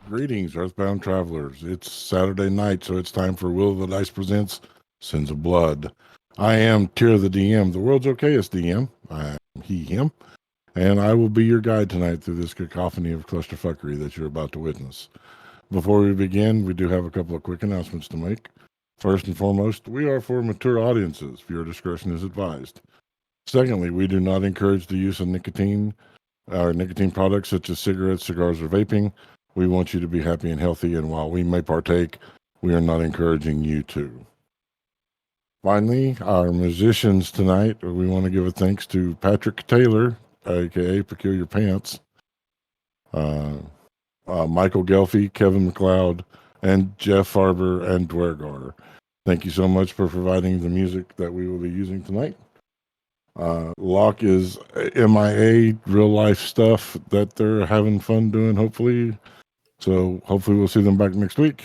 Greetings, Earthbound travelers. It's Saturday night, so it's time for Will of the Dice presents Sins of Blood. I am Tyr the DM, the world's okayest DM. I am he, him, and I will be your guide tonight through this cacophony of clusterfuckery that you're about to witness. Before we begin, we do have a couple of quick announcements to make. First and foremost, we are for mature audiences. Viewer discretion is advised. Secondly, we do not encourage the use of nicotine or nicotine products such as cigarettes, cigars, or vaping. We want you to be happy and healthy, and while we may partake, we are not encouraging you to. Finally, our musicians tonight, we want to give a thanks to Patrick Taylor, aka Peculiar Pants, uh, Michael Gelfie, Kevin McLeod, and Jeff Farber and Dwergar. Thank you so much for providing the music that we will be using tonight. Locke is MIA, real life stuff that they're having fun doing, hopefully. So hopefully we'll see them back next week.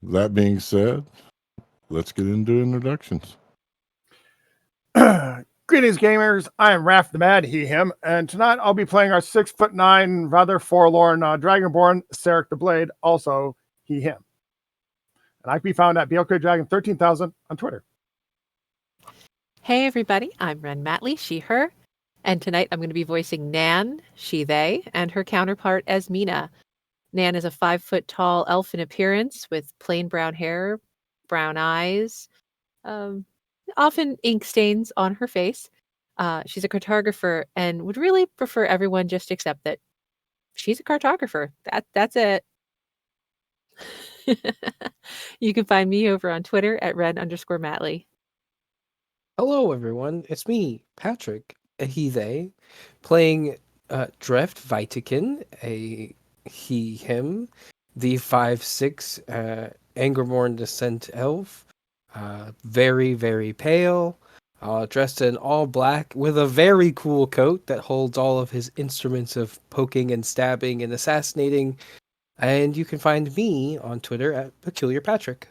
That being said, let's get into introductions. Greetings, gamers. I am Raph the Mad, he, him, and tonight I'll be playing our 6'9", rather forlorn Dragonborn, Sarek the Blade, also he, him. And I can be found at BLK Dragon 13,000 on Twitter. Hey, everybody. I'm Ren Matley, she, her. And tonight I'm going to be voicing Nan, she, they, and her counterpart Esmina. Nan is a 5-foot-tall elf in appearance with plain brown hair, brown eyes, often ink stains on her face. She's a cartographer and would really prefer everyone just accept that she's a cartographer. That's it. You can find me over on Twitter at Ren_Matley. Hello, everyone. It's me, Patrick, a he, they, playing Dreft Vitikin, a he, him, the 5'6" Angermorn Descent elf, very, very pale, dressed in all black with a very cool coat that holds all of his instruments of poking and stabbing and assassinating. And you can find me on Twitter at Peculiar Patrick.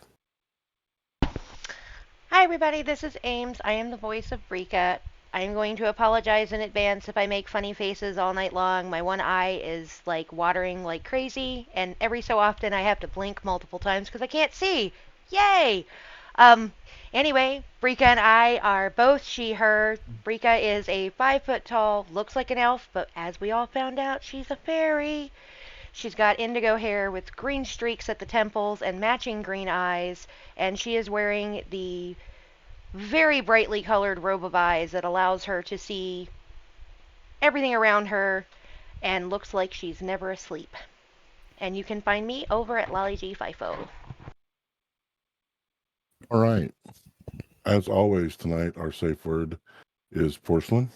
Hi everybody, this is Ames. I am the voice of Rika. I am going to apologize in advance if I make funny faces all night long. My one eye is like watering like crazy, and every so often I have to blink multiple times because I can't see. Yay! Anyway, Brika and I are both she, her. Brika is a 5 foot tall, looks like an elf, but as we all found out, she's a fairy. She's got indigo hair with green streaks at the temples and matching green eyes, and she is wearing the very brightly colored robe of eyes that allows her to see everything around her and looks like she's never asleep. And you can find me over at Lolly G FIFO. All right. As always, tonight our safe word is porcelain.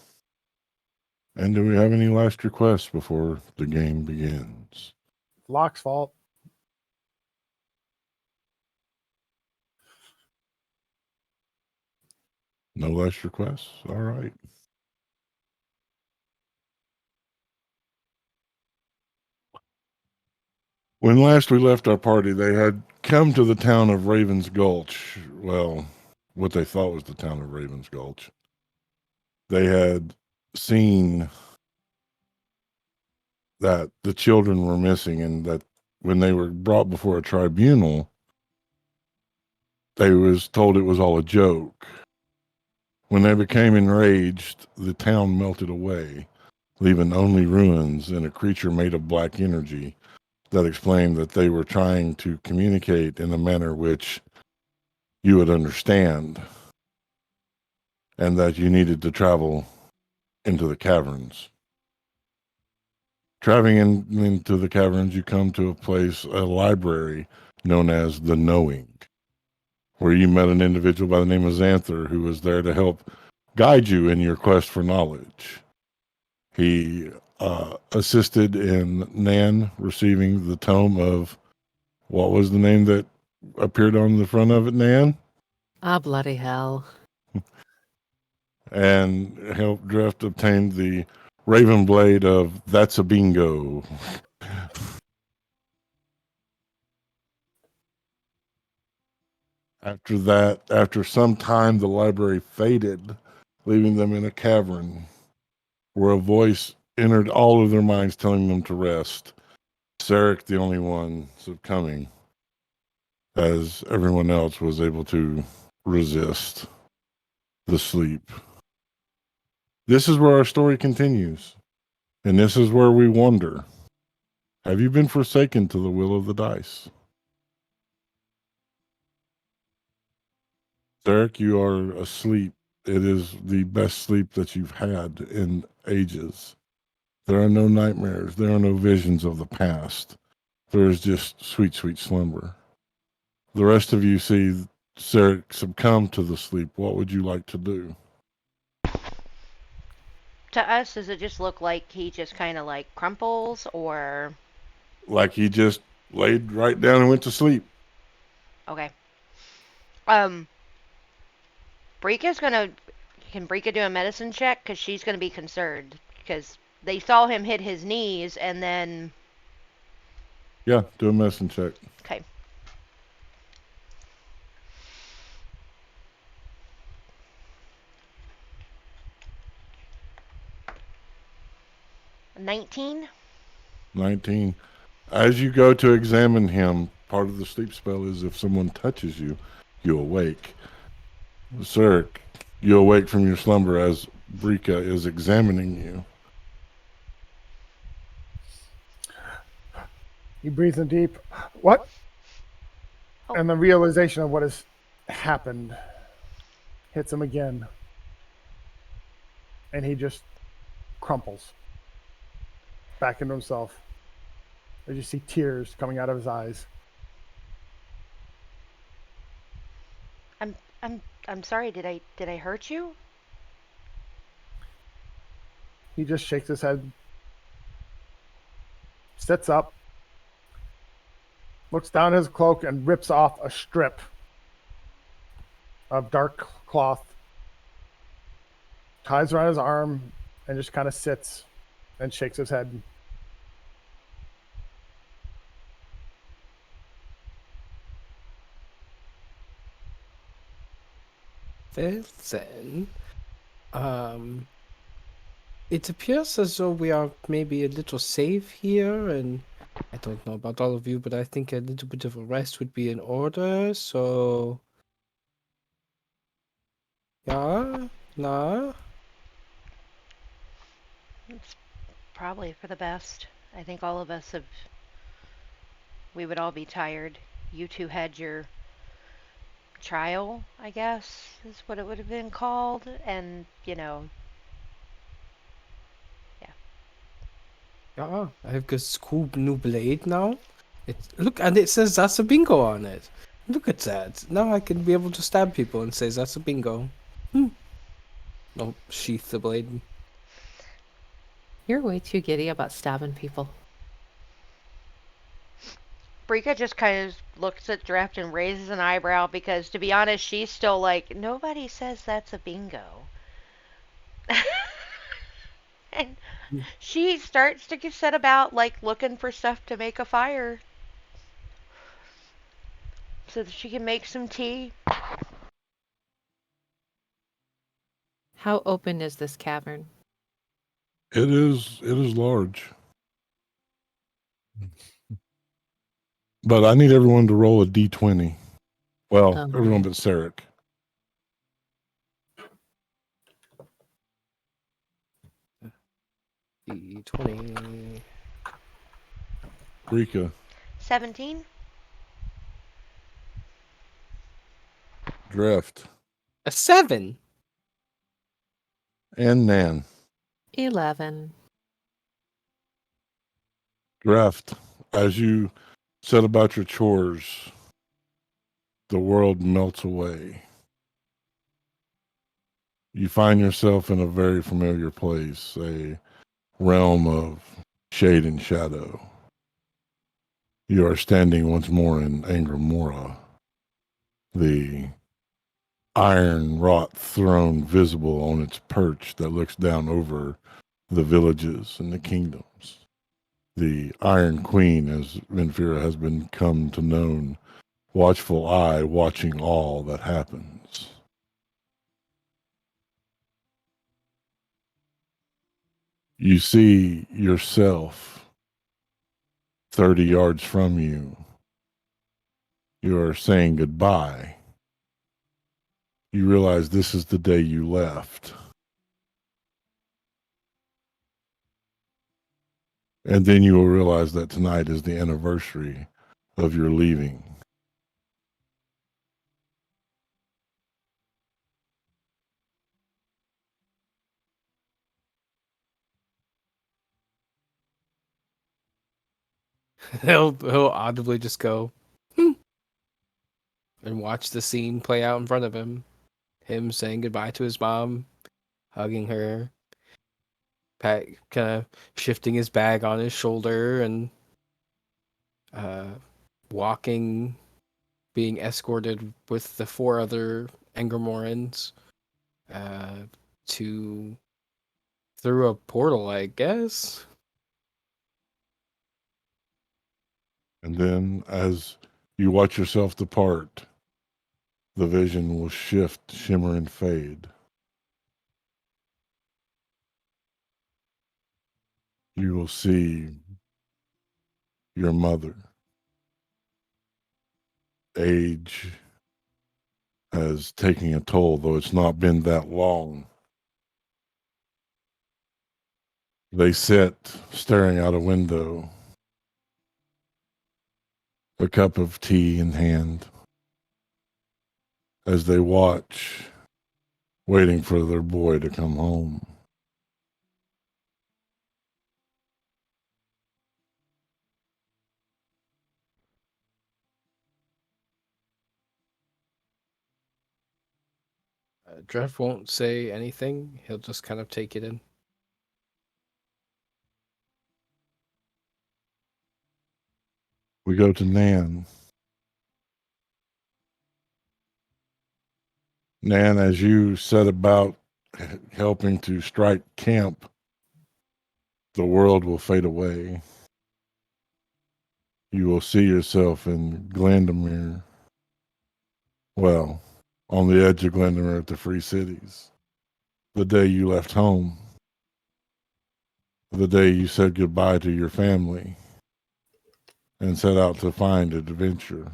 And do we have any last requests before the game begins? Locke's fault. No last requests? All right. When last we left our party, they had come to the town of Ravens Gulch. Well, what they thought was the town of Ravens Gulch. They had seen that the children were missing, and that when they were brought before a tribunal, they was told it was all a joke. When they became enraged, the town melted away, leaving only ruins and a creature made of black energy that explained that they were trying to communicate in a manner which you would understand, and that you needed to travel into the caverns. Traveling into the caverns, you come to a place, a library known as the Knowing, where you met an individual by the name of Xanther who was there to help guide you in your quest for knowledge. He assisted in Nan receiving the tome of, what was the name that appeared on the front of it, Nan? Ah, bloody hell. And helped Drift obtain the Raven Blade of That's a Bingo. After that, after some time, the library faded, leaving them in a cavern where a voice entered all of their minds telling them to rest. Sarek, the only one succumbing, as everyone else was able to resist the sleep. This is where our story continues, and this is where we wonder, have you been forsaken to the will of the dice? Derek, you are asleep. It is the best sleep that you've had in ages. There are no nightmares. There are no visions of the past. There is just sweet, sweet slumber. The rest of you see Sarek succumb to the sleep. What would you like to do? To us, does it just look like he just kind of like crumples, or Like he just laid right down and went to sleep. okay? Brika's gonna. Can Brika do a medicine check? Because she's gonna be concerned. Because they saw him hit his knees, and then Yeah, do a medicine check. okay. $19. 19. As you go to examine him, part of the sleep spell is if someone touches you, you awake. Sarek, you awake from your slumber as Brika is examining you. He breathes in deep. What? Oh. And the realization of what has happened hits him again. And he just crumples back into himself. As you see tears coming out of his eyes. I'm sorry. Did I hurt you? He just shakes his head, sits up, looks down his cloak, and rips off a strip of dark cloth, ties around his arm, and just kind of sits and shakes his head. Well then, it appears as though we are maybe a little safe here, and I don't know about all of you, but I think a little bit of a rest would be in order. So, yeah, nah. It's probably for the best. I think all of us have. We would all be tired. You two had your trial, I guess, is what it would have been called, and Yeah, I have this cool new blade now. Look, and it says that's a bingo on it. Look at that. Now I can be able to stab people and say that's a bingo. Oh, sheath the blade. You're way too giddy about stabbing people. Brika just kind of looks at Drift and raises an eyebrow because, to be honest, she's still like, nobody says that's a bingo. And she starts to set about like looking for stuff to make a fire so that she can make some tea. How open is this cavern? It is large. But I need everyone to roll a d20. Well, Oh, everyone my. but Sarek. D20. Rika, 17. Drift, A 7. and Nan. 11. Drift, as you set about your chores, the world melts away. You find yourself in a very familiar place, a realm of shade and shadow. You are standing once more in Angramora, the iron wrought throne visible on its perch that looks down over the villages and the kingdoms. The Iron Queen, as Venfira has been come to known, watchful eye watching all that happens. You see yourself 30 yards from you, you are saying goodbye. You realize this is the day you left. And then you will realize that tonight is the anniversary of your leaving. He'll audibly just go, "Hmm," and watch the scene play out in front of him. Him saying goodbye to his mom, hugging her, pat, kind of shifting his bag on his shoulder, and walking, being escorted with the 4 other Engermorans to through a portal, I guess. And then as you watch yourself depart, the vision will shift, shimmer, and fade. You will see your mother. Age has taken a toll, though it's not been that long. They sit staring out a window, a cup of tea in hand, as they watch, waiting for their boy to come home. Dreff won't say anything. He'll just kind of take it in. We go to Nan. Nan, as you set about helping to strike camp, the world will fade away. You will see yourself in Glandomere. Well, on the edge of Glandomere at the Free Cities. The day you left home. The day you said goodbye to your family and set out to find adventure.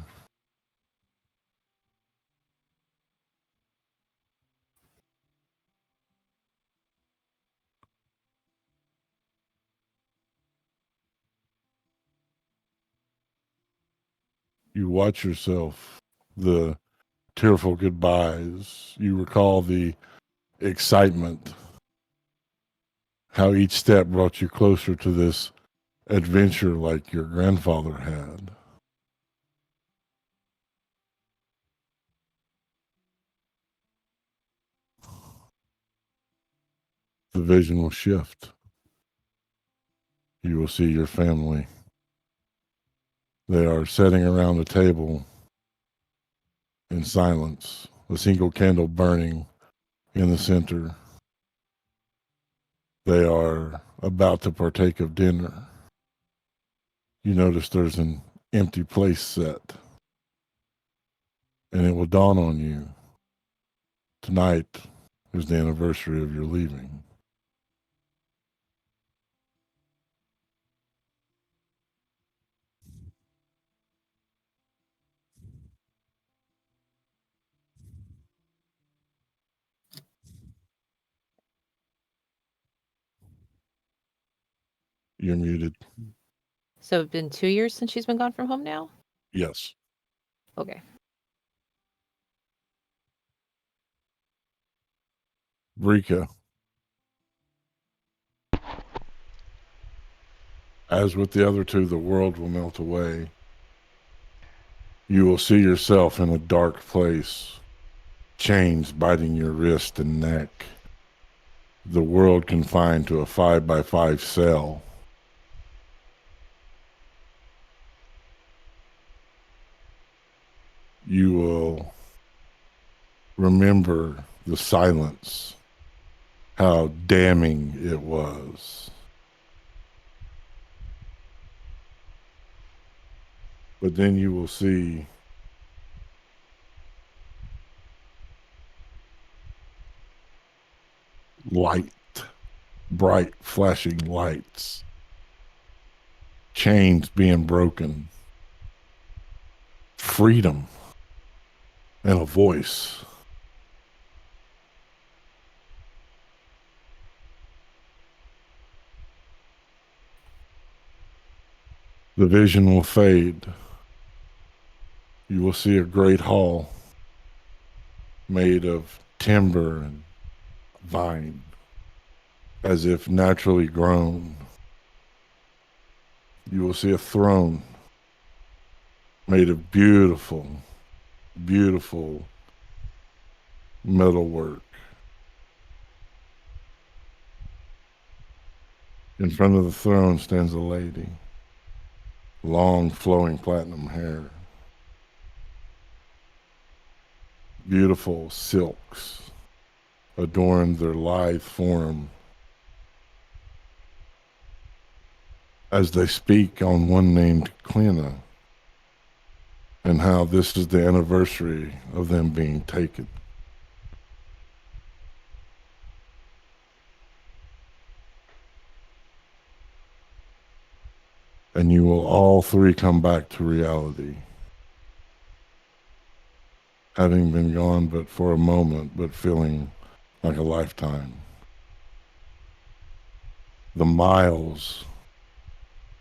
You watch yourself, the tearful goodbyes. You recall the excitement, how each step brought you closer to this adventure like your grandfather had. The vision will shift. You will see your family. They are sitting around a table in silence, a single candle burning in the center. They are about to partake of dinner. You notice there's an empty place set, and it will dawn on you. Tonight is the anniversary of your leaving. You're muted. So it's been 2 years since she's been gone from home now? Yes. Okay. Rika, as with the other two, the world will melt away. You will see yourself in a dark place, chains biting your wrist and neck. The world confined to a 5x5 cell. You will remember the silence, how damning it was. But then you will see light, bright flashing lights. chains being broken, freedom, and a voice. The vision will fade. You will see a great hall made of timber and vine, as if naturally grown. You will see a throne made of beautiful, beautiful metalwork. In front of the throne stands a lady, long flowing platinum hair, beautiful silks adorn their lithe form as they speak on one named Clina, and how this is the anniversary of them being taken. And you will all three come back to reality, having been gone but for a moment, but feeling like a lifetime. The miles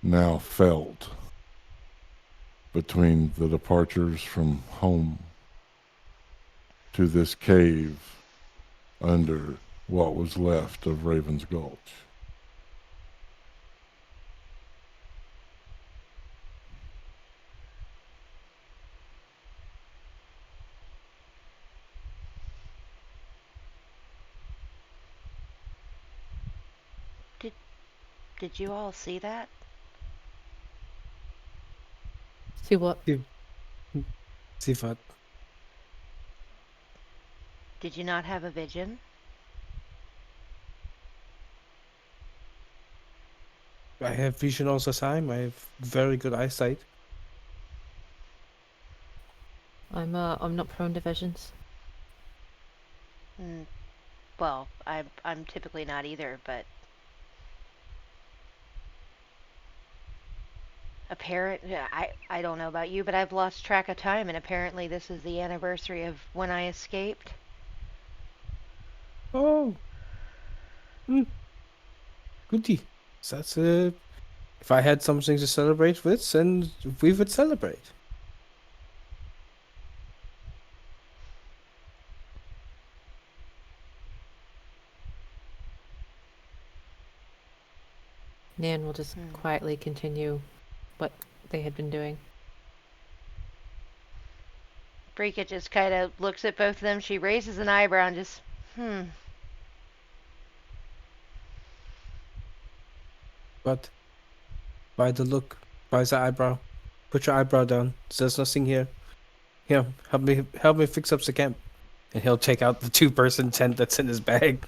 now felt between the departures from home to this cave under what was left of Raven's Gulch. Did you all see that? See what? See what? Did you not have a vision? I have vision all the time. I have very good eyesight. I'm not prone to visions. Well, I'm typically not either, but I don't know about you, but I've lost track of time, and apparently this is the anniversary of when I escaped. Oh. Goodie. That's if I had something to celebrate with, then we would celebrate. Nan will just quietly continue what they had been doing. Brika just kind of looks at both of them. She raises an eyebrow and just, But by the look, by the eyebrow, put your eyebrow down. There's nothing here. Here, help me fix up the camp. And he'll take out the 2-person tent that's in his bag,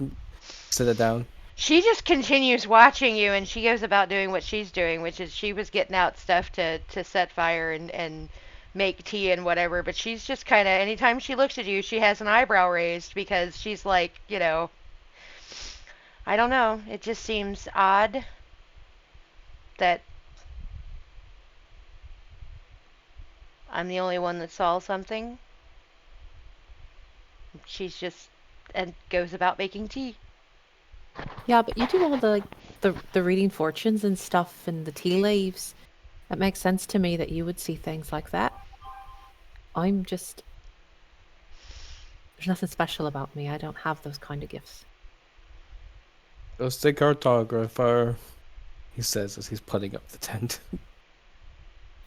sit it down. She just continues watching you, and she goes about doing what she's doing, which is she was getting out stuff to set fire and make tea and whatever, but she's just kind of, anytime she looks at you, she has an eyebrow raised because she's like, I don't know. It just seems odd that I'm the only one that saw something. She's just, and goes about making tea. Yeah, but you do all the reading fortunes and stuff and the tea leaves. It makes sense to me that you would see things like that. I'm just... There's nothing special about me. I don't have those kind of gifts. Just the cartographer, he says as he's putting up the tent.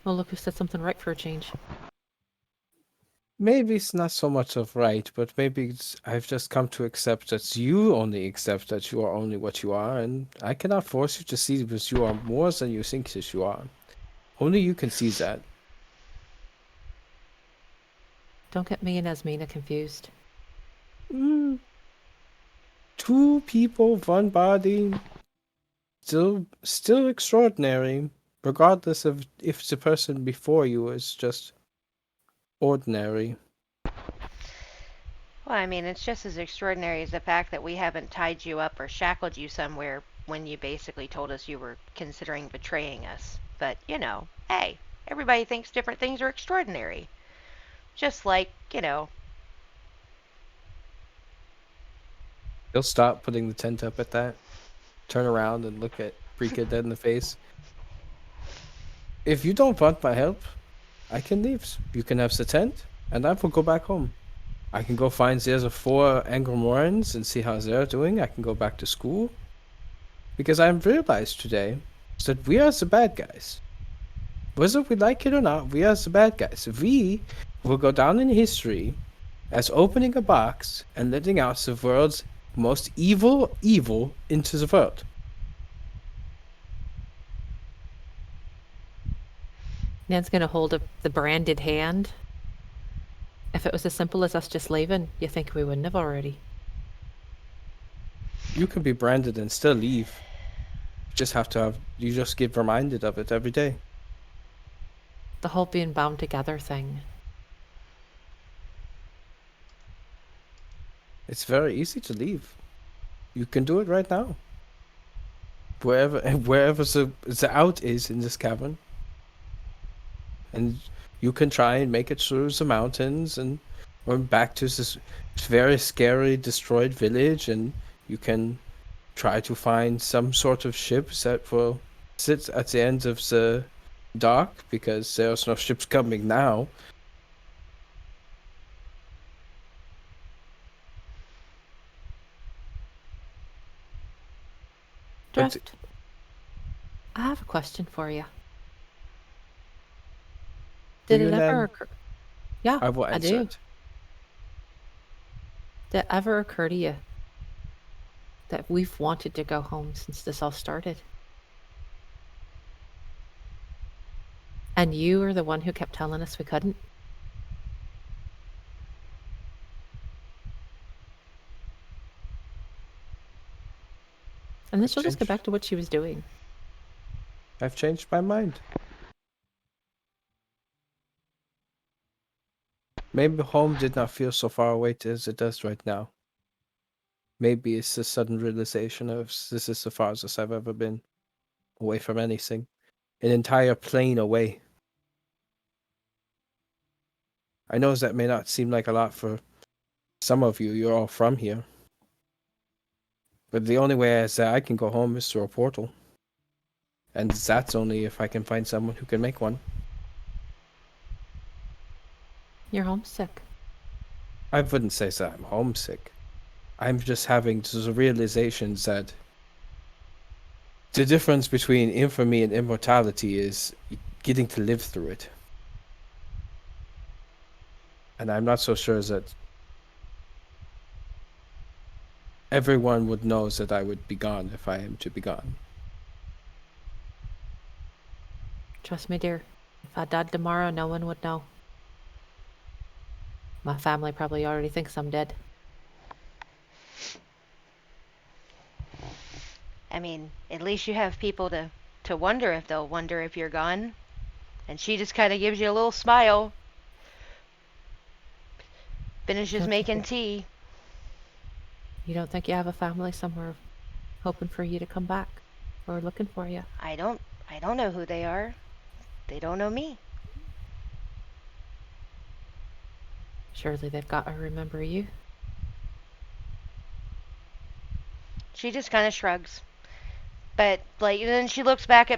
Well, look who said something right for a change. Maybe it's not so much of right, but maybe I've just come to accept that you only accept that you are only what you are, and I cannot force you to see that you are more than you think that you are. Only you can see that. Don't get me and Esmina confused. 2 people, 1 body. Still extraordinary, regardless of if the person before you is just ordinary. Well, I mean, it's just as extraordinary as the fact that we haven't tied you up or shackled you somewhere when you basically told us you were considering betraying us. But, hey, everybody thinks different things are extraordinary. Just like, He'll stop putting the tent up at that, turn around and look at Rika dead in the face. If you don't want my help, I can leave. You can have the tent, and I will go back home. I can go find the other 4 Angramorans and see how they're doing. I can go back to school. Because I realized today that we are the bad guys. Whether we like it or not, we are the bad guys. We will go down in history as opening a box and letting out the world's most evil into the world. Nan's going to hold up the branded hand. If it was as simple as us just leaving, you think we wouldn't have already? You can be branded and still leave. You just get reminded of it every day. The whole being bound together thing. It's very easy to leave. You can do it right now. Wherever the out is in this cavern. And you can try and make it through the mountains and run back to this very scary destroyed village, and you can try to find some sort of ship that will sit at the end of the dock, because there's no ships coming now. But- Drift, I have a question for you. Did Do it you, ever Nan? occur? Yeah, I will I answer do. it. Did it ever occur to you that we've wanted to go home since this all started? And you were the one who kept telling us we couldn't? And then she'll just go changed. back to what she was doing. I've changed my mind. Maybe home did not feel so far away as it does right now. Maybe it's the sudden realization of this is the farthest I've ever been away from anything. An entire plane away. I know that may not seem like a lot for some of you. You're all from here. But the only way that I can go home is through a portal. And that's only if I can find someone who can make one. You're homesick. I wouldn't say that I'm homesick. I'm just having the realization that the difference between infamy and immortality is getting to live through it. And I'm not so sure that everyone would know that I would be gone if I am to be gone. Trust me, dear. If I died tomorrow, no one would know. My family probably already thinks I'm dead. I mean, at least you have people to wonder if they'll wonder if you're gone. And she just kind of gives you a little smile. Finishes making tea. You don't think you have a family somewhere hoping for you to come back or looking for you? I don't know who they are. They don't know me. Surely they've got to remember you. She just kind of shrugs. But then she looks back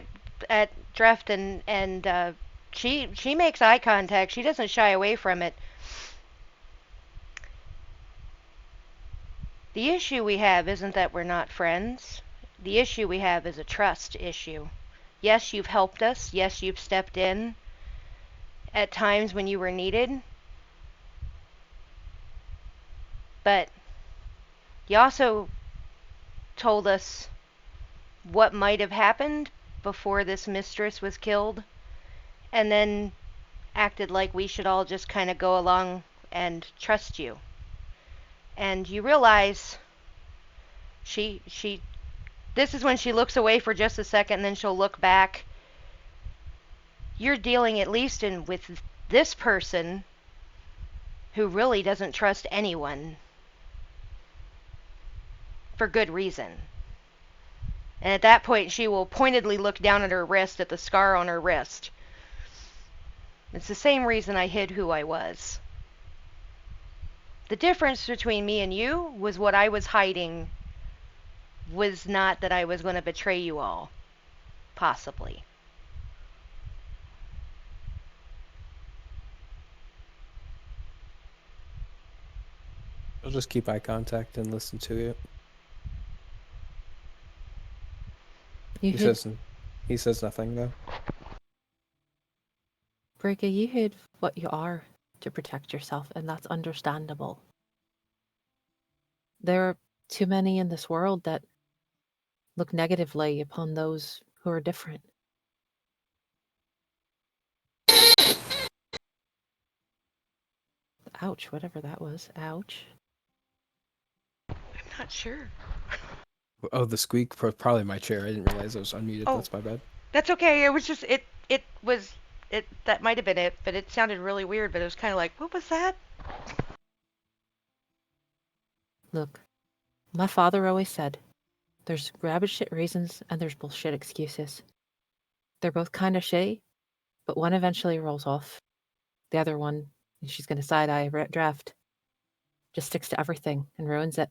at Drift and she makes eye contact. She doesn't shy away from it. The issue we have isn't that we're not friends. The issue we have is a trust issue. Yes, you've helped us. Yes, you've stepped in at times when you were needed. But you also told us what might have happened before this mistress was killed, and then acted like we should all just kind of go along and trust you. And you realize this is when she looks away for just a second, and then she'll look back. You're dealing at least with this person who really doesn't trust anyone for good reason. And at that point, she will pointedly look down at her wrist at the scar on her wrist. It's the same reason I hid who I was. The difference between me and you was what I was hiding was not that I was going to betray you all. Possibly. I'll just keep eye contact and listen to you. You He hid, says nothing though. Brika, you hid what you are to protect yourself, and that's understandable. There are too many in this world that look negatively upon those who are different. Ouch, whatever that was. Ouch. I'm not sure. Oh, the squeak, probably my chair. I didn't realize I was unmuted. Oh. That's my bad. That's okay. It was just that might have been it, but it sounded really weird, but it was kind of like, what was that? Look, my father always said, there's rabbit shit reasons and there's bullshit excuses. They're both kind of shitty, but one eventually rolls off. The other one, and she's going to side-eye Draft, just sticks to everything and ruins it.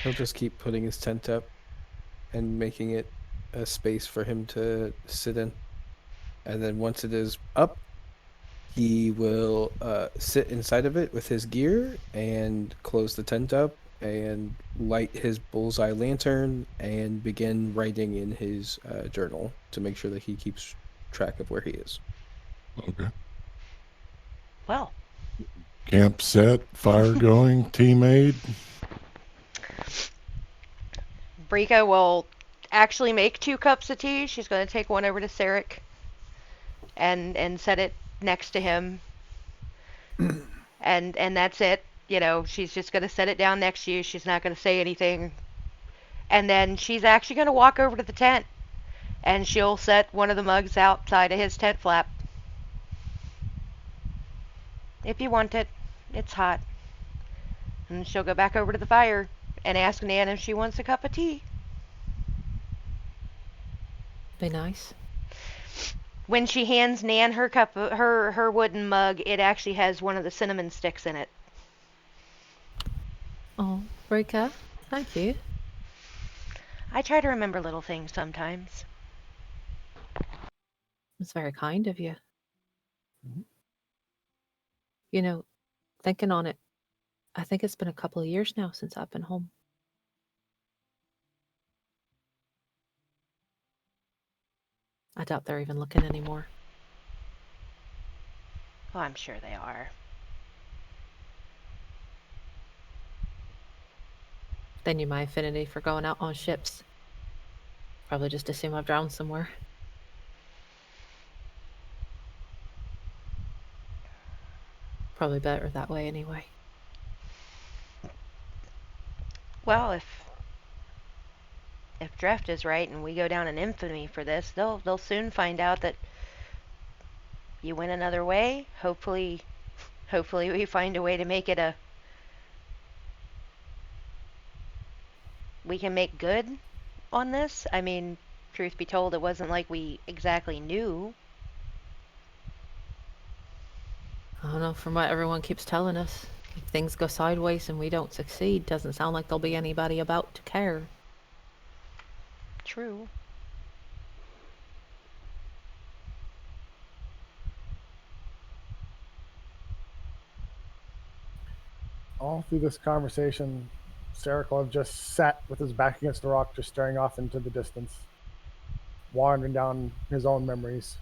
He'll just keep putting his tent up and making it a space for him to sit in. And then once it is up, he will sit inside of it with his gear and close the tent up and light his bullseye lantern and begin writing in his journal to make sure that he keeps track of where he is. Okay. Well, Camp set, fire going, tea made. Brika will actually make 2 cups of tea. She's going to take one over to Sarek and set it next to him. and that's it. You know, she's just going to set it down next to you. She's not going to say anything. And then she's actually going to walk over to the tent and she'll set one of the mugs outside of his tent flap. If you want it, it's hot. And she'll go back over to the fire and ask Nan if she wants a cup of tea. Be nice. When she hands Nan her cup, her wooden mug, it actually has one of the cinnamon sticks in it. Oh, Brika, thank you. I try to remember little things sometimes. It's very kind of you. Mhm. You know, thinking on it, I think it's been a couple of years now since I've been home. I doubt they're even looking anymore. Oh, I'm sure they are. They knew my affinity for going out on ships. Probably just assume I've drowned somewhere. Probably better that way anyway. Well, if Dreft is right and we go down in infamy for this, they'll soon find out that you went another way. Hopefully we find a way to make it we can make good on this. I mean, truth be told, it wasn't like we exactly knew. I don't know, from what everyone keeps telling us, if things go sideways and we don't succeed, doesn't sound like there'll be anybody about to care. True. All through this conversation, Sarek will have just sat with his back against the rock, just staring off into the distance, wandering down his own memories.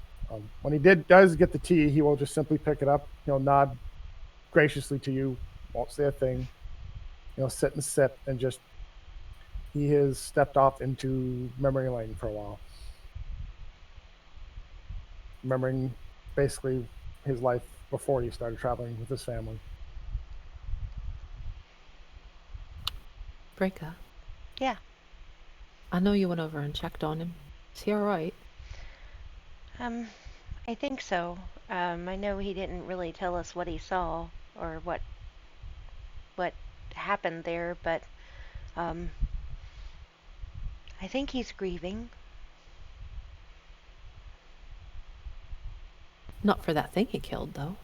When he does get the tea, he will just simply pick it up. He'll nod graciously to you, won't say a thing. He'll sit and sip, and just he has stepped off into memory lane for a while, remembering basically his life before he started traveling with his family. Brika. Yeah. I know you went over and checked on him. Is he alright? I think so. I know he didn't really tell us what he saw. or what happened there, but um, I think he's grieving. Not for that thing he killed, though,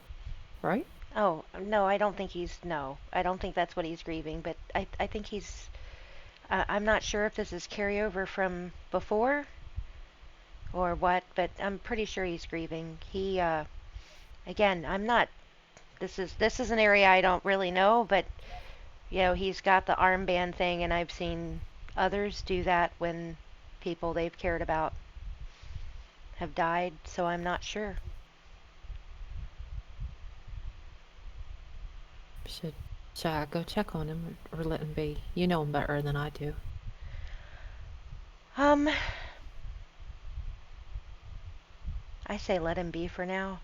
right? Oh, no, I don't think he's, no, I don't think that's what he's grieving, but I think he's, I'm not sure if this is carryover from before or what, but I'm pretty sure he's grieving. He, again, I'm not, this is an area I don't really know, but, you know, he's got the armband thing, and I've seen others do that when people they've cared about have died, so I'm not sure. Should I go check on him or let him be? You know him better than I do. I say let him be for now.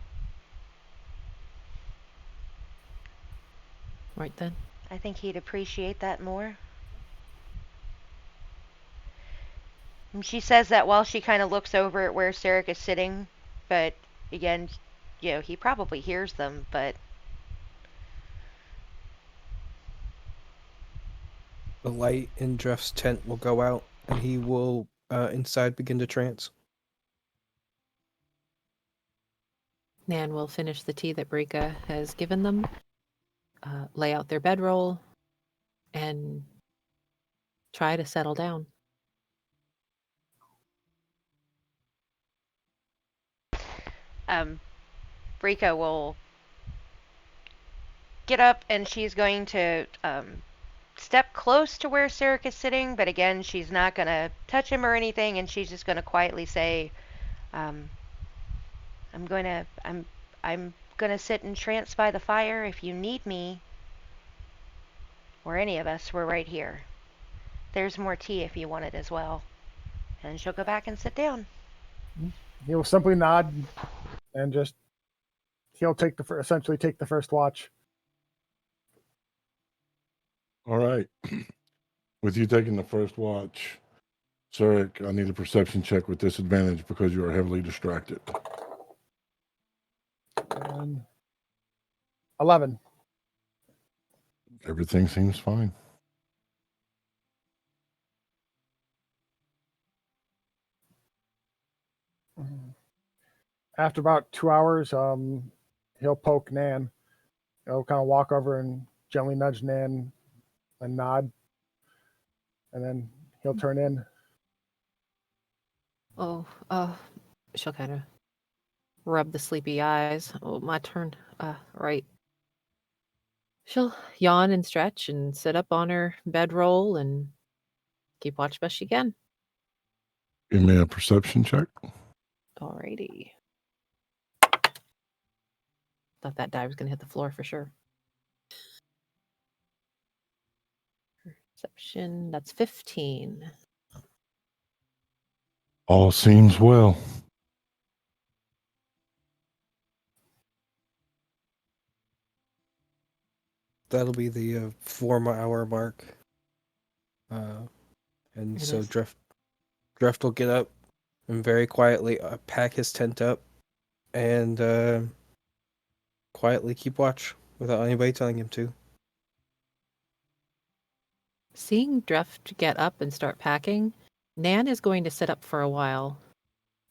Right then. I think he'd appreciate that more. And she says that while she kind of looks over at where Sarek is sitting, but again, you know, he probably hears them, but The light in Drift's tent will go out, and he will inside begin to trance. Nan will finish the tea that Brika has given them, lay out their bedroll, and try to settle down. Brika will get up and she's going to step close to where Sarek is sitting, but again, she's not going to touch him or anything, and she's just going to quietly say, I'm gonna sit in trance by the fire. If you need me, or any of us, we're right here. There's more tea if you want it as well. And she'll go back and sit down. He will simply nod and just he'll essentially take the first watch. All right. With you taking the first watch, Sarek, I need a perception check with disadvantage because you are heavily distracted. And 11. Everything seems fine. After about 2 hours, he'll poke Nan. He'll kind of walk over and gently nudge Nan and nod. And then he'll turn in. Oh, she'll kind of rub the sleepy eyes. Oh, my turn. Right. She'll yawn and stretch and sit up on her bedroll and keep watch best she can. Give me a perception check. Alrighty. Thought that die was going to hit the floor for sure. Perception, that's 15. All seems well. That'll be the 4-hour mark. And It so is. Drift will get up and very quietly pack his tent up and quietly keep watch without anybody telling him to. Seeing Drift get up and start packing, Nan is going to sit up for a while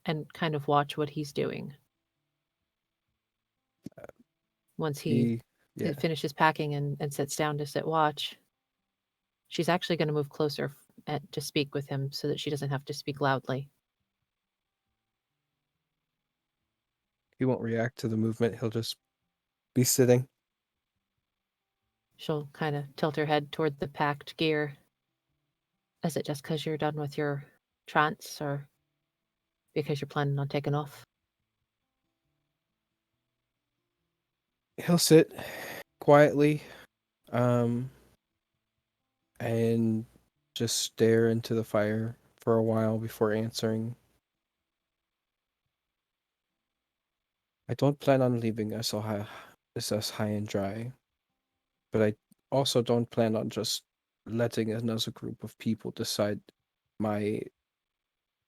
and kind of watch what he's doing. Once he finishes packing and sits down to sit watch, she's actually going to move closer to speak with him so that she doesn't have to speak loudly. He won't react to the movement. He'll just be sitting. She'll kind of tilt her head toward the packed gear. Is it just because you're done with your trance or because you're planning on taking off? He'll sit quietly and just stare into the fire for a while before answering. I don't plan on leaving us high and dry, but I also don't plan on just letting another group of people decide my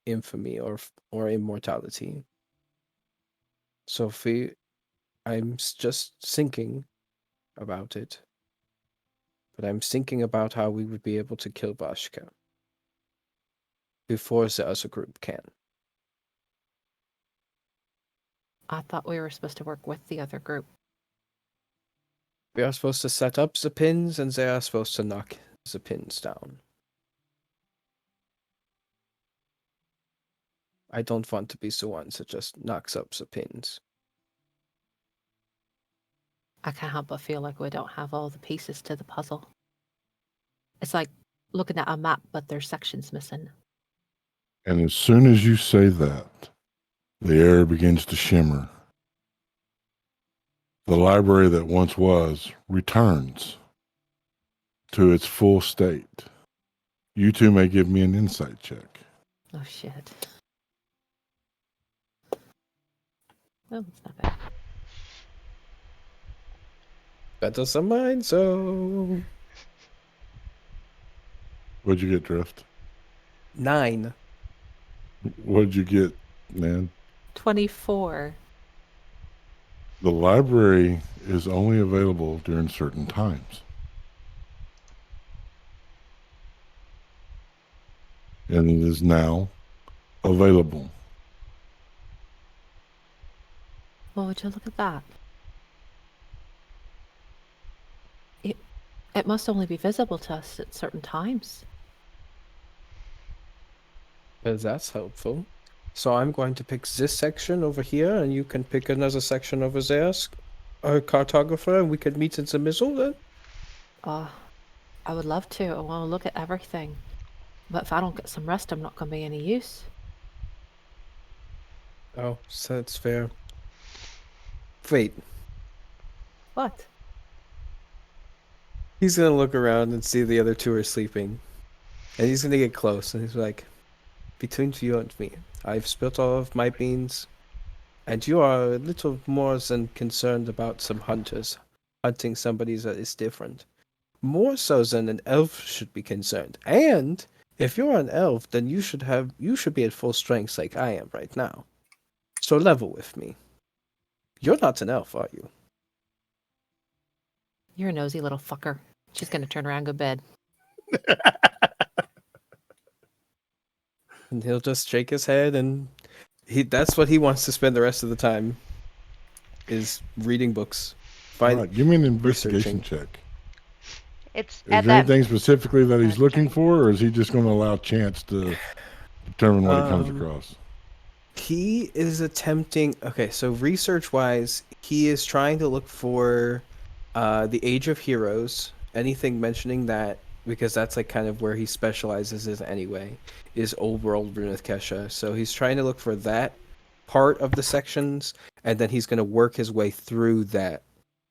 infamy or immortality. Sophie, I'm just thinking about it. But I'm thinking about how we would be able to kill Vashka before the other group can. I thought we were supposed to work with the other group. We are supposed to set up the pins, and they are supposed to knock the pins down. I don't want to be the one that just knocks up the pins. I can't help but feel like we don't have all the pieces to the puzzle. It's like looking at a map, but there's sections missing. And as soon as you say that, the air begins to shimmer. The library that once was returns to its full state. You two may give me an insight check. Oh, shit. Oh, it's not bad. Better than mine, so... What'd you get, Drift? 9. What'd you get, man? 24. The library is only available during certain times. And it is now available. Well, would you look at that? It must only be visible to us at certain times. Well, that's helpful. So I'm going to pick this section over here, and you can pick another section over there, cartographer, and we could meet in the middle then? I would love to. I want to look at everything. But if I don't get some rest, I'm not going to be any use. Oh, so that's fair. Wait, What? he's gonna look around and see the other two are sleeping. And he's gonna get close, and he's like, between you and me, I've spilt all of my beans, and you are a little more than concerned about some hunters hunting somebody that is different. More so than an elf should be concerned. And if you're an elf, then you should be at full strength like I am right now. So level with me. You're not an elf, are you? You're a nosy little fucker. She's going to turn around and go to bed. And he'll just shake his head, and that's what he wants to spend the rest of the time, is reading books. All right, give me an investigation researching. check. It's Is at there that. anything specifically that he's looking sorry. for, or is he just going to allow chance to determine what he comes Um, across? He is attempting. Okay, so research-wise, he is trying to look for the Age of Heroes. Anything mentioning that, because that's like kind of where he specializes in anyway, is Old World Runeth Kesha. So he's trying to look for that part of the sections, and then he's going to work his way through that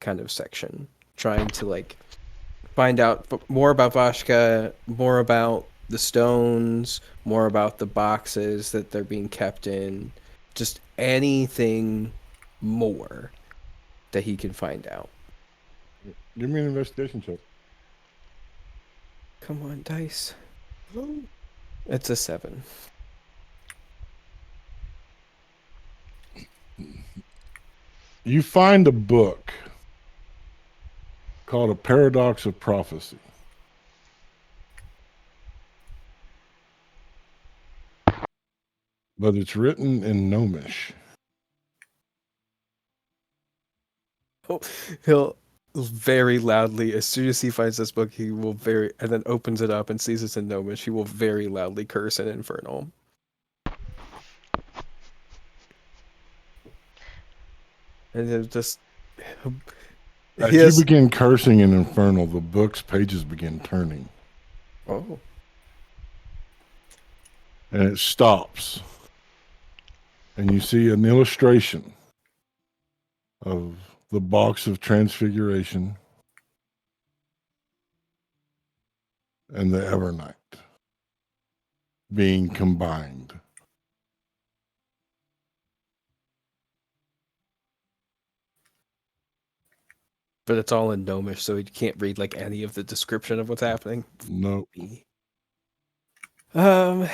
kind of section, trying to like find out more about Vashka, more about the stones, more about the boxes that they're being kept in, just anything more that he can find out. Give me an investigation check. Come on, dice. It's a 7. You find a book called A Paradox of Prophecy. But it's written in Gnomish. He'll very loudly, as soon as he finds this book, he will and then opens it up and sees it's in Gnomish, he will very loudly curse in Infernal. And he'll just... As He has... you begin cursing in Infernal, the book's pages begin turning. Oh. And it stops. And you see an illustration of the box of transfiguration and the Evernight being combined. But it's all in Gnomish, so you can't read like any of the description of what's happening. Nope. All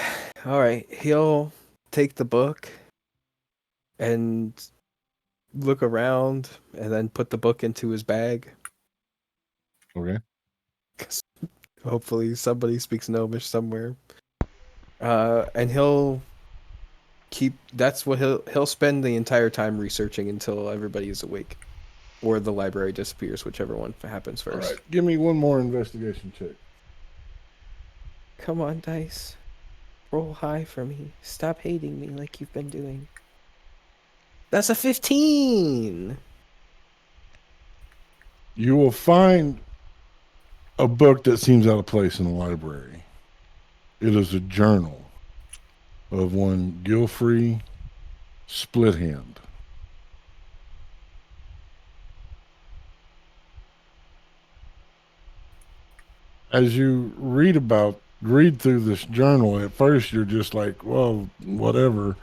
right. He'll take the book and look around, and then put the book into his bag, Okay. 'Cause hopefully somebody speaks Gnomish somewhere. And he'll keep. That's what he'll spend the entire time researching until everybody is awake, or the library disappears, whichever one happens All first. right. Give me one more investigation check. Come on, dice. Roll high for me. Stop hating me like you've been doing. That's a 15. You will find a book that seems out of place in the library. It is a journal of one Gilfrey Splithand. As you read through this journal, at first you're just like, well, whatever.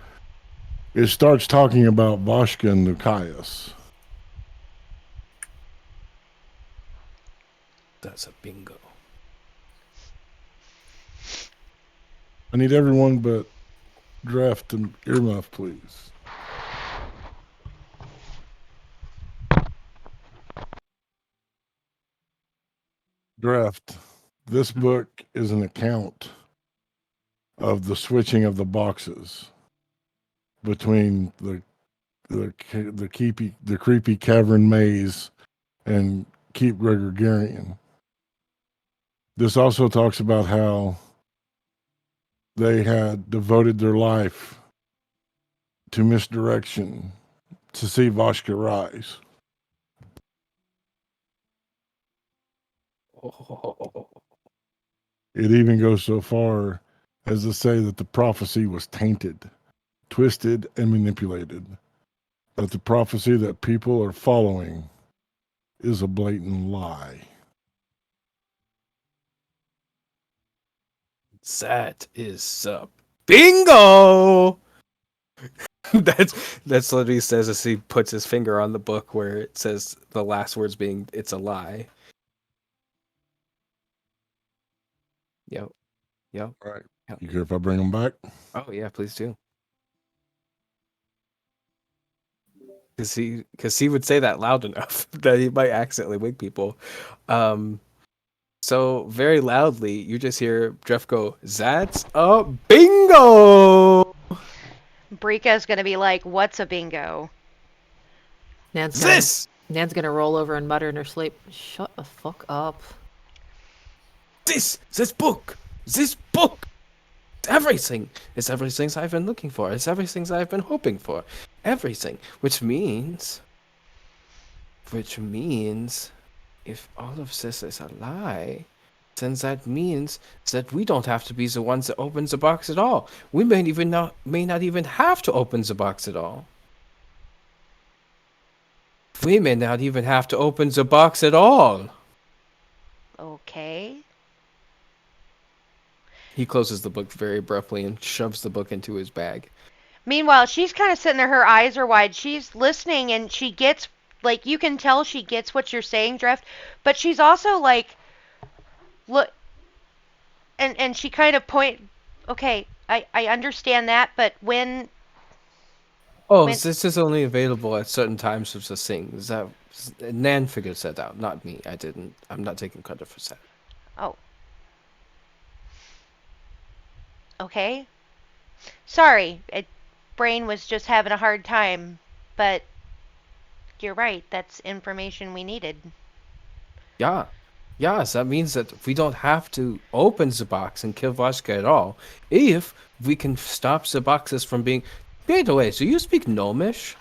It starts talking about Vashka and Nukias. That's a bingo. I need everyone but Draft and Earmuff, please. Draft. This book is an account of the switching of the boxes between the creepy cavern maze and Keep Gregorian. This also talks about how they had devoted their life to misdirection to see Vashka rise. Oh. It even goes so far as to say that the prophecy was tainted, twisted, and manipulated. That the prophecy that people are following is a blatant lie. That is a bingo. That's what he says as he puts his finger on the book where it says the last words being "it's a lie." Yep. All right. You care if I bring them back? Oh yeah, please do. Because he would say that loud enough that he might accidentally wake people. So very loudly, you just hear Jeff go, "That's a bingo!" Brika's gonna be like, "What's a bingo?" Nan's gonna roll over and mutter in her sleep, "Shut the fuck up." This book! Everything! It's everything I've been looking for. It's everything I've been hoping for. Everything. Which means, if all of this is a lie, then that means that we don't have to be the ones that open the box at all. We may not even have to open the box at all. We may not even have to open the box at all. Okay. He closes the book very abruptly and shoves the book into his bag. Meanwhile, she's kind of sitting there, her eyes are wide. She's listening and she gets, like, you can tell she gets what you're saying, Drift, but she's also like, look, and she kind of okay, I understand that, but when... This is only available at certain times of the thing. Nan figures that out, not me. I'm not taking credit for that. Oh. Okay. Sorry, brain was just having a hard time, but you're right, that's information we needed. Yeah. Yes, that means that we don't have to open the box and kill Vashka at all. If we can stop the boxes from being... By the way, do you speak Gnomish?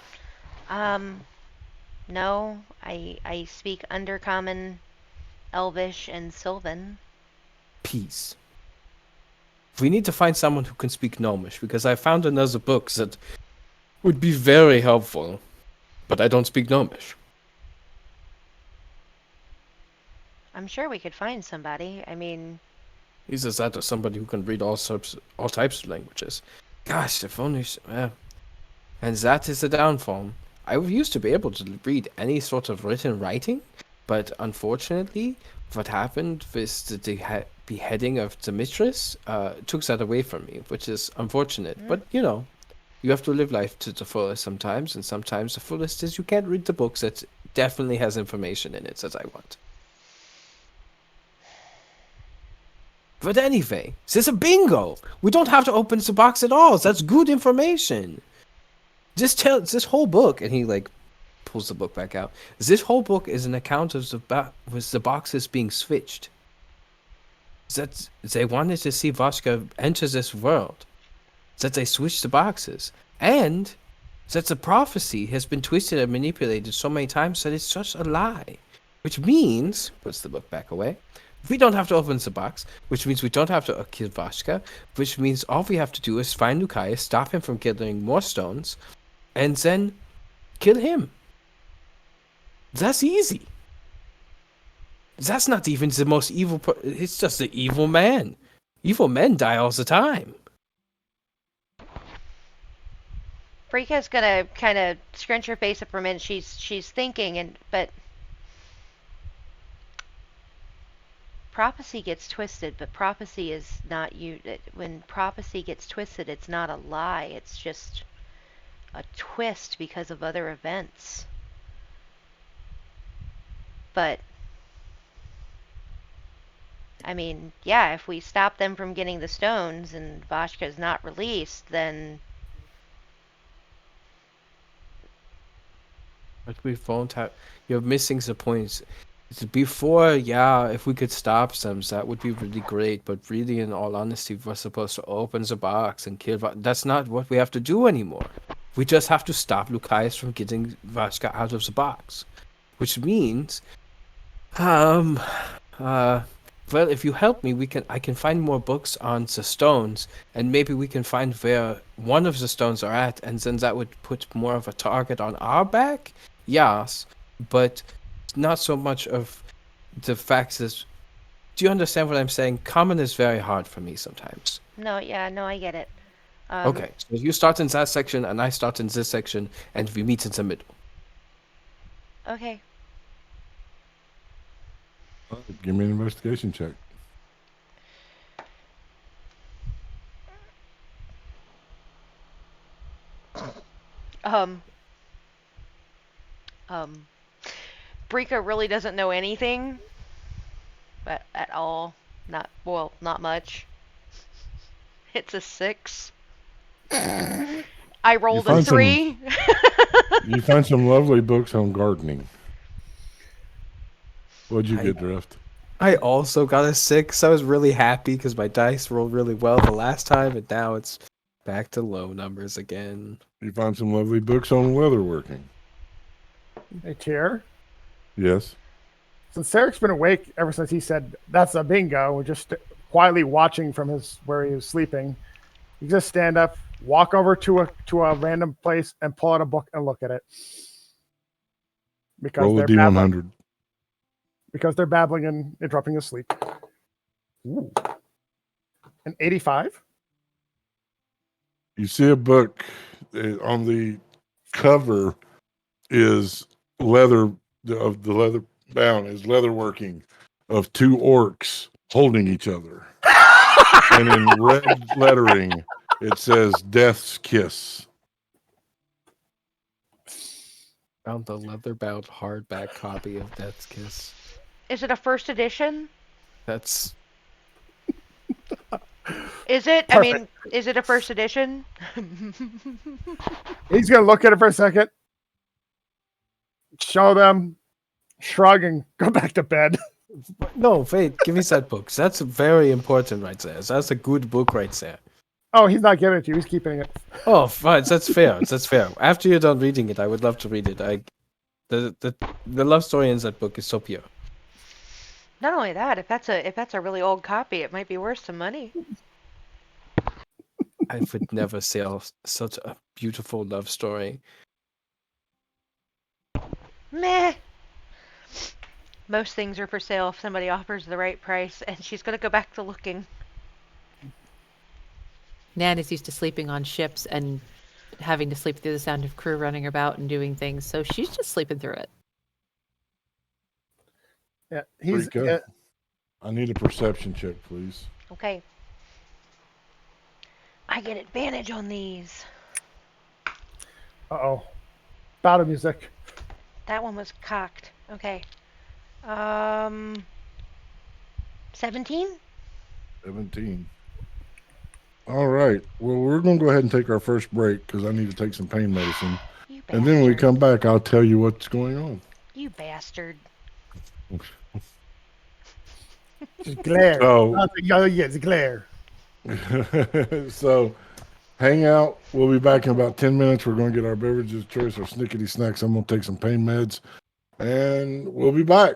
No, I speak Undercommon, Elvish, and Sylvan. Peace. We need to find someone who can speak Gnomish, because I found another book that would be very helpful, but I don't speak Gnomish. I'm sure we could find somebody. I mean... Either that or somebody who can read all types of languages. Gosh, if only... and that is the downfall. I used to be able to read any sort of written writing, but unfortunately, what happened with the beheading of Demetrius took that away from me, which is unfortunate. But, you have to live life to the fullest sometimes, and sometimes the fullest is you can't read the books that definitely has information in it that I want. But anyway, this is a bingo. We don't have to open the box at all. That's good information. Just tell this whole book, and he like pulls the book back out. This whole book is an account of with the boxes being switched. That they wanted to see Vashka enter this world. That they switched the boxes, and that the prophecy has been twisted and manipulated so many times that it's just a lie. Which means, puts the book back away, we don't have to open the box, which means we don't have to kill Vashka, which means all we have to do is find Lucaeus, stop him from killing more stones, and then kill him. That's easy. That's not even the most evil. It's just the evil man. Evil men die all the time. Frika's gonna kind of scrunch her face up for a minute. She's thinking, but prophecy gets twisted. But prophecy is not you. When prophecy gets twisted, it's not a lie. It's just a twist because of other events. But I mean, yeah, if we stop them from getting the stones and Vashka is not released, then But we won't have. You're missing the points. Before, yeah, if we could stop them, that would be really great. But really, in all honesty, we're supposed to open the box and kill. That's not what we have to do anymore. We just have to stop Lucaeus from getting Vashka out of the box, which means, well, if you help me, I can find more books on the stones, and maybe we can find where one of the stones are at, and then that would put more of a target on our back. Yes, but not so much of the facts as. Do you understand what I'm saying? Common is very hard for me sometimes. no, yeah, no, I get it. Okay, so you start in that section, and I start in this section, and we meet in the middle. Okay. Give me an investigation check. Brika really doesn't know anything, but at all. Not much. It's a 6. I rolled a find 3. You find some lovely books on gardening. What'd you get, Drift? I also got a 6. I was really happy because my dice rolled really well the last time, and now it's back to low numbers again. You find some lovely books on leatherworking. Hey, Tier. Yes. Since Sarek's been awake ever since he said that's a bingo, we're just quietly watching from where he was sleeping. You just stand up, walk over to a random place, and pull out a book and look at it. Because Roll a they're babbling, D100. because they're babbling and interrupting his sleep. Ooh. An 85. You see a book on the cover is leather of the leather bound is leatherworking of 2 orcs holding each other. And in red lettering it says Death's Kiss. Found the leather-bound hardback copy of Death's Kiss. Is it a first edition? That's Is it? I mean, is it a first edition? He's going to look at it for a second, show them, shrug, and go back to bed. no. Wait, give me that book. That's very important right there. That's a good book right there. Oh, he's not giving it to you. He's keeping it. Oh, fine. That's fair. That's fair. After you're done reading it, I would love to read it. The love story in that book is so pure. Not only that, if that's a really old copy, it might be worth some money. I would never sell such a beautiful love story. Meh. Most things are for sale if somebody offers the right price, and she's gonna go back to looking. Nan is used to sleeping on ships and having to sleep through the sound of crew running about and doing things, so she's just sleeping through it. Yeah, he's. Rika, I need a perception check, please. Okay. I get advantage on these. Uh-oh. Battle music. That one was cocked. Okay. 17? 17. All right. Well, we're going to go ahead and take our first break because I need to take some pain medicine. You bastard. And then when we come back, I'll tell you what's going on. You bastard. Just glare. So- Nothing other yet, it's glare. So hang out. We'll be back in about 10 minutes. We're going to get our beverages of choice, our snickety snacks. I'm going to take some pain meds, and we'll be back.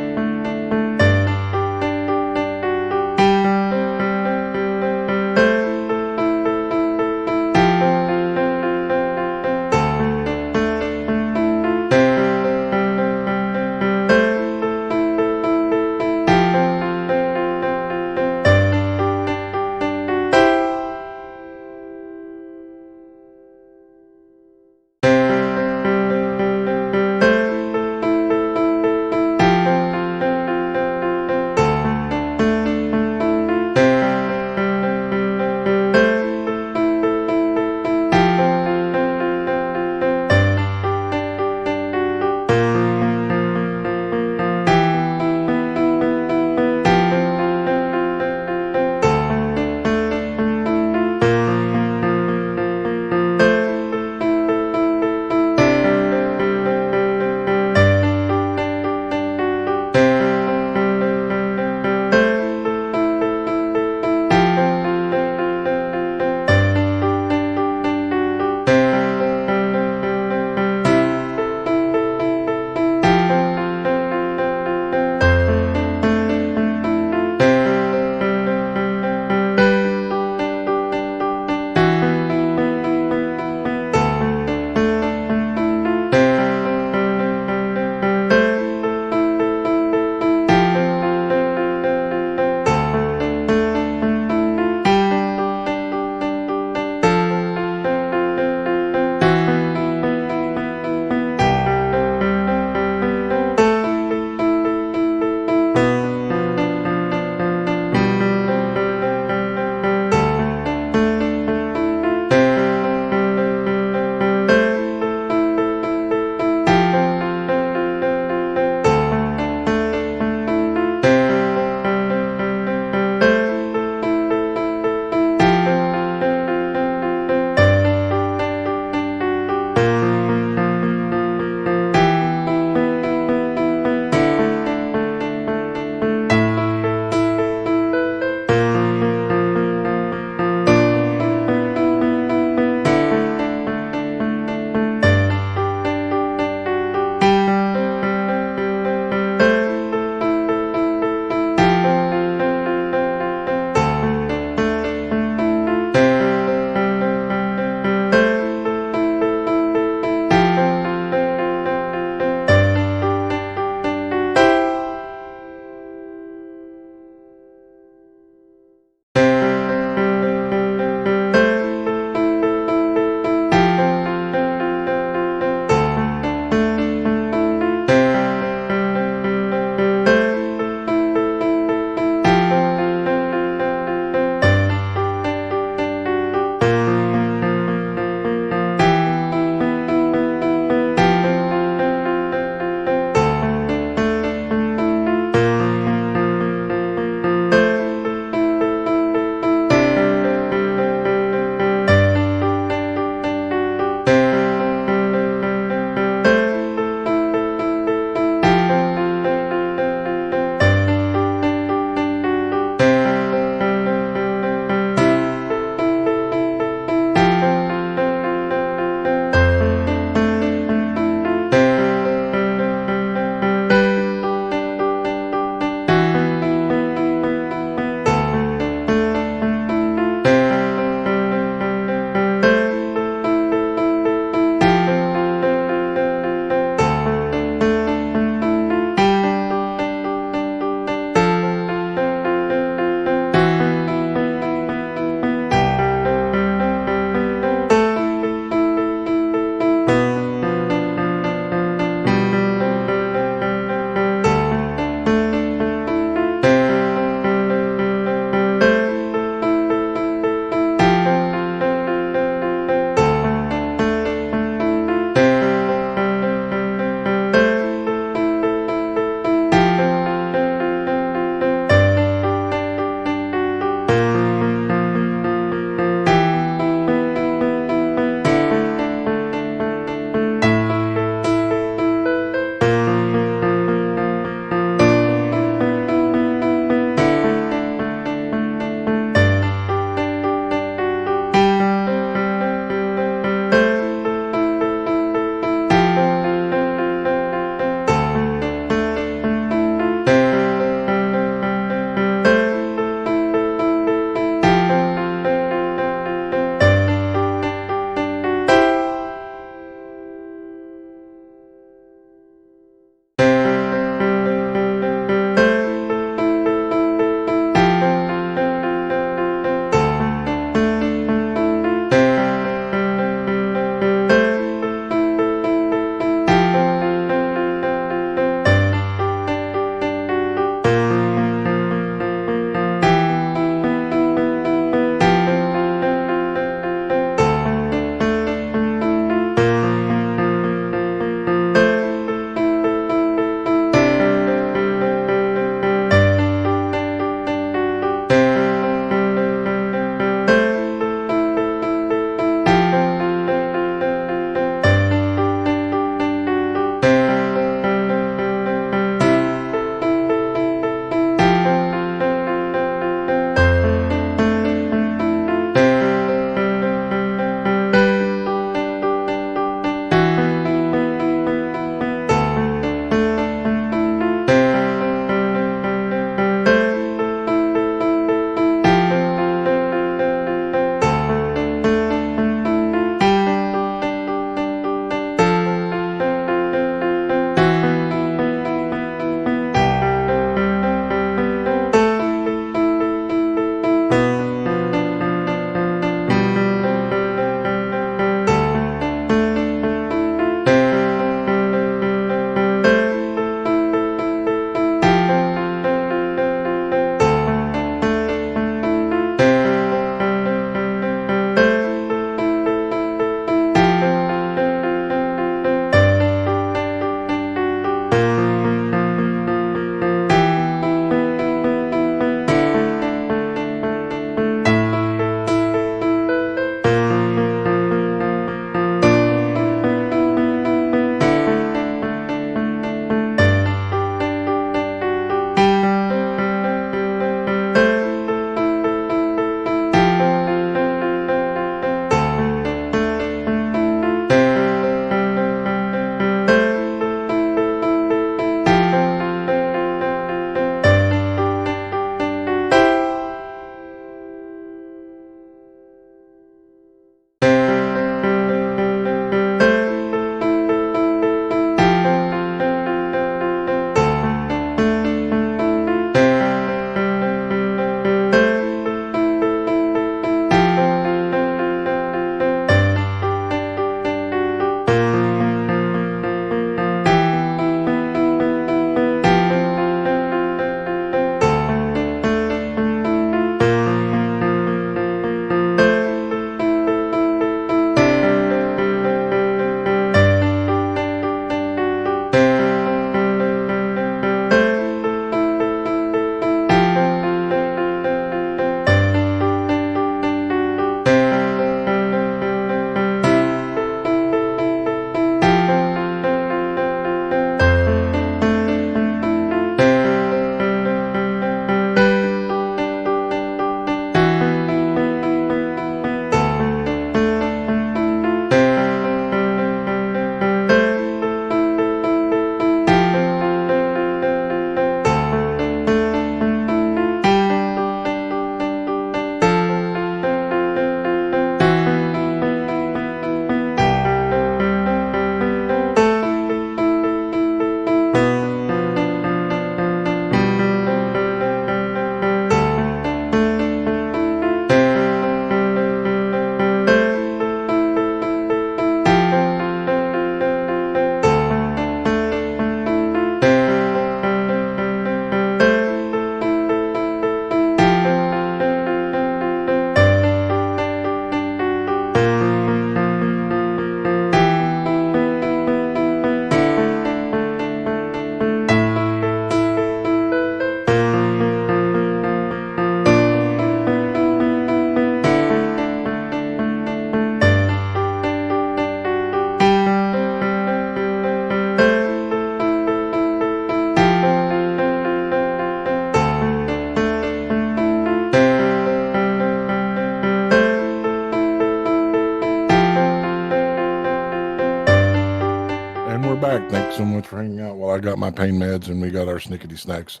I got my pain meds, and we got our snickety snacks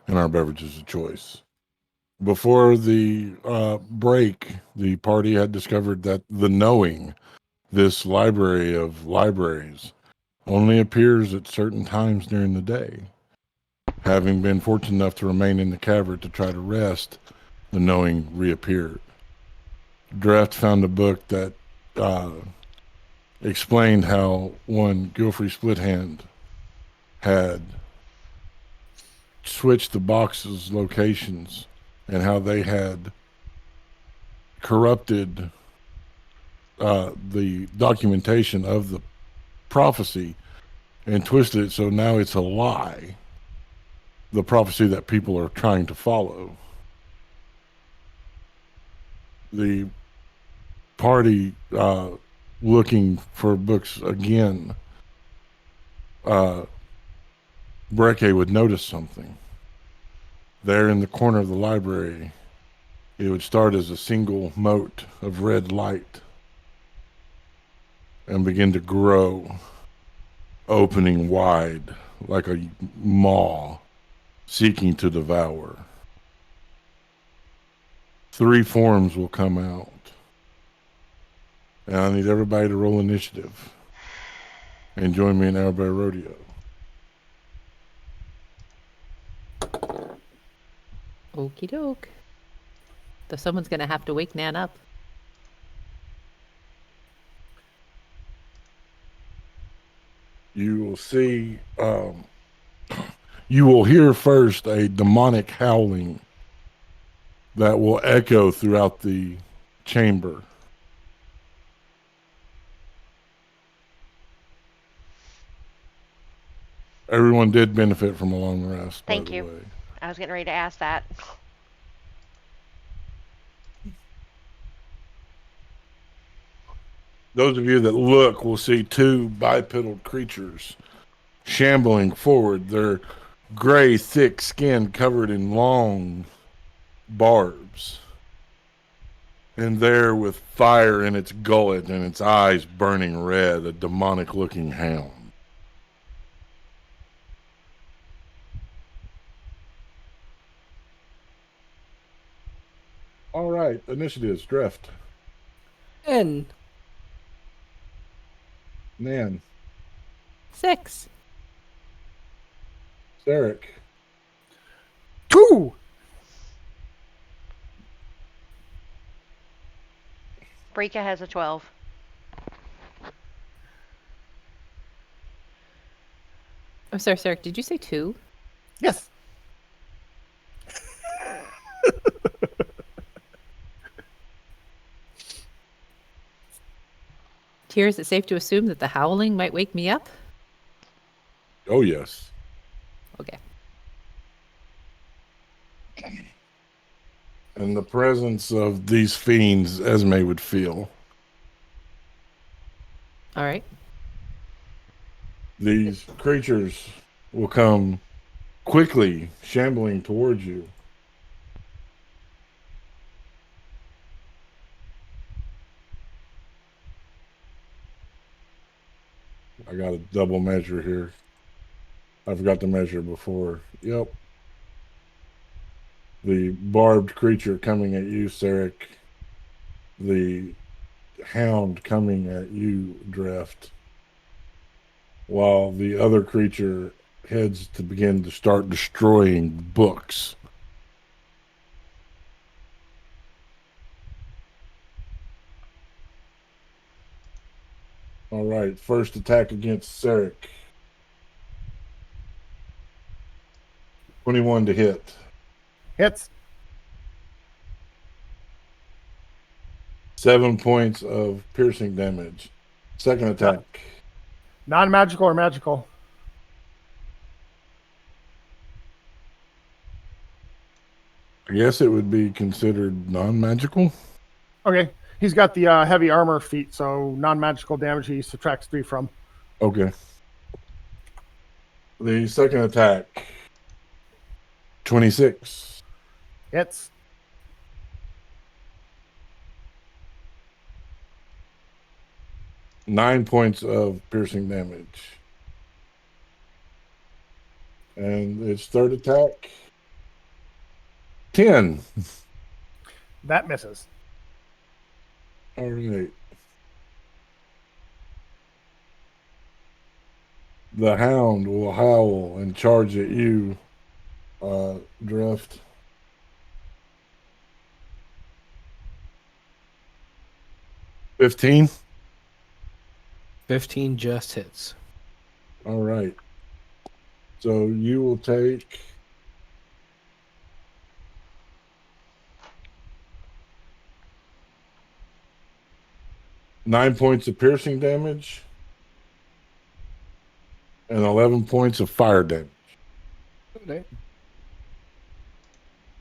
and our beverages of choice. Before the break, the party had discovered that the Knowing, this library of libraries, only appears at certain times during the day. Having been fortunate enough to remain in the cavern to try to rest, the Knowing reappeared. Dreft found a book that explained how one Gilfrey Splithand had switched the boxes' locations and how they had corrupted the documentation of the prophecy and twisted it so now it's a lie. The prophecy that people are trying to follow. The party looking for books again, Breke would notice something. There in the corner of the library, it would start as a single mote of red light and begin to grow, opening wide like a maw seeking to devour. 3 forms will come out. And I need everybody to roll initiative and join me in Owlbear Rodeo. Okie doke. So someone's going to have to wake Nan up. You will see, you will hear first a demonic howling that will echo throughout the chamber. Everyone did benefit from a long rest, by Thank the you. way. I was getting ready to ask that. Those of you that look will see 2 bipedal creatures shambling forward, their gray, thick skin covered in long barbs. And there, with fire in its gullet and its eyes burning red, a demonic-looking hound. All right, initiatives, Drift. And Nan, 6. Sarek, 2. Brika has a 12. I'm sorry, Sarek, did you say 2? Yes. Tyr, is it safe to assume that the howling might wake me up? oh yes. Okay. And the presence of these fiends, Esme would feel. All right. These creatures will come quickly, shambling towards you. I got a double measure here. I forgot to measure before. Yep. The barbed creature coming at you, Sarek. The hound coming at you, Drift. While the other creature heads to begin to start destroying books. All right, first attack against Sarek. 21 to hit. Hits. 7 points of piercing damage. Second attack. Non-magical or magical? I guess it would be considered non-magical. Okay. He's got the heavy armor feat, so non-magical damage he subtracts 3 from. Okay. The second attack. 26. Hits. Nine points of piercing damage. And its third attack. 10. That misses. All right. The hound will howl and charge at you, Drift. $15. 15 just hits. All right. So you will take 9 points of piercing damage and 11 points of fire damage. Okay.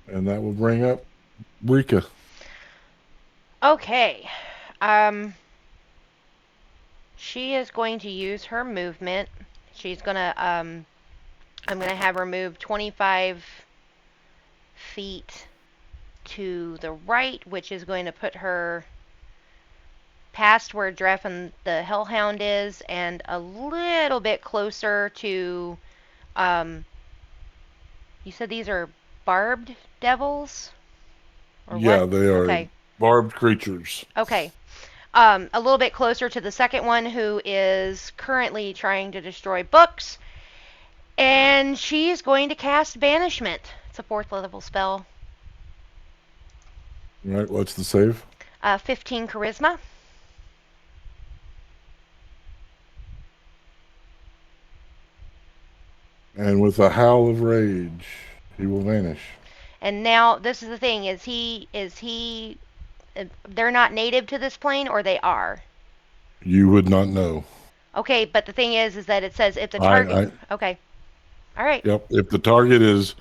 And that will bring up Rika. Okay. She is going to use her movement. She's gonna I'm gonna have her move 25 feet to the right, which is going to put her past where Dref and the Hellhound is, and a little bit closer to you said these are barbed devils? Or Yeah, what? they are Okay. barbed creatures. Okay. A little bit closer to the second one, who is currently trying to destroy books. And she's going to cast Banishment. It's a 4th level spell. All right, what's the save? 15 Charisma. And with a howl of rage, he will vanish. And now, this is the thing, they're not native to this plane, or they are? You would not know. Okay, but the thing is that it says if the target... Okay. All right. Yep. If the target is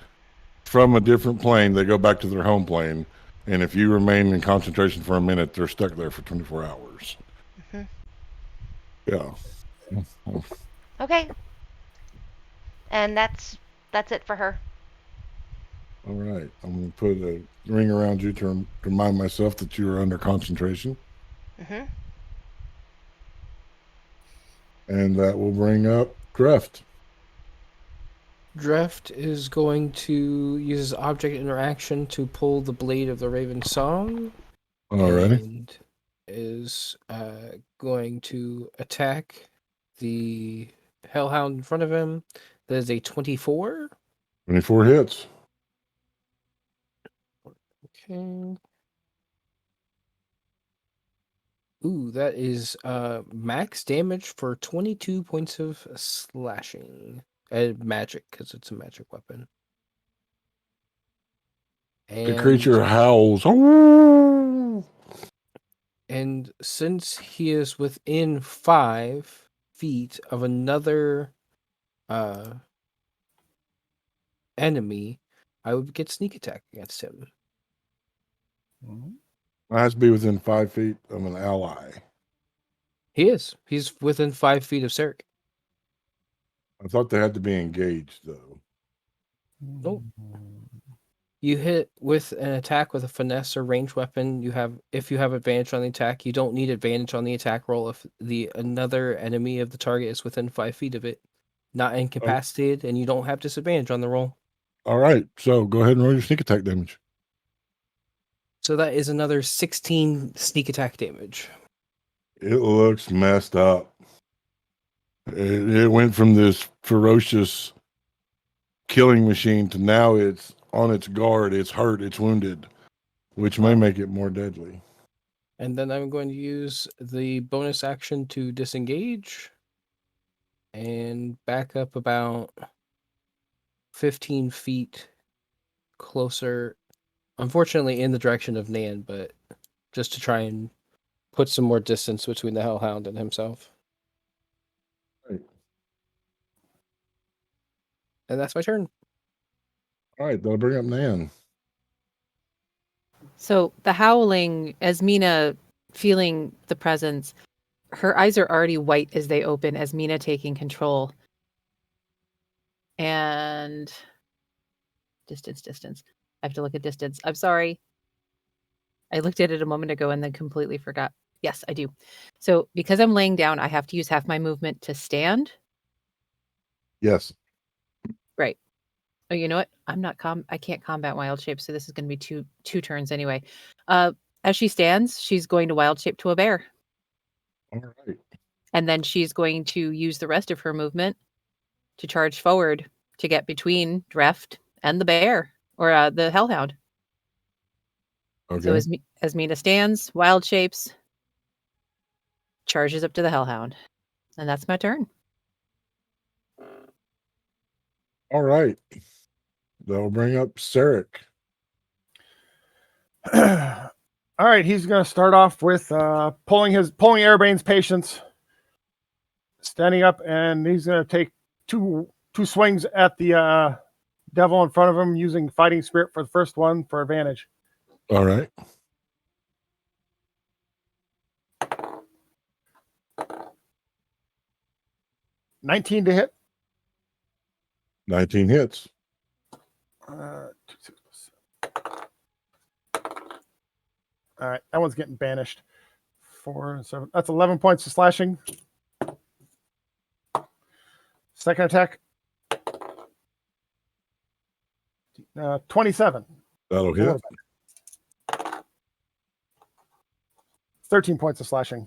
from a different plane, they go back to their home plane. And if you remain in concentration for a minute, they're stuck there for 24 hours. Mhm. Yeah. Okay. And that's it for her. All right. I'm going to put a ring around you to remind myself that you are under concentration. Mm-hmm. And that will bring up Dreft. Dreft is going to use his object interaction to pull the blade of the Raven Song. Alrighty. And is going to attack the Hellhound in front of him. That is a 24. 24 hits. Okay. Ooh, that is max damage for 22 points of slashing. Magic, because it's a magic weapon. The creature howls. Oh! And since he is within 5 feet of another enemy, I would get sneak attack against him. It has to be within 5 feet of an ally. He is. He's within 5 feet of Sarek. I thought they had to be engaged, though. Nope. You hit with an attack with a finesse or ranged weapon. If you have advantage on the attack, you don't need advantage on the attack roll if another enemy of the target is within 5 feet of it, not incapacitated, and you don't have disadvantage on the roll. All right, so go ahead and roll your sneak attack damage. So that is another 16 sneak attack damage. It looks messed up. It went from this ferocious killing machine to now it's on its guard, it's hurt, it's wounded, which may make it more deadly. And then I'm going to use the bonus action to disengage and back up about 15 feet closer. Unfortunately, in the direction of Nan, but just to try and put some more distance between the Hellhound and himself. Right. And that's my turn. All right, that'll bring up Nan. So the howling, as Mina feeling the presence, her eyes are already white as they open as Mina taking control. And distance. I have to look at distance. I'm sorry. I looked at it a moment ago and then completely forgot. Yes, I do. So because I'm laying down, I have to use half my movement to stand. Yes. Right. Oh, you know what? I can't combat wild shape, so this is going to be two turns anyway. As she stands, she's going to wild shape to a bear, All right. and then she's going to use the rest of her movement to charge forward to get between Dreft and the bear or the hellhound. Okay. So as Mina stands, wild shapes, charges up to the hellhound, and that's my turn. All right. That'll bring up Sarek. All right, he's going to start off with pulling Airbane's patience, standing up, and he's going to take two swings at the devil in front of him, using Fighting Spirit for the first one for advantage. All right. $19 to hit. 19 hits. 2, 6, 7. All right, that one's getting banished. 4 and 7. That's 11 points of slashing. Second attack. 27. That'll hit. 13 points of slashing.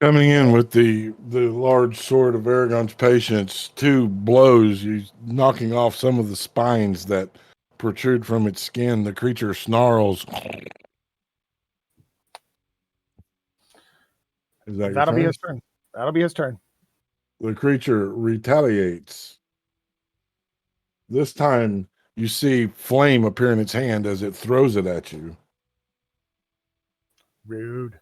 Coming in with the large sword of Aragon's patience, 2 blows, you knocking off some of the spines that protrude from its skin. The creature snarls. Is that That'll be your his turn. That'll be his turn. The creature retaliates. This time you see flame appear in its hand as it throws it at you. Rude.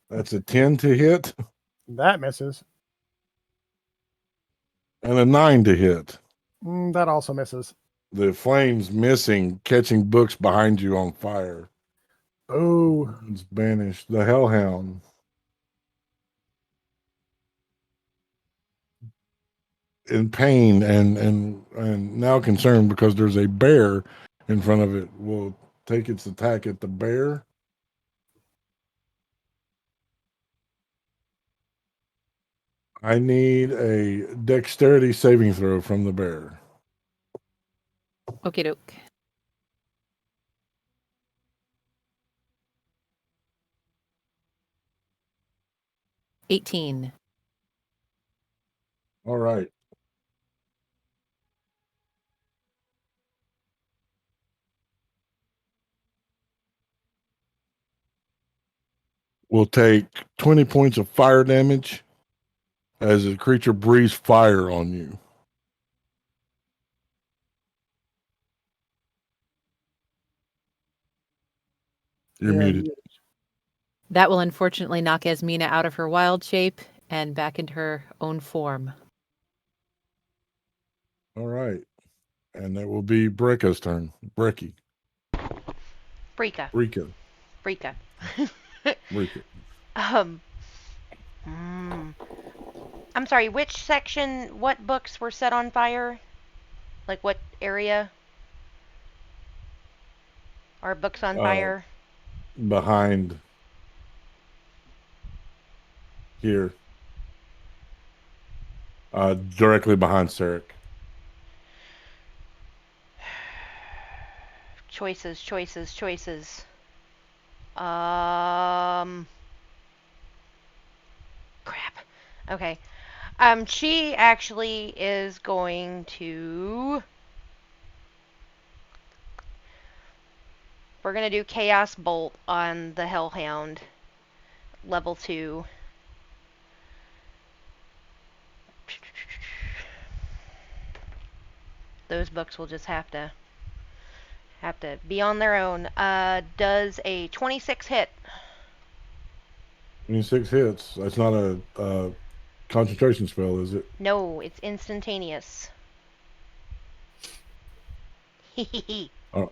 That's a 10 to hit That misses. and a 9 to hit. That also misses. The flames missing, catching books behind you on fire. Oh, It's banished. The Hellhound. In pain and now concerned because there's a bear in front of it, will take its attack at the bear. I need a dexterity saving throw from the bear. Okie doke. $18. All right. We'll take 20 points of fire damage as the creature breathes fire on you. You're muted. That will unfortunately knock Esmina out of her wild shape and back into her own form. All right. And that will be Brekka's turn. Brecky. Brika. Rika. Brika. Rika. I'm sorry, which section, what books were set on fire? Like what area? Are books on fire? Behind here. Directly behind Sarek. Choices. Crap. Okay. She actually is going to... We're going to do Chaos Bolt on the Hellhound. Level 2. Those books will just have to be on their own. Does a 26 hit? 26 hits. That's not a concentration spell, is it? No, it's instantaneous. Oh.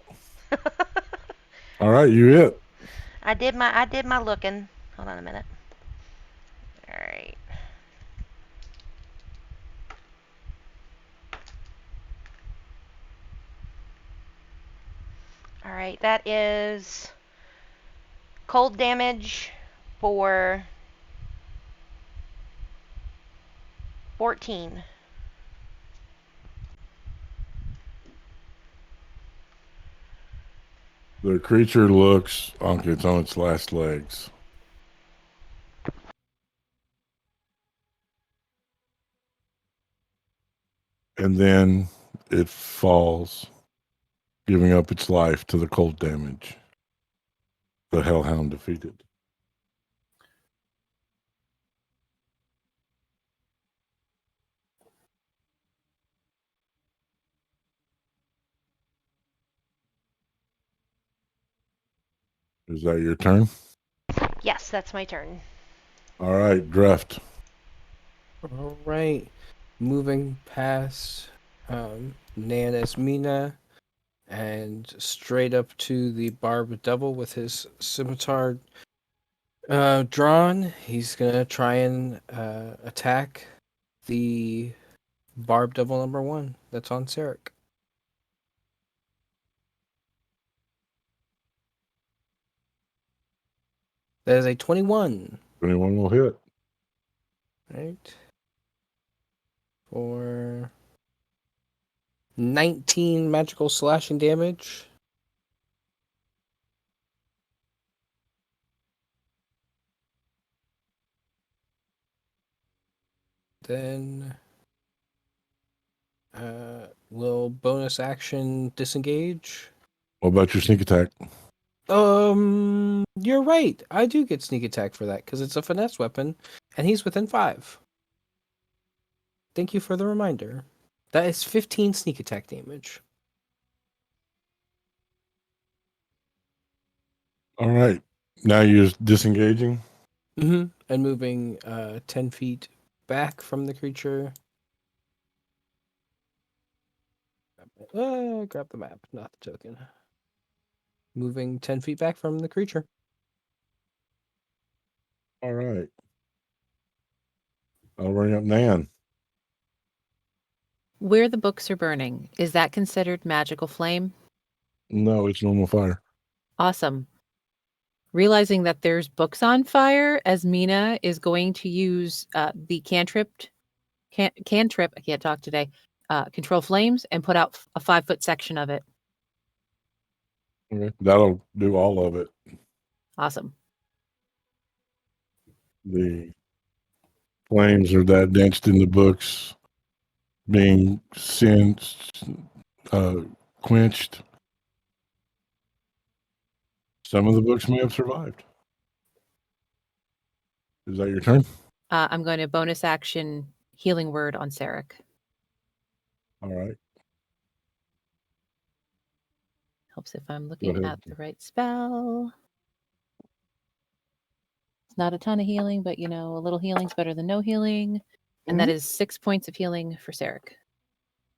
All right, you hit. I did my looking. Hold on a minute. All right. All right, that is cold damage for 14. The creature looks like it's on its last legs. And then it falls, giving up its life to the cold damage. The Hellhound defeated. Is that your turn? Yes, that's my turn. All right, Dreft. All right. Moving past Nana's Mina and straight up to the Barbed Devil with his scimitar drawn. He's going to try and attack the Barbed Devil number 1 that's on Sarek. That is a 21. Anyone will hit. Right. For 19 magical slashing damage. Then will bonus action disengage. What about your sneak attack? You're right. I do get sneak attack for that because it's a finesse weapon, and he's within 5. Thank you for the reminder. That is 15 sneak attack damage. All right. Now you're disengaging. Mm-hmm. And moving 10 feet back from the creature. Grab the map, not the token. Moving 10 feet back from the creature. All right. I'll bring up Nan. Where the books are burning, is that considered magical flame? No, it's normal fire. Awesome. Realizing that there's books on fire, as Mina is going to use the cantrip, I can't talk today, control flames and put out a 5-foot section of it. Okay. That'll do all of it. Awesome. The flames are that danced in the books, being singed, quenched. Some of the books may have survived. Is that your turn? I'm going to bonus action healing word on Sarek. All right. Helps if I'm looking ahead. at the right spell. It's not a ton of healing, but a little healing's better than no healing. And that is 6 points of healing for Sarek.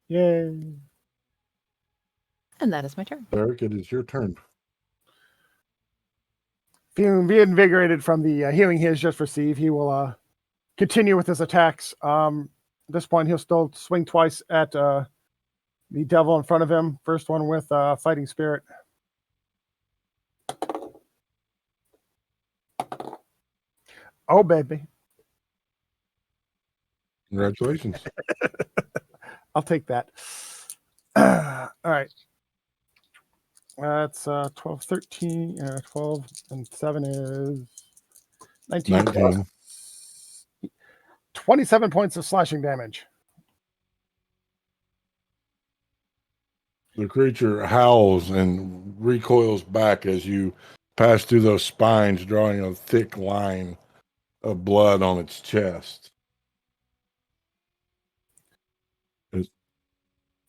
Yay. And that is my turn. Eric, it is your turn. Feeling reinvigorated from the healing he has just received, he will continue with his attacks. At this point, he'll still swing twice at the devil in front of him. First one with Fighting Spirit. Oh, baby. Congratulations. I'll take that. All right. That's 12, 13, 12, and 7 is 19. 19. 27 points of slashing damage. The creature howls and recoils back as you pass through those spines, drawing a thick line of blood on its chest.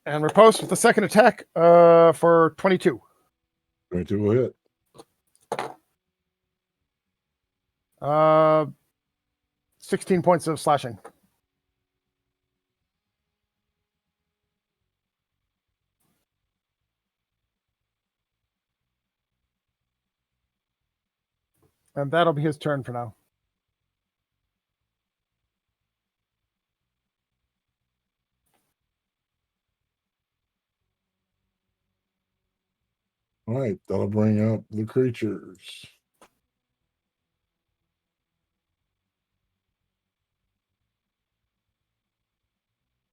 And riposte with the second attack for 22. 22 will hit. 16 points of slashing. And that'll be his turn for now. All right, that'll bring up the creatures.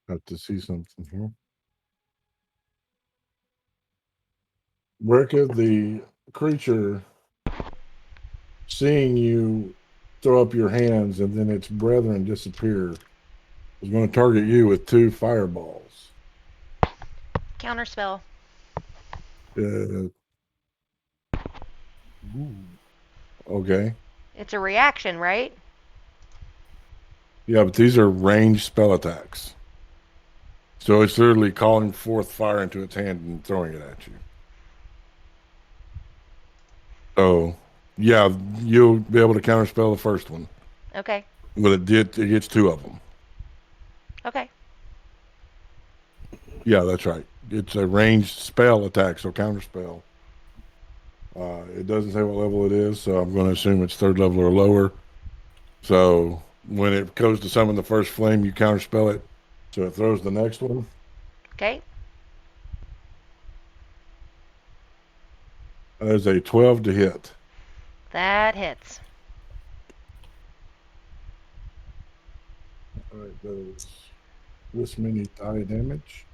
Have to see something here. Brecca, the creature seeing you throw up your hands and then its brethren disappear is going to target you with 2 fireballs. Counterspell. Okay. It's a reaction, right? Yeah, but these are ranged spell attacks. So it's literally calling forth fire into its hand and throwing it at you. So, yeah, you'll be able to counterspell the first one. Okay. But it gets 2 of them. Okay. Yeah, that's right. It's a ranged spell attack, so counterspell. It doesn't say what level it is, so I'm going to assume it's 3rd level or lower. So when it goes to summon the first flame, you counterspell it, so it throws the next one. Okay. There's a 12 to hit. That hits. All right, does this many die damage?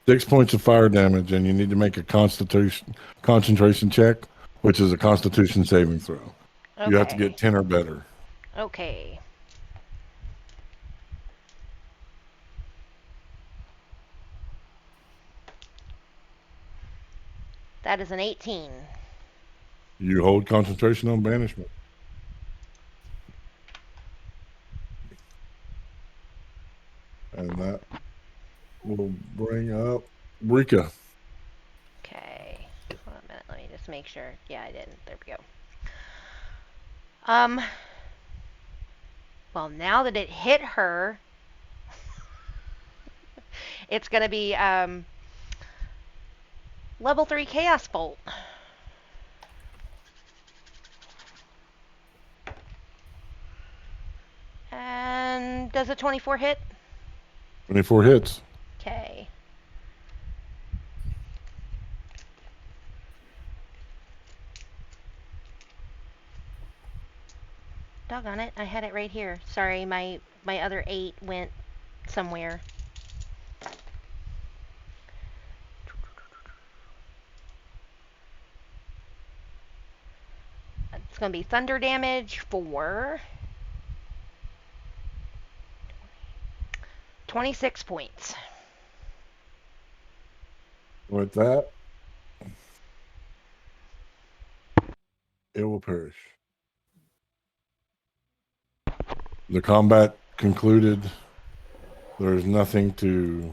Six points of fire damage, and you need to make a concentration check, which is a Constitution saving throw. Okay. You have to get 10 or better. Okay. That is an 18. You hold concentration on banishment. And that will bring up Rika. Okay. Hold on a minute. Let me just make sure. Yeah, I didn't. There we go. Well, now that it hit her, it's going to be level 3 Chaos Bolt. And does a 24 hit? 24 hits. Okay. Doggone it, I had it right here. Sorry, my other 8 went somewhere. It's going to be thunder damage for 26 points. With that, it will perish. The combat concluded. There's nothing to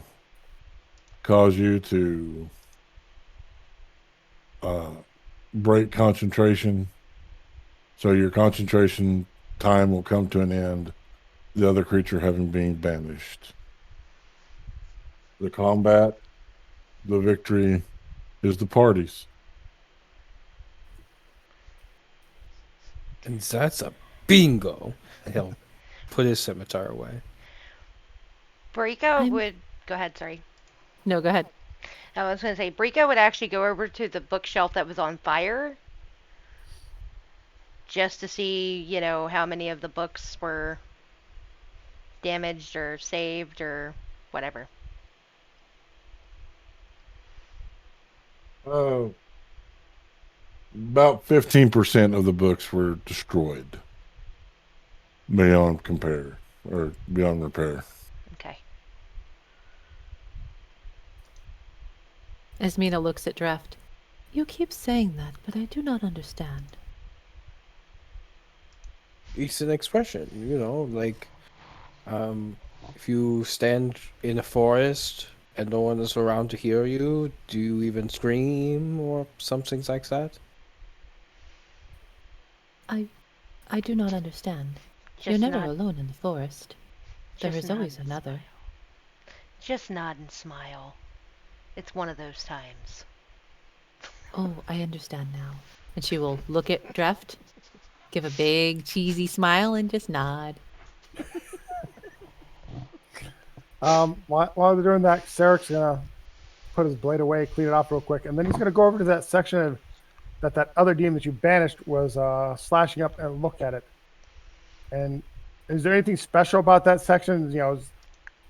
cause you to break concentration. So your concentration time will come to an end, the other creature having been banished. The combat, the victory is the party's. And that's a bingo. He'll put his scimitar away. Brika would... Go ahead, sorry. No, go ahead. I was going to say, Brika would actually go over to the bookshelf that was on fire. Just to see, you know, how many of the books were damaged or saved or whatever. About 15% of the books were destroyed beyond repair. Okay. Esmina looks at Dreft. You keep saying that, but I do not understand. It's an expression, you know, like if you stand in a forest and no one is around to hear you, do you even scream or something like that? I do not understand. You're never alone in the forest. There is always another. Just nod and smile. It's one of those times. Oh, I understand now. And she will look at Dreft, give a big cheesy smile, and just nod. While they're doing that, Sarek's gonna put his blade away, clean it off real quick, and then he's going to go over to that section of that other demon that you banished was slashing up and look at it. And is there anything special about that section? You know,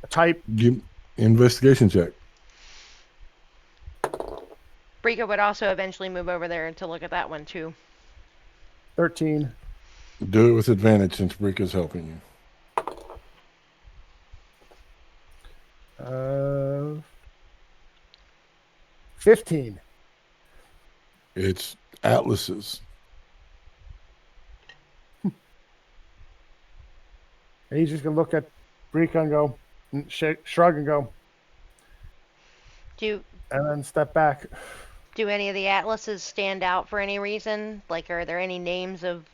a type? Give investigation check. Brika would also eventually move over there to look at that one too. 13. Do it with advantage since Brika's helping you. 15. It's atlases. And he's just gonna look at Brika and go, shrug and go, Do and then step back. do any of the atlases stand out for any reason? Like, are there any names of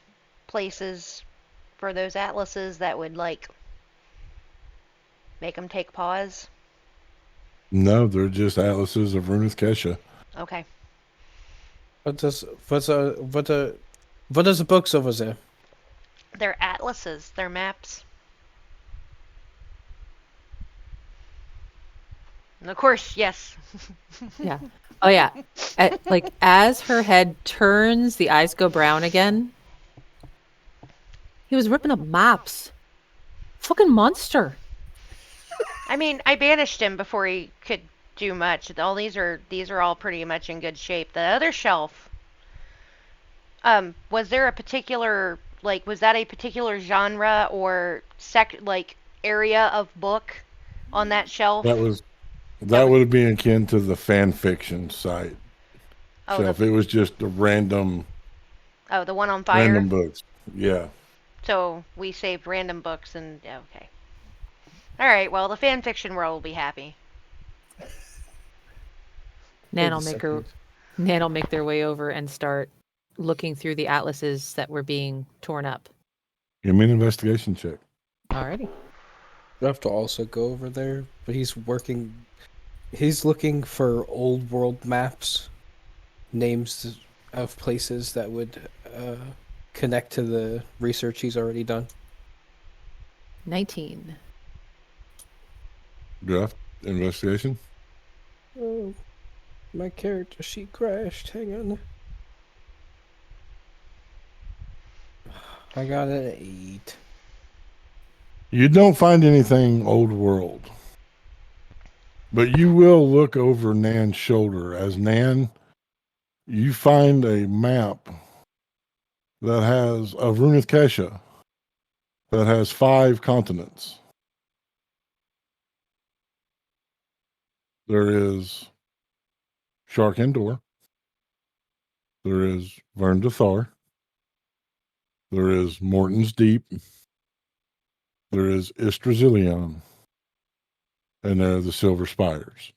places for those atlases that would like make them take pause? No, they're just atlases of Runeth Kesha. Okay. What are the books over there? They're atlases. They're maps. And of course, yes. Yeah. Oh yeah. Like as her head turns, the eyes go brown again. He was ripping up maps. Fucking monster. I mean, I banished him before he could do much. All these are all pretty much in good shape. The other shelf. Was there a particular was that a particular genre or area of book on that shelf? That would be akin to the fan fiction site. Oh, shelf. It was just a random. Oh, the one on fire. Random books. Yeah. So we saved random books and okay. All right. Well, the fan fiction world will be happy. Nan will make their way over and start looking through the atlases that were being torn up. Give me an investigation check. Alrighty. I have to also go over there, but he's looking for old world maps, names of places that would connect to the research he's already done. 19. Draft investigation. Oh, my character sheet crashed. Hang on. I got an 8. You don't find anything old world, but you will look over Nan's shoulder as Nan, you find a map that has of Runeth Kesha that has 5 continents. There is Shark Endor. There is Vern Dathar. There is Morton's Deep. There is Istrazilion. And there are the Silver Spires.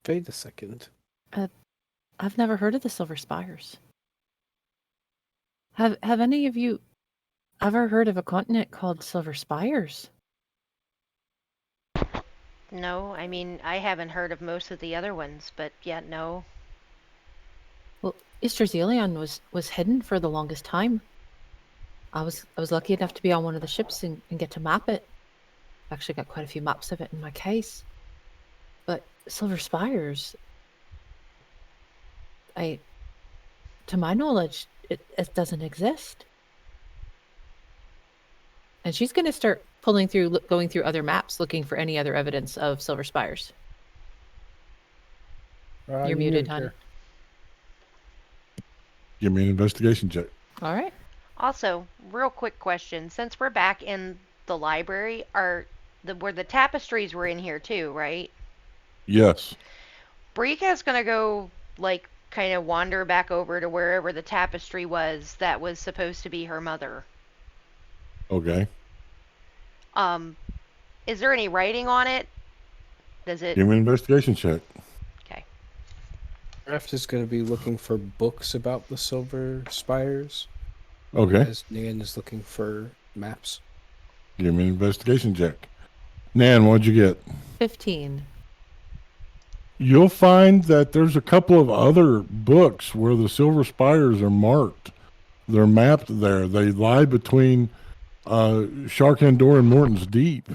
Wait a second. I've never heard of the Silver Spires. Have any of you ever heard of a continent called Silver Spires? No, I mean, I haven't heard of most of the other ones, but yeah, no. Well, Istrazilion was hidden for the longest time. I was lucky enough to be on one of the ships and get to map it. I've actually got quite a few maps of it in my case. But Silver Spires, to my knowledge, it doesn't exist. And she's going to start going through other maps, looking for any other evidence of Silver Spires. You're muted, hon. Give me an investigation check. All right. Also, real quick question: since we're back in the library, where the tapestries were in here too, right? Yes. Brika's gonna go kind of wander back over to wherever the tapestry was that was supposed to be her mother. Okay. Is there any writing on it? Does it? Give me an investigation check. Okay. Raft is going to be looking for books about the Silver Spires. Okay. As Nan is looking for maps. Give me an investigation check. Nan, what'd you get? 15. You'll find that there's a couple of other books where the Silver Spires are marked. They're mapped there. They lie between Sharkandor and Morton's Deep.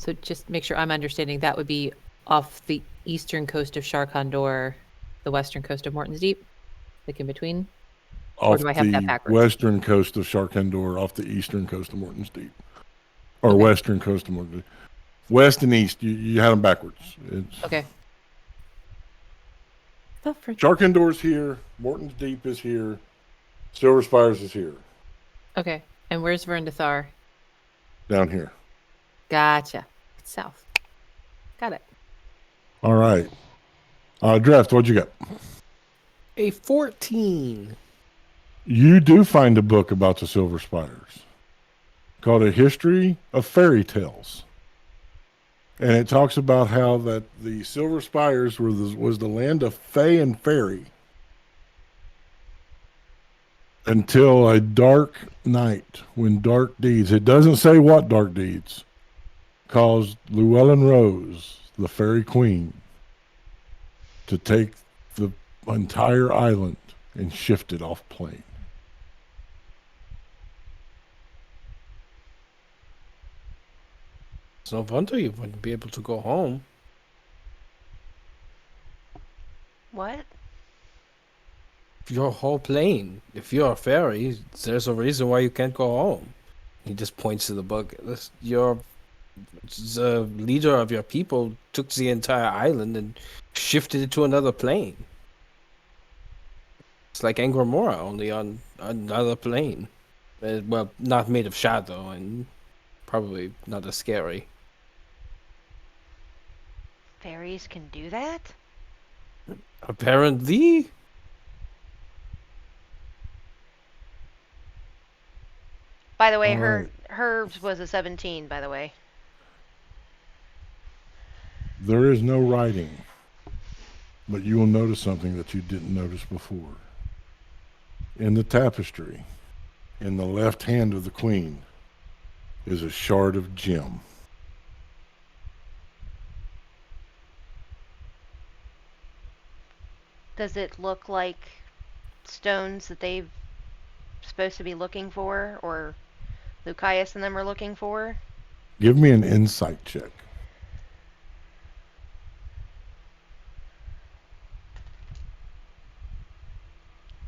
So just make sure I'm understanding, that would be off the eastern coast of Sharkandor, the western coast of Morton's Deep, like in between? Off do I have that the backwards? western coast of Sharkandor, off the eastern coast of Morton's Deep. Or Okay. western coast of Morton's Deep. West and east, you had them backwards. It's, Okay. Sharkandor's here, Morton's Deep is here, Silver Spires is here, Okay. And where's Verndathar? down here. Gotcha. It's south. Got it. All right. Draft, what'd you got? A 14. You do find a book about the Silver Spires called A History of Fairy Tales. And it talks about how that the Silver Spires was the land of Fae and Fairy until a dark night when dark deeds, it doesn't say what dark deeds, caused Llewellyn Rose, the Fairy Queen, to take the entire island and shift it off plane. It's no wonder you wouldn't be able to go home. What? Your whole plane. If you're a fairy, there's a reason why you can't go home. He just points to the book. The leader of your people took the entire island and shifted it to another plane. It's like Angramora, only on another plane. Well, not made of shadow and probably not as scary. Fairies can do that? Apparently. By the way, All hers was a 17, by the way. There is no writing, but you will notice something that you didn't notice before. In the tapestry, in the left hand of the queen, is a shard of gem. Does it look like stones that they've supposed to be looking for, or Lucius and them are looking for? Give me an insight check.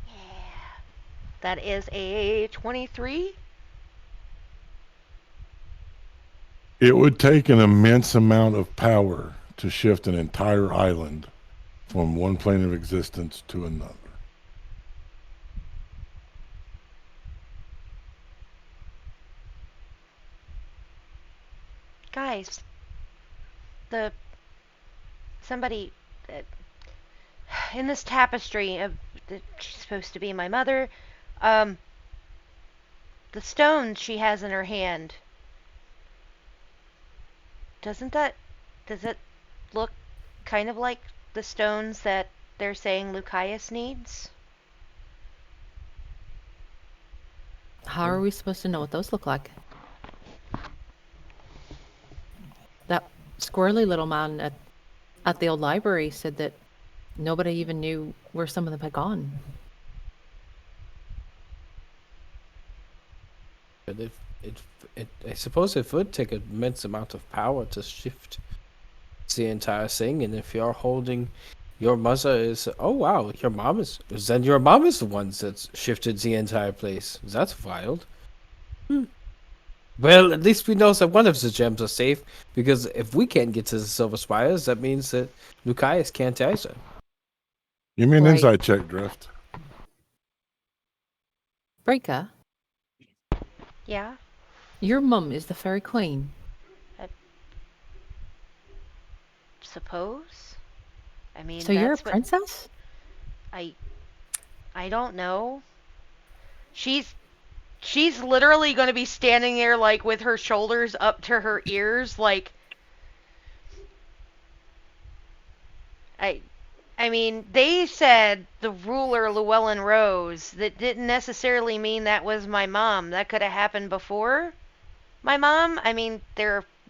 Yeah. That is a 23. It would take an immense amount of power to shift an entire island from one plane of existence to another. Guys, somebody in this tapestry of she's supposed to be my mother. The stone she has in her hand. Does it look kind of like the stones that they're saying Lucius needs? How are we supposed to know what those look like? That squirrely little man at the old library said that nobody even knew where some of them had gone. But I suppose it would take an immense amount of power to shift the entire thing. And if you're holding your mother is, oh wow, your mom is the ones that shifted the entire place. That's wild. Well, at least we know that one of the gems are safe, because if we can't get to the Silver Spires, that means that Lucius can't either. Give me an Right. insight check, Drift. Breaka, Yeah. your mum is the fairy queen. Suppose. I mean, So you're a that's what princess? I don't know. She's literally going to be standing there like with her shoulders up to her ears, like I mean, they said the ruler Llewellyn Rose. That didn't necessarily mean that was my mom. That could have happened before my mom. I mean,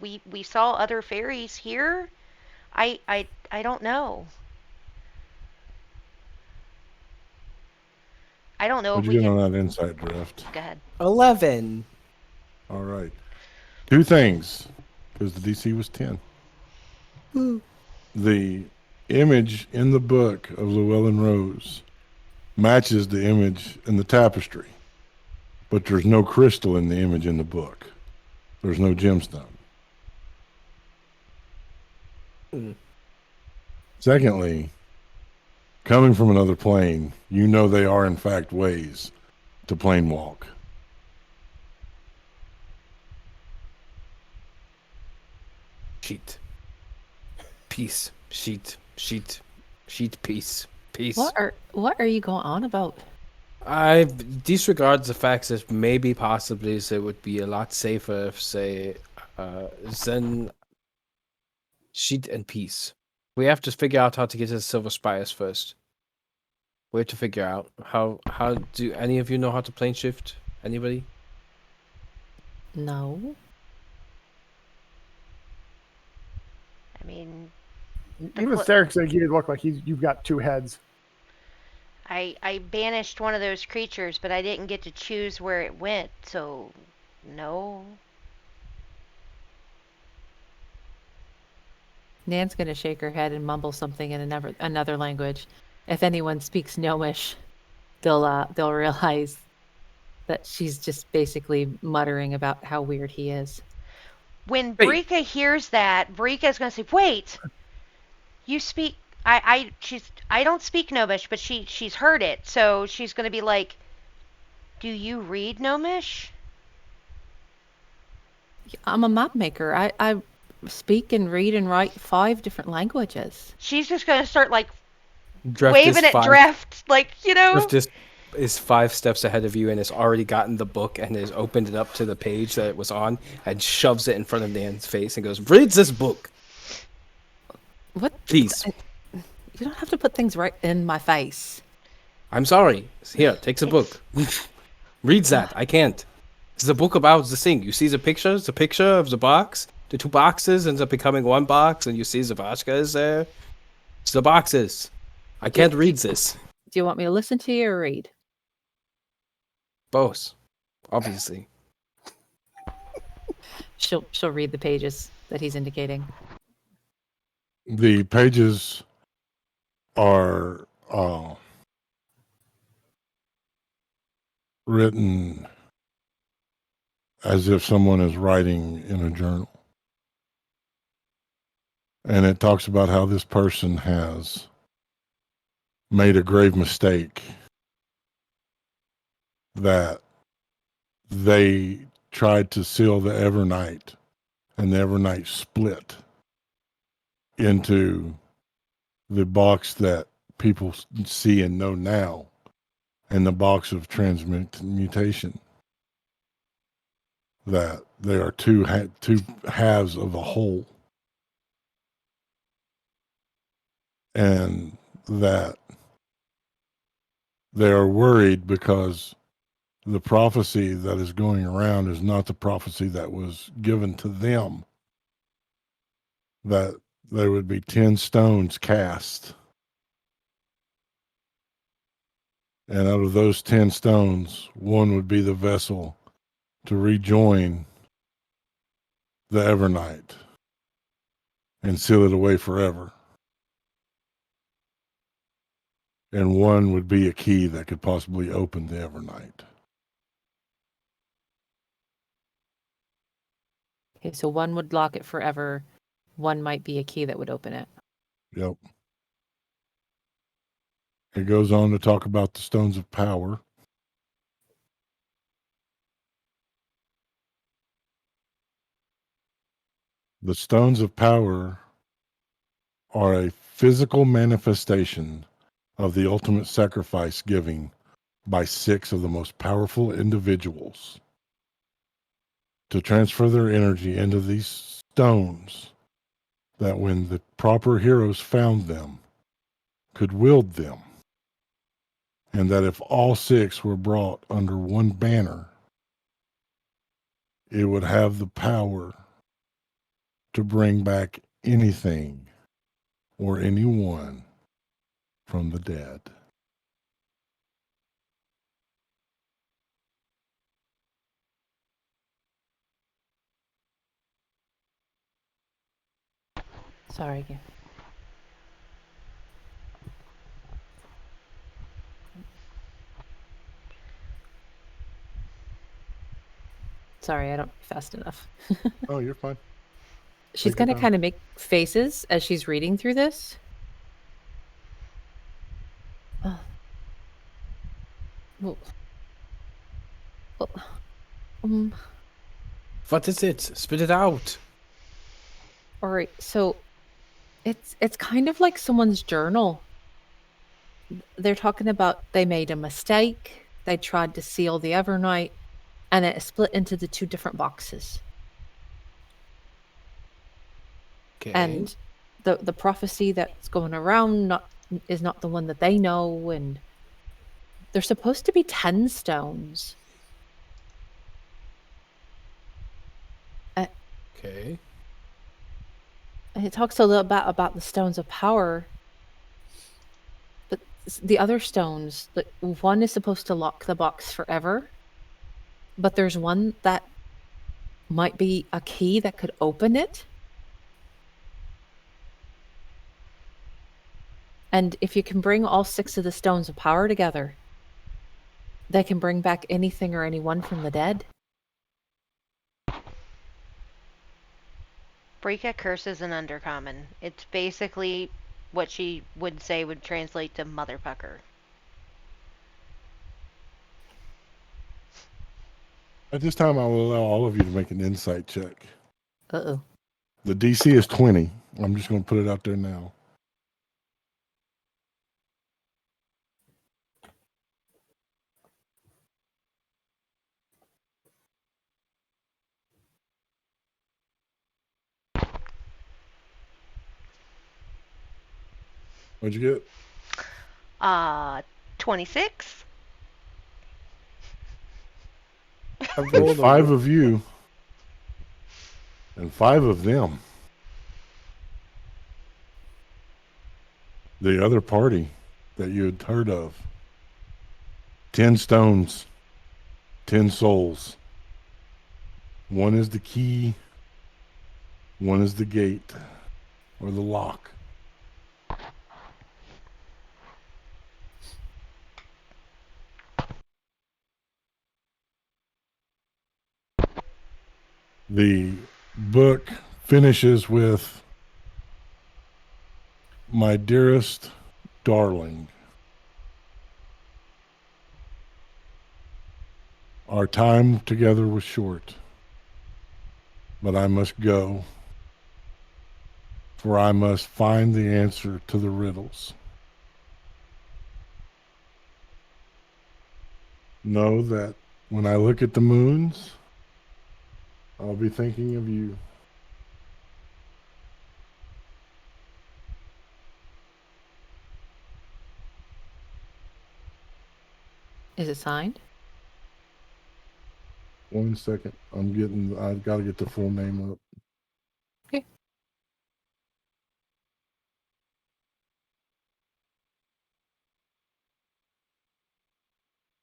we saw other fairies here. I don't know. I don't know What'd if you we get can. on that insight drift? Go ahead. 11. All right. Two things, because the DC was 10. The image in the book of Llewellyn Rose matches the image in the tapestry, but there's no crystal in the image in the book. There's no gemstone. Hmm. Secondly, coming from another plane, you know they are in fact ways to plane walk. Sheet. Peace. Sheet. Sheet. Sheet. Peace. Peace. What are you going on about? I disregard the fact that maybe possibly it would be a lot safer if, say, Zen, Sheet, and Peace. We have to figure out how to get to the Silver Spires first. We have to figure out how do any of you know how to plane shift? Anybody? No. I mean, Even Sarek said you look like you've got two heads. I banished one of those creatures, but I didn't get to choose where it went, so no. Nan's gonna shake her head and mumble something in another language. If anyone speaks Gnomish, they'll realize that she's just basically muttering about how weird he is. When Wait. Brika hears that, Brika's gonna say, "Wait, you speak." I don't speak Gnomish, but she's heard it, so she's gonna be like, "Do you read Gnomish?" I'm a map maker. I speak and read and write 5 different languages. She's just gonna start like Drift waving at Drift, like, you know. Drift is 5 steps ahead of you and has already gotten the book and has opened it up to the page that it was on and shoves it in front of Nan's face and goes, "Read this book, What? please." You don't have to put things right in my face. I'm sorry. Here, take the book. Reads that. I can't. It's the book about the thing. You see the picture? It's a picture of the box. The 2 boxes ends up becoming 1 box, and you see Zavashka is there. It's the boxes. I can't read this. Do you want me to listen to you or read? Both, obviously. She'll read the pages that he's indicating. The pages are written as if someone is writing in a journal. And it talks about how this person has made a grave mistake, that they tried to seal the Evernight, and the Evernight split into the box that people see and know now, and the box of transmutation. That they are two halves of a whole, and that they are worried because the prophecy that is going around is not the prophecy that was given to them, that there would be 10 stones cast, and out of those 10 stones, one would be the vessel to rejoin the Evernight and seal it away forever. And one would be a key that could possibly open the Evernight. Okay, so one would lock it forever. One might be a key that would open it. Yep. It goes on to talk about the stones of power. The stones of power are a physical manifestation of the ultimate sacrifice giving by 6 of the most powerful individuals to transfer their energy into these stones, that when the proper heroes found them, could wield them, and that if all 6 were brought under one banner, it would have the power to bring back anything or anyone from the dead. Sorry again. Sorry, I don't fast enough. Oh, you're fine. She's Take your gonna time. kind of make faces as she's reading through this. Oh. Well, well, um, What is it? Spit it out. all right. So it's kind of like someone's journal. They're talking about they made a mistake. They tried to seal the Evernight, and it split into the two different boxes. Okay. And the prophecy that's going around is not the one that they know, and there's supposed to be 10 stones. Okay. And it talks a little bit about the stones of power, but the other stones, one is supposed to lock the box forever, but there's one that might be a key that could open it. And if you can bring all 6 of the stones of power together, they can bring back anything or anyone from the dead. Brika curses an undercommon. It's basically what she would say would translate to mother pucker. At this time, I will allow all of you to make an insight check. Uh-oh. The DC is 20. I'm just going to put it out there now. What'd you get? 26? I There's rolled 5 of you and 5 of them. The other party that you had heard of. 10 stones, 10 souls. One is the key, one is the gate or the lock. The book finishes with, "My dearest darling, our time together was short, but I must go, for I must find the answer to the riddles. Know that when I look at the moons, I'll be thinking of you." Is it signed? 1 second. I've got to get the full name up. Okay.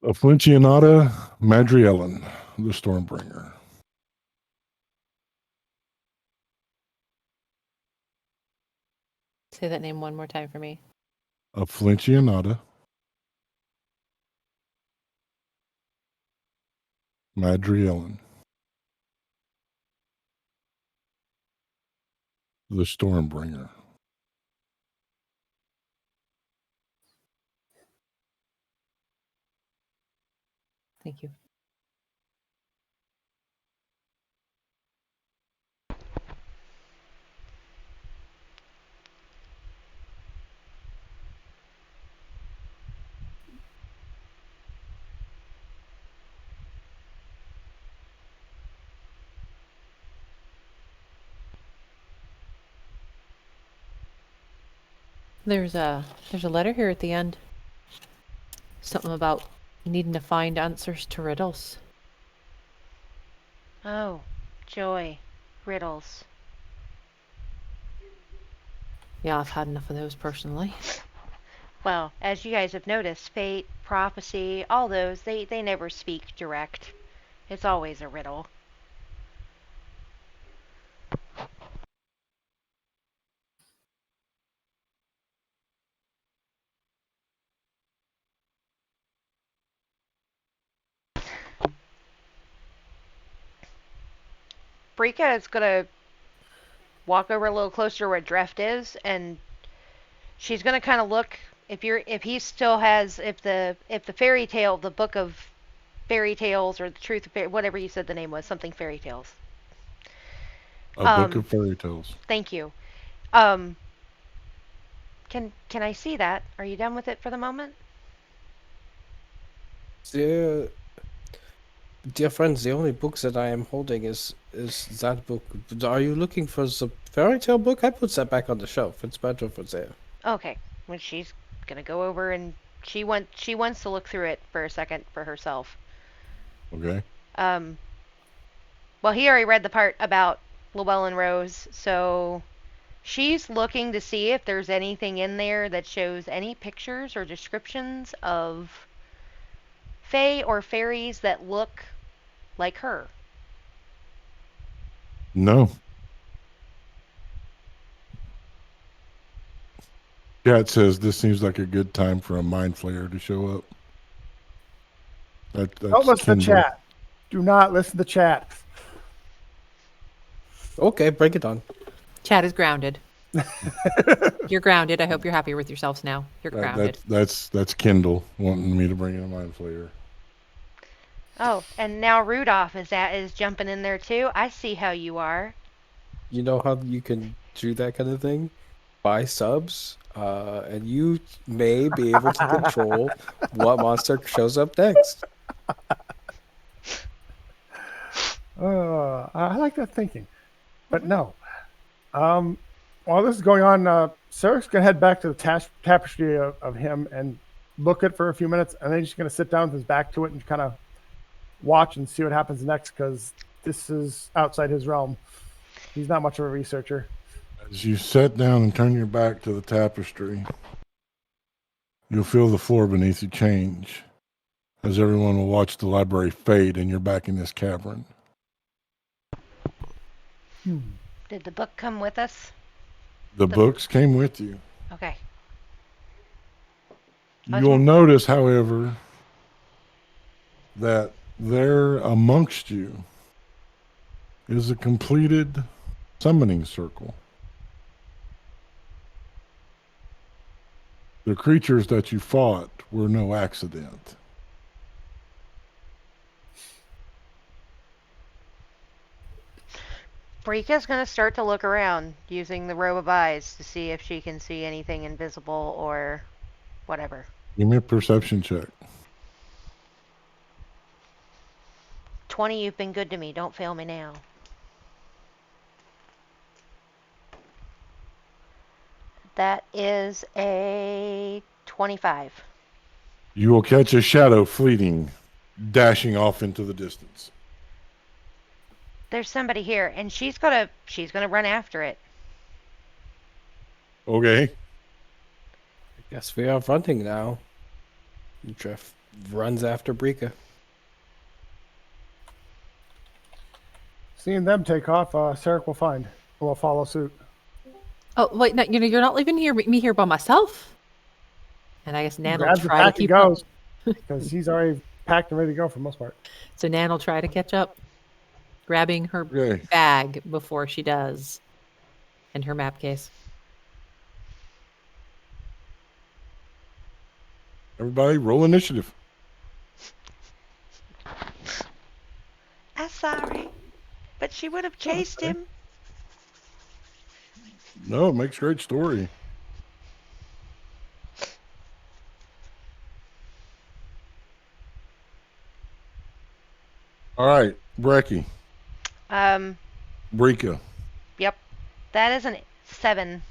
Afflicionata Madriellen, the Stormbringer. Say that name one more time for me. Afflicionata Madriellen, the Stormbringer. Thank you. There's a letter here at the end. Something about needing to find answers to riddles. Oh, joy. Riddles. Yeah, I've had enough of those personally. Well, as you guys have noticed, fate, prophecy, all those, they never speak direct. It's always a riddle. Brika is gonna walk over a little closer to where Dreft is, and she's gonna kind of look if he still has if the fairy tale, the book of fairy tales or the truth of fairy, whatever you said the name was, something fairy tales. A book of fairy tales. Thank you. Can I see that? Are you done with it for the moment? Dear friends, the only books that I am holding is that book. Are you looking for the fairy tale book? I put that back on the shelf. It's better for there. Okay. Well, she's gonna go over and she wants to look through it for a second for herself. Okay. Well, he already read the part about Llewellyn Rose, so she's looking to see if there's anything in there that shows any pictures or descriptions of fae or fairies that look like her. No. Cat says this seems like a good time for a mind flayer to show up. That's Don't listen to Kindle. chat. Do not listen to chat. Okay, break it on. Chat is grounded. You're grounded. I hope you're happy with yourselves now. You're grounded. That's Kindle wanting me to bring in a mind flayer. Oh, and now Rudolph is jumping in there too. I see how you are. You know how you can do that kind of thing? Buy subs, and you may be able to control what monster shows up next. I like that thinking. But no. While this is going on, Sarek's going to head back to the tapestry of him and look at it for a few minutes, and then he's just going to sit down with his back to it and kind of watch and see what happens next, because this is outside his realm. He's not much of a researcher. As you sit down and turn your back to the tapestry, you'll feel the floor beneath you change as everyone will watch the library fade and you're back in this cavern. Did the book come with us? The books came with you. Okay. You'll notice, however, that there amongst you is a completed summoning circle. The creatures that you fought were no accident. Brika's gonna start to look around using the robe of eyes to see if she can see anything invisible or whatever. Give me a perception check. 20, you've been good to me. Don't fail me now. That is a 25. You will catch a shadow fleeting, dashing off into the distance. There's somebody here, and she's gonna run after it. Okay. I guess we are running now. Drift runs after Brika. Seeing them take off, Sarek will follow suit. Oh wait, no, you're not leaving me here by myself. And I guess Nan will Grabs the try to pack and keep up. goes, because he's already packed and ready to go for the most part. So Nan will try to catch up, grabbing her Okay. bag before she does, and her map case. Everybody, roll initiative. I'm sorry, but she would have chased him. No, it makes a great story. All right, Brecky, Brika, Yep. That is an 7.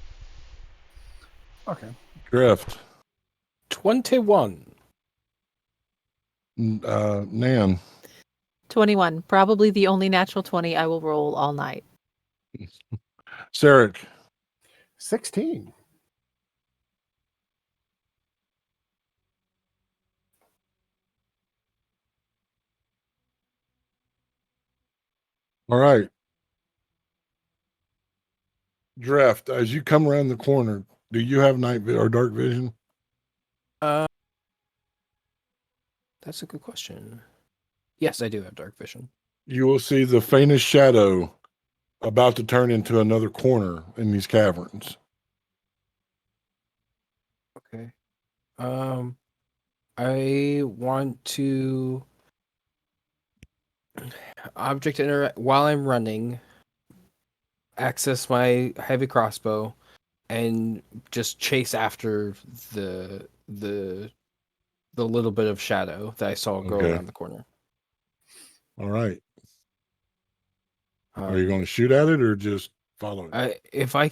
Okay. Drift, 21. Nan, 21, probably the only natural 20 I will roll all night. Sarek, 16. all right. Drift, as you come around the corner, do you have or dark vision? That's a good question. Yes, I do have dark vision. You will see the faintest shadow about to turn into another corner in these caverns. Okay. I want to object interact while I'm running. Access my heavy crossbow and just chase after the little bit of shadow that I saw go Okay. around the corner. All right. Are you going to shoot at it or just follow it? If I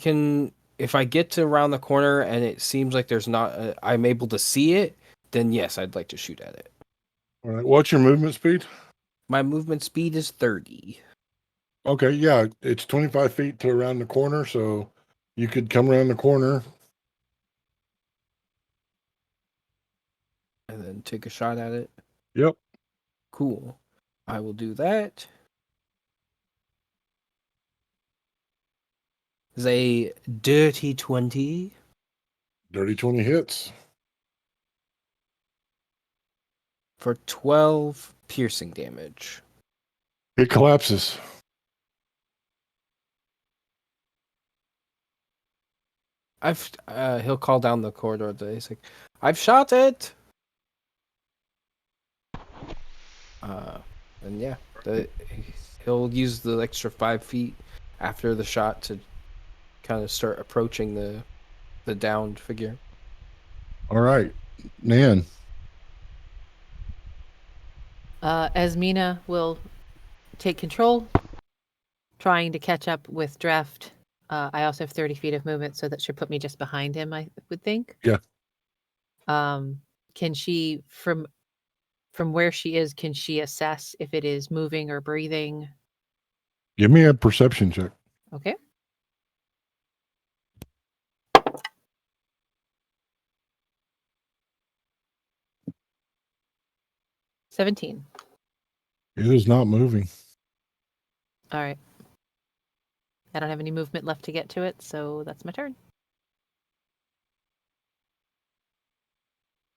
get to around the corner and it seems like there's not, I'm able to see it, then yes, I'd like to shoot at it. All right. What's your movement speed? My movement speed is 30. Okay. Yeah. It's 25 feet to around the corner. So you could come around the corner. And then take a shot at it. Yep. Cool. I will do that. It's a dirty 20. Dirty 20 hits. For 12 piercing damage. It collapses. He'll call down the corridor. He's like, I've shot it. And yeah, he'll use the extra 5 feet after the shot to kind of start approaching the downed figure. All right. Nan. Esmina will take control, trying to catch up with Dreft. I also have 30 feet of movement, so that should put me just behind him, I would think. Yeah. Can she, from where she is, can she assess if it is moving or breathing? Give me a perception check. Okay. $17. It is not moving. All right. I don't have any movement left to get to it, so that's my turn.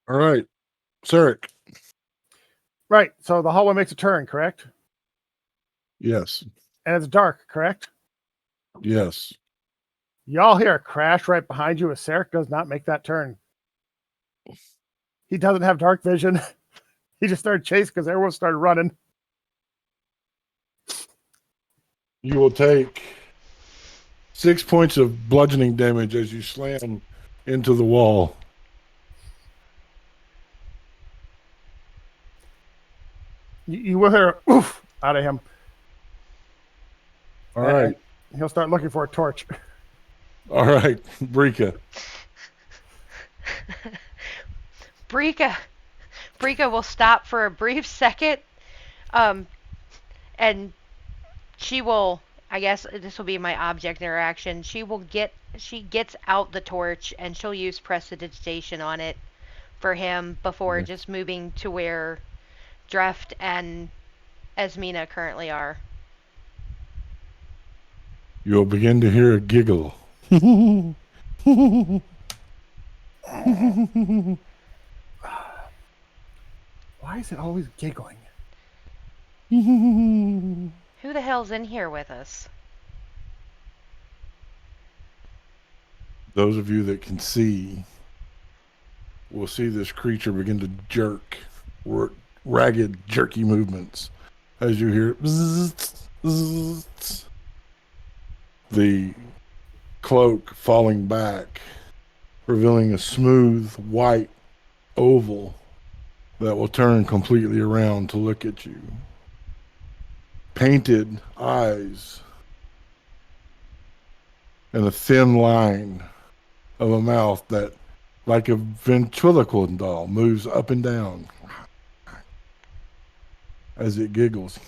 All right. Sarek. Right. So the hallway makes a turn, correct? Yes. And it's dark, correct? Yes. Y'all hear a crash right behind you as Sarek does not make that turn. He doesn't have dark vision. He just started chasing because everyone started running. You will take 6 points of bludgeoning damage as you slam into the wall. You will hear a oof out of him. All right. He'll start looking for a torch. All right. Brika. Brika will stop for a brief second, and she will, I guess this will be my object interaction. She gets out the torch and she'll use prestidigitation on it for him before just moving to where Dreft and Esmina currently are. You'll begin to hear a giggle. Why is it always giggling? Who the hell's in here with us? Those of you that can see will see this creature begin to jerk, ragged, jerky movements as you hear bzzz, bzzz, the cloak falling back, revealing a smooth white oval that will turn completely around to look at you. Painted eyes and a thin line of a mouth that, like a ventriloquial doll, moves up and down as it giggles.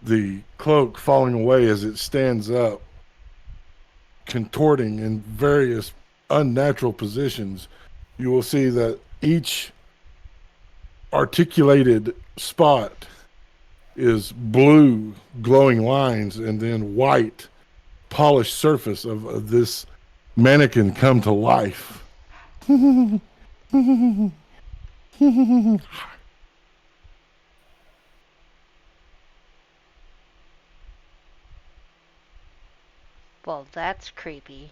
The cloak falling away as it stands up, contorting in various unnatural positions. You will see that each articulated spot is blue glowing lines and then white polished surface of this mannequin come to life. Well, that's creepy.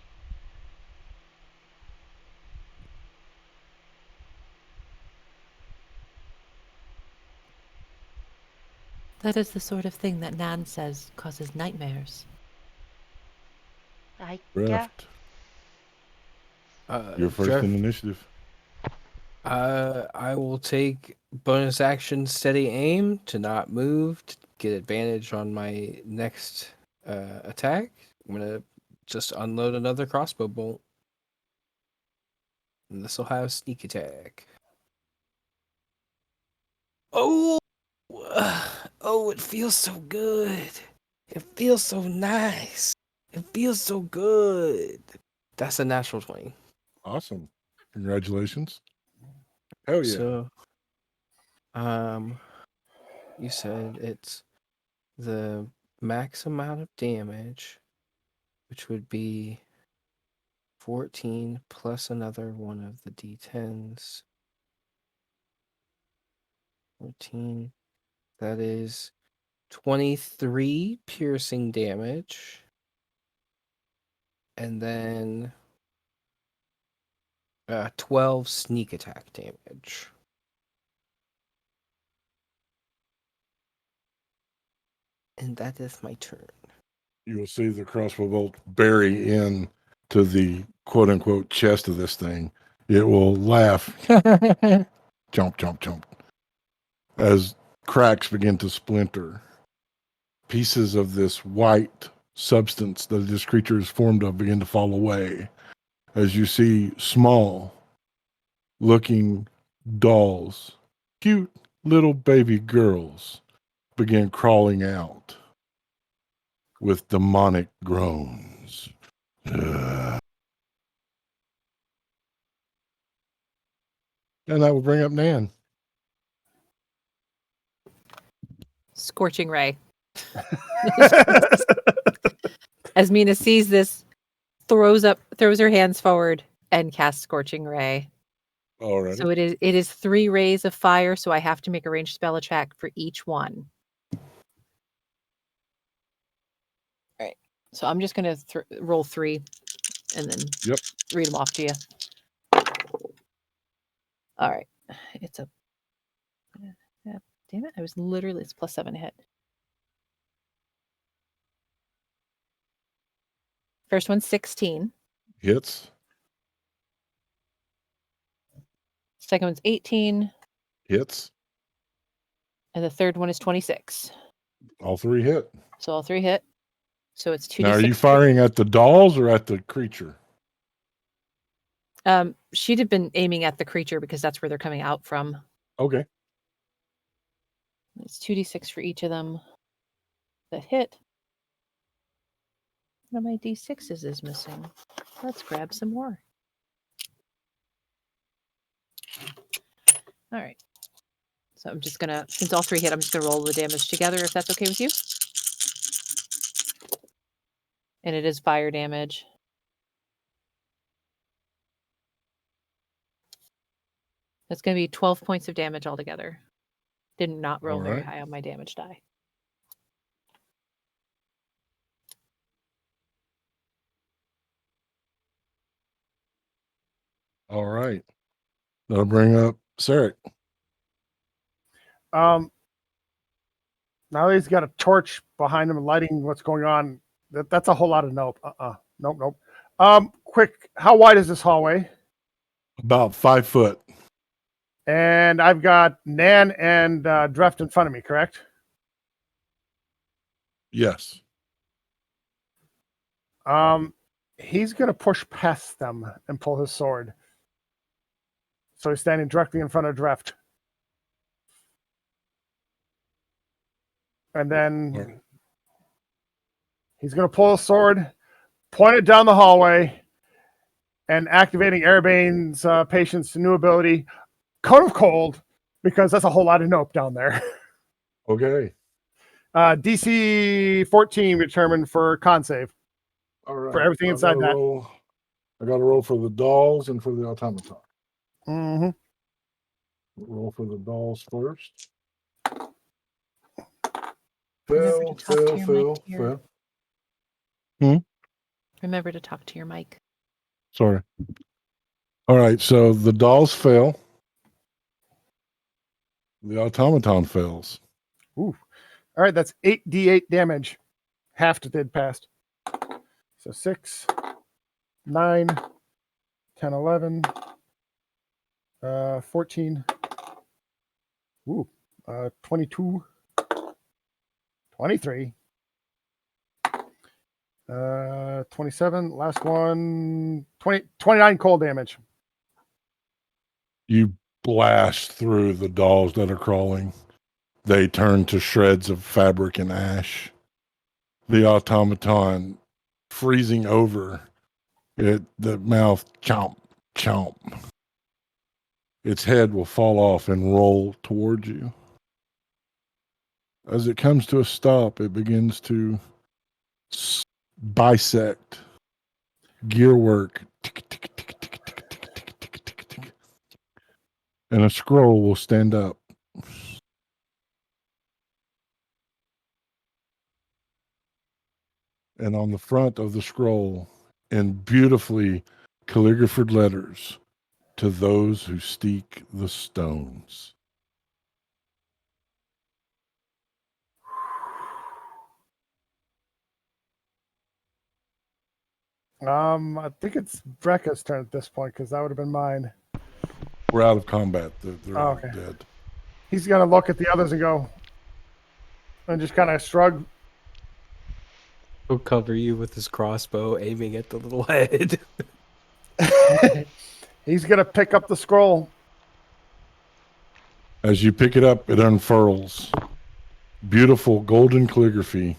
That is the sort of thing that Nan says causes nightmares. Yeah. Reft, you're first Drift, in initiative. I will take bonus action steady aim to not move to get advantage on my next attack. I'm gonna just unload another crossbow bolt. And this will have sneak attack. Oh, oh, it feels so good. It feels so nice. It feels so good. That's a natural 20. Awesome. Congratulations. Hell yeah. So, you said it's the max amount of damage, which would be 14 plus another one of the d10s. 14. That is 23 piercing damage. And then 12 sneak attack damage. And that is my turn. You will see the crossbow bolt bury in to the quote unquote chest of this thing. It will laugh. Jump, jump, jump. As cracks begin to splinter. Pieces of this white substance that this creature is formed of begin to fall away. As you see small looking dolls, cute little baby girls begin crawling out with demonic groans. Ugh. And that will bring up Nan. Scorching ray. As Mina sees this, throws her hands forward and casts scorching ray. All right. So it is 3 rays of fire, so I have to make a ranged spell attack for each one. All right. So I'm just going to roll 3 and then read them off to you. All right. It's a damn it. It's +7 hit. First one's 16. Hits. Second one's 18. Hits. And the third one is 26. All 3 hit. So all 3 hit. So it's 2d6. Now, are you firing at the dolls or at the creature? She'd have been aiming at the creature because that's where they're coming out from. Okay. It's 2d6 for each of them that hit. One of my d6s is missing. Let's grab some more. All right. So I'm just gonna, since all 3 hit, I'm just gonna roll the damage together if that's okay with you. And it is fire damage. That's gonna be 12 points of damage altogether. Did not roll very high on my damage die. All right. That'll bring up Sarek. Now that he's got a torch behind him lighting what's going on, that's a whole lot of nope. Nope. Quick, how wide is this hallway? About 5 foot. And I've got Nan and Dreft in front of me, correct? Yes. He's going to push past them and pull his sword. So he's standing directly in front of Dreft. And then he's going to pull his sword, point it down the hallway, and activating Airbane's patient's new ability, Cone of Cold, because that's a whole lot of nope down there. Okay. DC 14 determined for con save. All right. For everything inside that. I got to roll for the dolls and for the automaton. Mm-hmm. Roll for the dolls first. Remember to talk to your mic here. Fail. Remember to talk to your mic. Sorry. All right, so the dolls fail. The automaton fails. Ooh. All right, that's 8d8 damage. Half did passed. So 6, 9, 10, 11, 14, 22, 23, 27, last one, 29 cold damage. You blast through the dolls that are crawling. They turn to shreds of fabric and ash. The automaton freezing over, the mouth chomp, chomp. Its head will fall off and roll towards you. As it comes to a stop, it begins to bisect gear work. Tick, tick, tick, tick, tick, tick, tick, tick, tick, tick. And a scroll will stand up. And on the front of the scroll, in beautifully calligraphed letters, to those who seek the stones. I think it's Brekka's turn at this point because that would have been mine. We're out of combat. They're all okay. dead. He's gonna look at the others and go, and just kind of shrug. He'll cover you with his crossbow, aiming at the little head. He's gonna pick up the scroll. As you pick it up, it unfurls. Beautiful golden calligraphy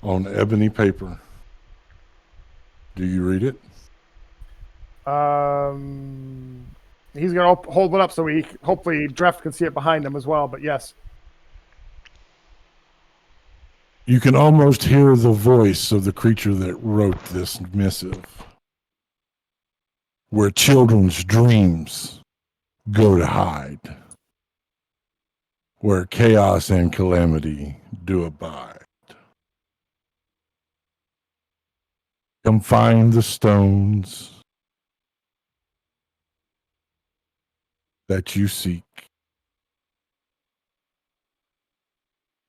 on ebony paper. Do you read it? He's gonna hold it up so we hopefully Dreft can see it behind him as well. But yes, You can almost hear the voice of the creature that wrote this missive. Where children's dreams go to hide. Where chaos and calamity do abide. Come find the stones that you seek.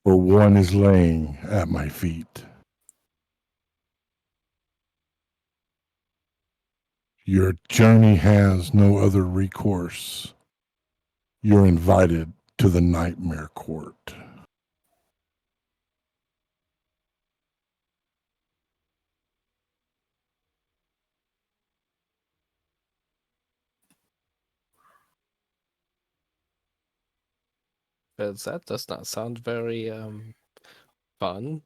For one is laying at my feet. Your journey has no other recourse. You're invited to the nightmare court. Because that does not sound very fun.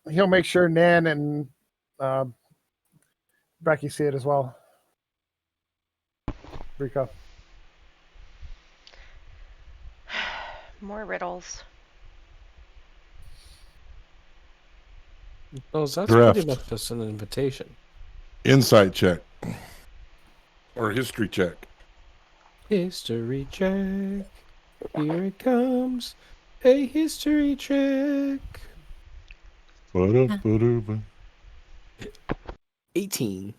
he'll make sure Nan and Becky see it as well. Rika. More riddles. Oh, so that's Draft. pretty much just an invitation. Insight check. Or history check. History check. Here it comes. A history check. 18.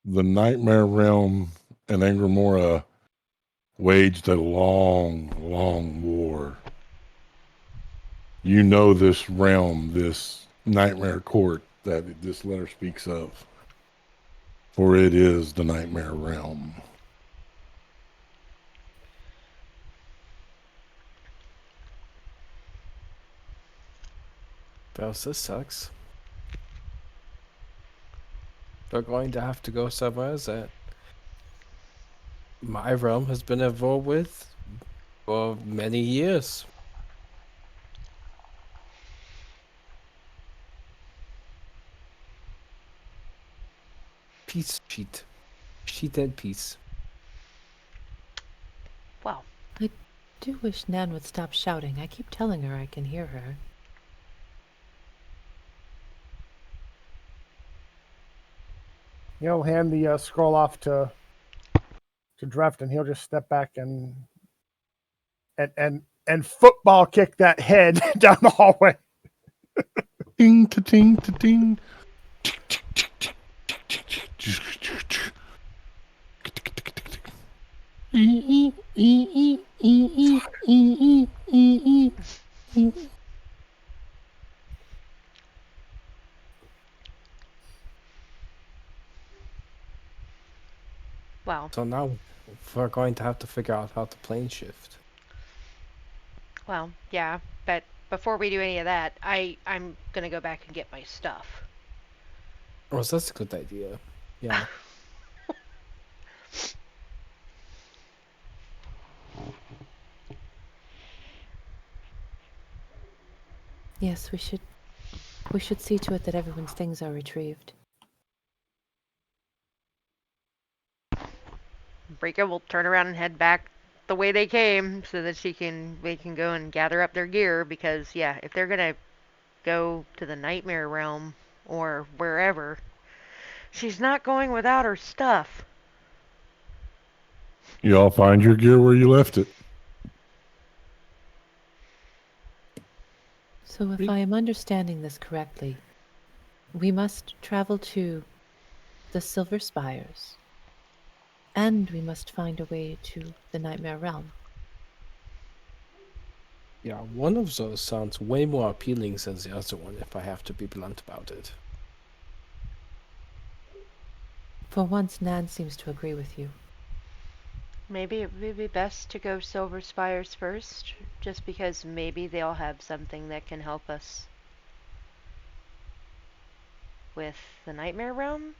The Nightmare Realm and Angramora waged a long, long war. You know this realm, this nightmare court that this letter speaks of. For it is the Nightmare Realm. Well, this sucks. They're going to have to go somewhere that my realm has been involved with for many years. Peace sheet. Sheet and peace. Well, I do wish Nan would stop shouting. I keep telling her I can hear her. He'll hand the scroll off to Dreft, and he'll just step back and football kick that head down the hallway. Ting ta ting ta ting. Well, So now we're going to have to figure out how to plane shift. well, yeah, but before we do any of that, I'm gonna go back and get my stuff. Oh, so that's a good idea. Yeah. Yes, we should. We should see to it that everyone's things are retrieved. Brika will turn around and head back the way they came so that they can go and gather up their gear because yeah, if they're gonna go to the nightmare realm or wherever, she's not going without her stuff. You all find your gear where you left it. So, if I am understanding this correctly, we must travel to the Silver Spires, and we must find a way to the Nightmare Realm. Yeah, one of those sounds way more appealing than the other one, if I have to be blunt about it. For once, Nan seems to agree with you. Maybe it would be best to go Silver Spires first, just because maybe they'll have something that can help us with the Nightmare Realm.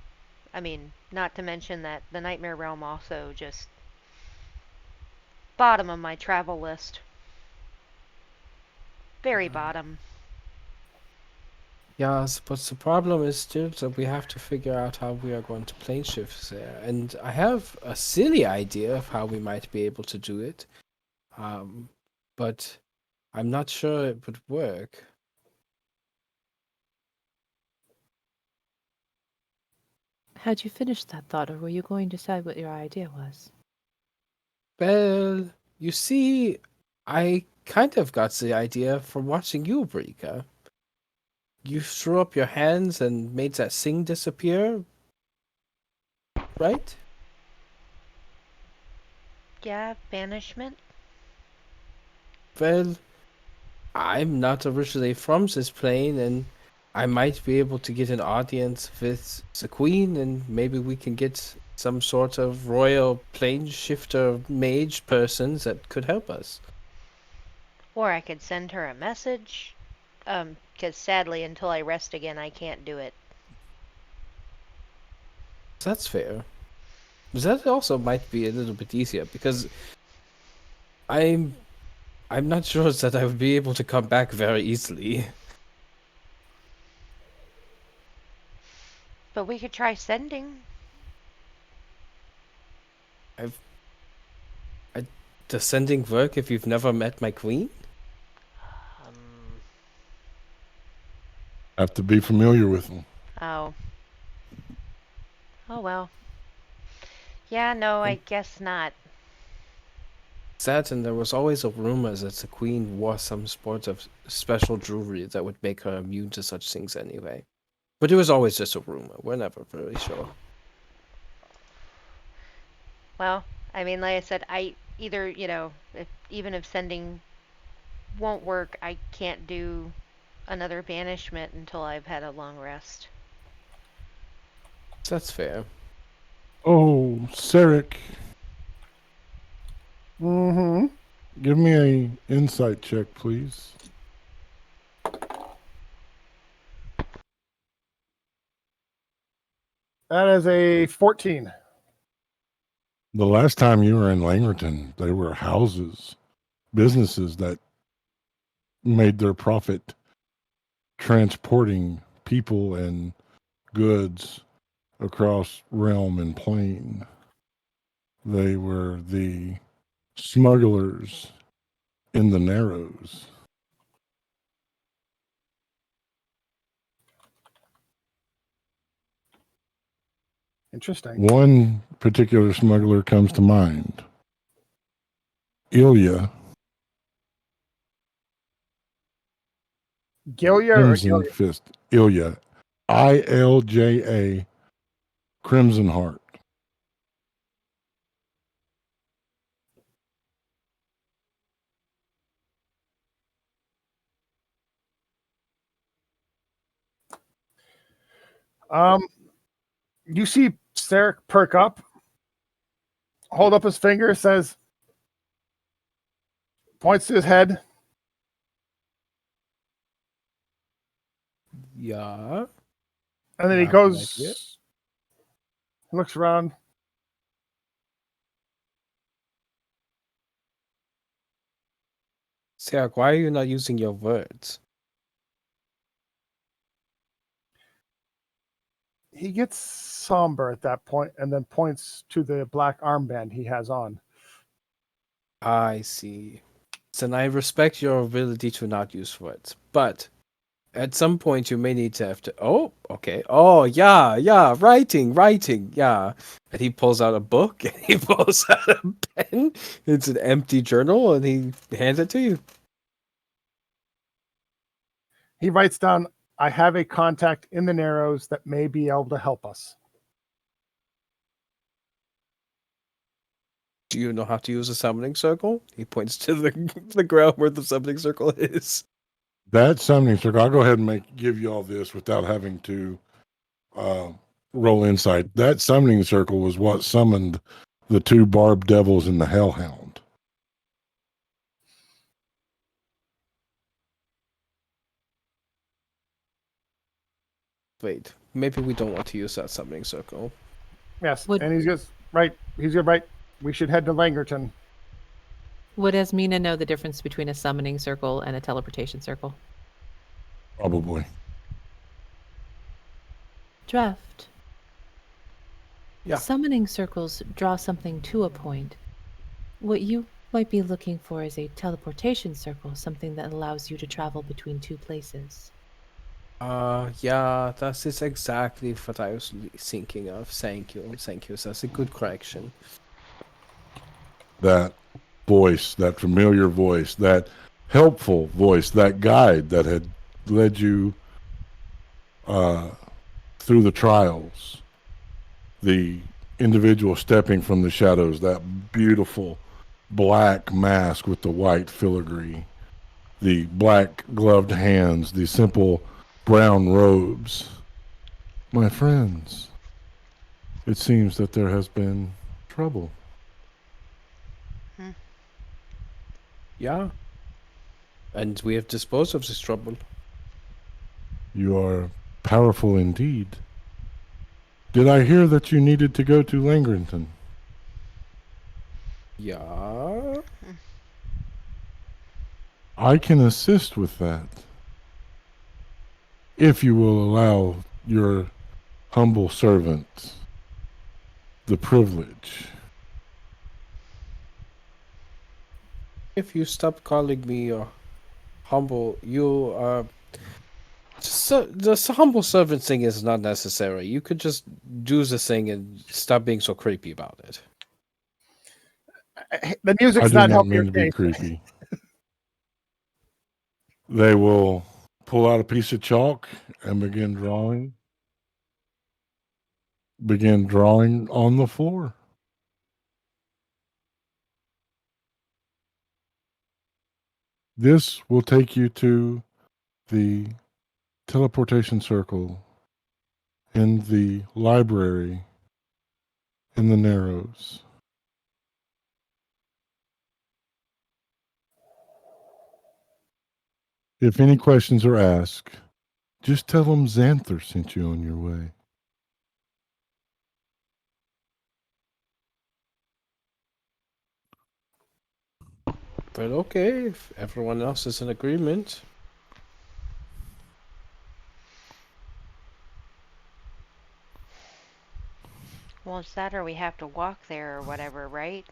I mean, not to mention that the Nightmare Realm also just bottom of my travel list. Very bottom. Yes, but the problem is still that we have to figure out how we are going to plane shift there. And I have a silly idea of how we might be able to do it. But I'm not sure it would work. Had you finished that thought, or were you going to say what your idea was? Well, you see, I kind of got the idea from watching you, Brika. You threw up your hands and made that thing disappear, right? Yeah, banishment. Well, I'm not originally from this plane, and I might be able to get an audience with the Queen, and maybe we can get some sort of royal plane shifter mage person that could help us. Or I could send her a message. 'Cause sadly, until I rest again, I can't do it. That's fair. But that also might be a little bit easier because I'm not sure that I would be able to come back very easily. But we could try sending. Does sending work if you've never met my queen? Um, Have to be familiar with them. oh. Oh well. Yeah, no, I guess not. That, and there was always a rumor that the queen wore some sort of special jewelry that would make her immune to such things anyway. But it was always just a rumor. We're never really sure. Well, I mean, like I said, I either, even if sending won't work, I can't do another banishment until I've had a long rest. That's fair. Oh, Sarek, Mm-hmm. give me a insight check, please. That is a 14. The last time you were in Langerton, there were houses, businesses that made their profit transporting people and goods across realm and plane. They were the smugglers in the Narrows. Interesting. One particular smuggler comes to mind. Ilya. Gilia or Crimson Gilia? Fist. Ilya. ILJA. Crimson Heart. You see Sarek perk up, hold up his finger, says, points to his head. Yeah. And then he Yeah, goes, looks around. Sarah, why are you not using your words? He gets somber at that point and then points to the black armband he has on. I see. So I respect your ability to not use words, but at some point you may need to have to. Oh, okay. Oh, yeah. Writing, yeah. And he pulls out a book and he pulls out a pen. It's an empty journal and he hands it to you. He writes down, I have a contact in the Narrows that may be able to help us. Do you know how to use a summoning circle? He points to the ground where the summoning circle is. That summoning circle, I'll go ahead and give you all this without having to roll insight. That summoning circle was what summoned the two barbed devils and the hellhound. Wait, maybe we don't want to use that summoning circle. Yes, Would- and he's just right. He's good, right. We should head to Langerton. Would Esmina know the difference between a summoning circle and a teleportation circle? Probably. Draft. Yeah. Summoning circles draw something to a point. What you might be looking for is a teleportation circle, something that allows you to travel between two places. Yeah, that is exactly what I was thinking of. Thank you. That's a good correction. That voice, that familiar voice, that helpful voice, that guide that had led you through the trials, the individual stepping from the shadows, that beautiful black mask with the white filigree, the black gloved hands, the simple brown robes. My friends, it seems that there has been trouble. Yeah. And we have disposed of this trouble. You are powerful indeed. Did I hear that you needed to go to Langrenton? Yeah. I can assist with that. If you will allow your humble servant the privilege. If you stop calling me humble, you the humble servant thing is not necessary. You could just do the thing and stop being so creepy about it. The I music's do not not helping mean your to be case. creepy. They will pull out a piece of chalk and begin drawing. Begin drawing on the floor. This will take you to the teleportation circle in the library in the Narrows. If any questions are asked, just tell them Xanther sent you on your way. But okay, if everyone else is in agreement. Well, it's that or we have to walk there or whatever, right?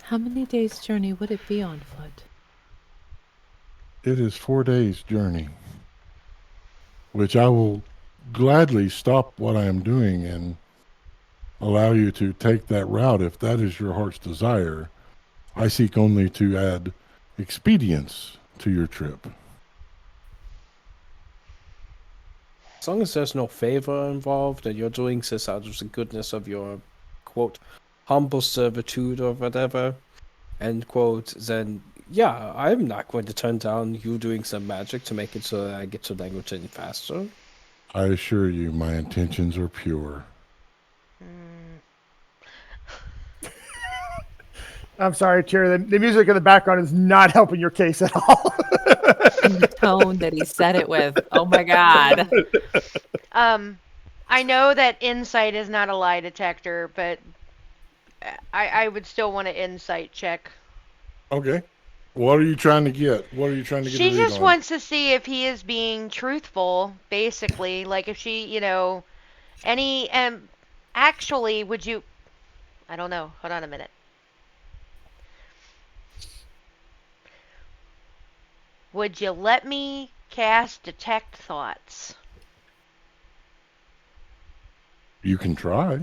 How many days' journey would it be on foot? It is 4 days' journey, which I will gladly stop what I am doing and allow you to take that route if that is your heart's desire. I seek only to add expedience to your trip. As long as there's no favor involved and you're doing this out of the goodness of your, quote, humble servitude or whatever, end quote, then yeah, I'm not going to turn down you doing some magic to make it so that I get to language any faster. I assure you, my intentions are pure. I'm sorry, Tyr. The music in the background is not helping your case at all. And the tone that he said it with. Oh my God. I know that insight is not a lie detector, but I would still want to insight check. Okay. What are you trying to get? What are you trying to get? She a read just on? wants to see if he is being truthful, basically. Like if she, any actually, would you? I don't know. Hold on a minute. Would you let me cast Detect Thoughts? You can try.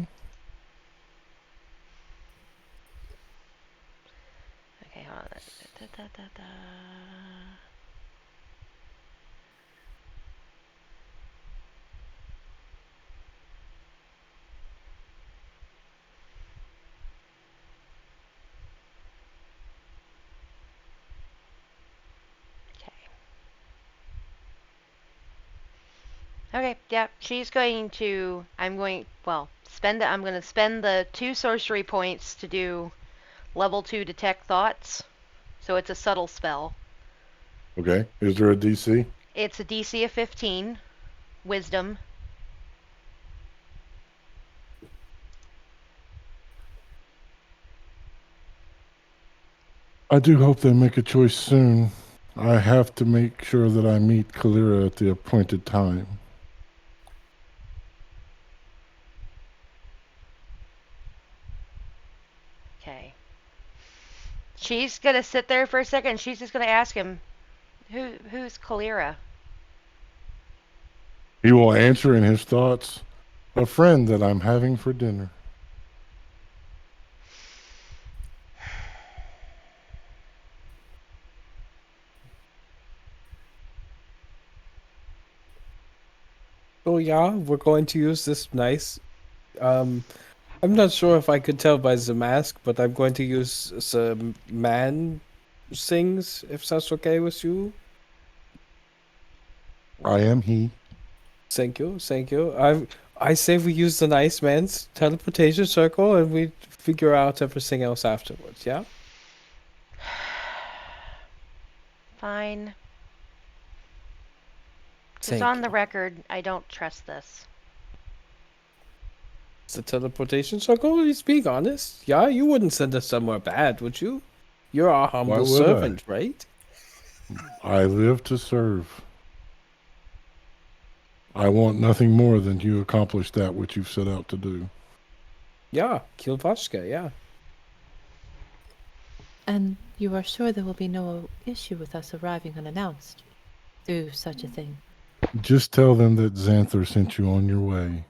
Okay, hold on. Da. Okay, yeah, she's going to, I'm going to spend the 2 sorcery points to do level 2 Detect Thoughts. So it's a subtle spell. Okay. Is there a DC? It's a DC of 15, Wisdom. I do hope they make a choice soon. I have to make sure that I meet Kalira at the appointed time. Okay. She's gonna sit there for a second. She's just gonna ask him, who's Kalira? He will answer in his thoughts, a friend that I'm having for dinner. So yeah, we're going to use this nice. I'm not sure if I could tell by the mask, but I'm going to use some man sings, if that's okay with you. I am he. Thank you, thank you. I say we use the nice man's teleportation circle and we figure out everything else afterwards, yeah? Fine. Just Thank on the you. record, I don't trust this. It's the teleportation circle? He's being honest. Yeah, you wouldn't send us somewhere bad, would you? You're our humble would I? servant, right? I live to serve. I want nothing more than you accomplish that which you've set out to do. Yeah, Kilvashka, yeah. And you are sure there will be no issue with us arriving unannounced through such a thing? Just tell them that Xanther sent you on your way.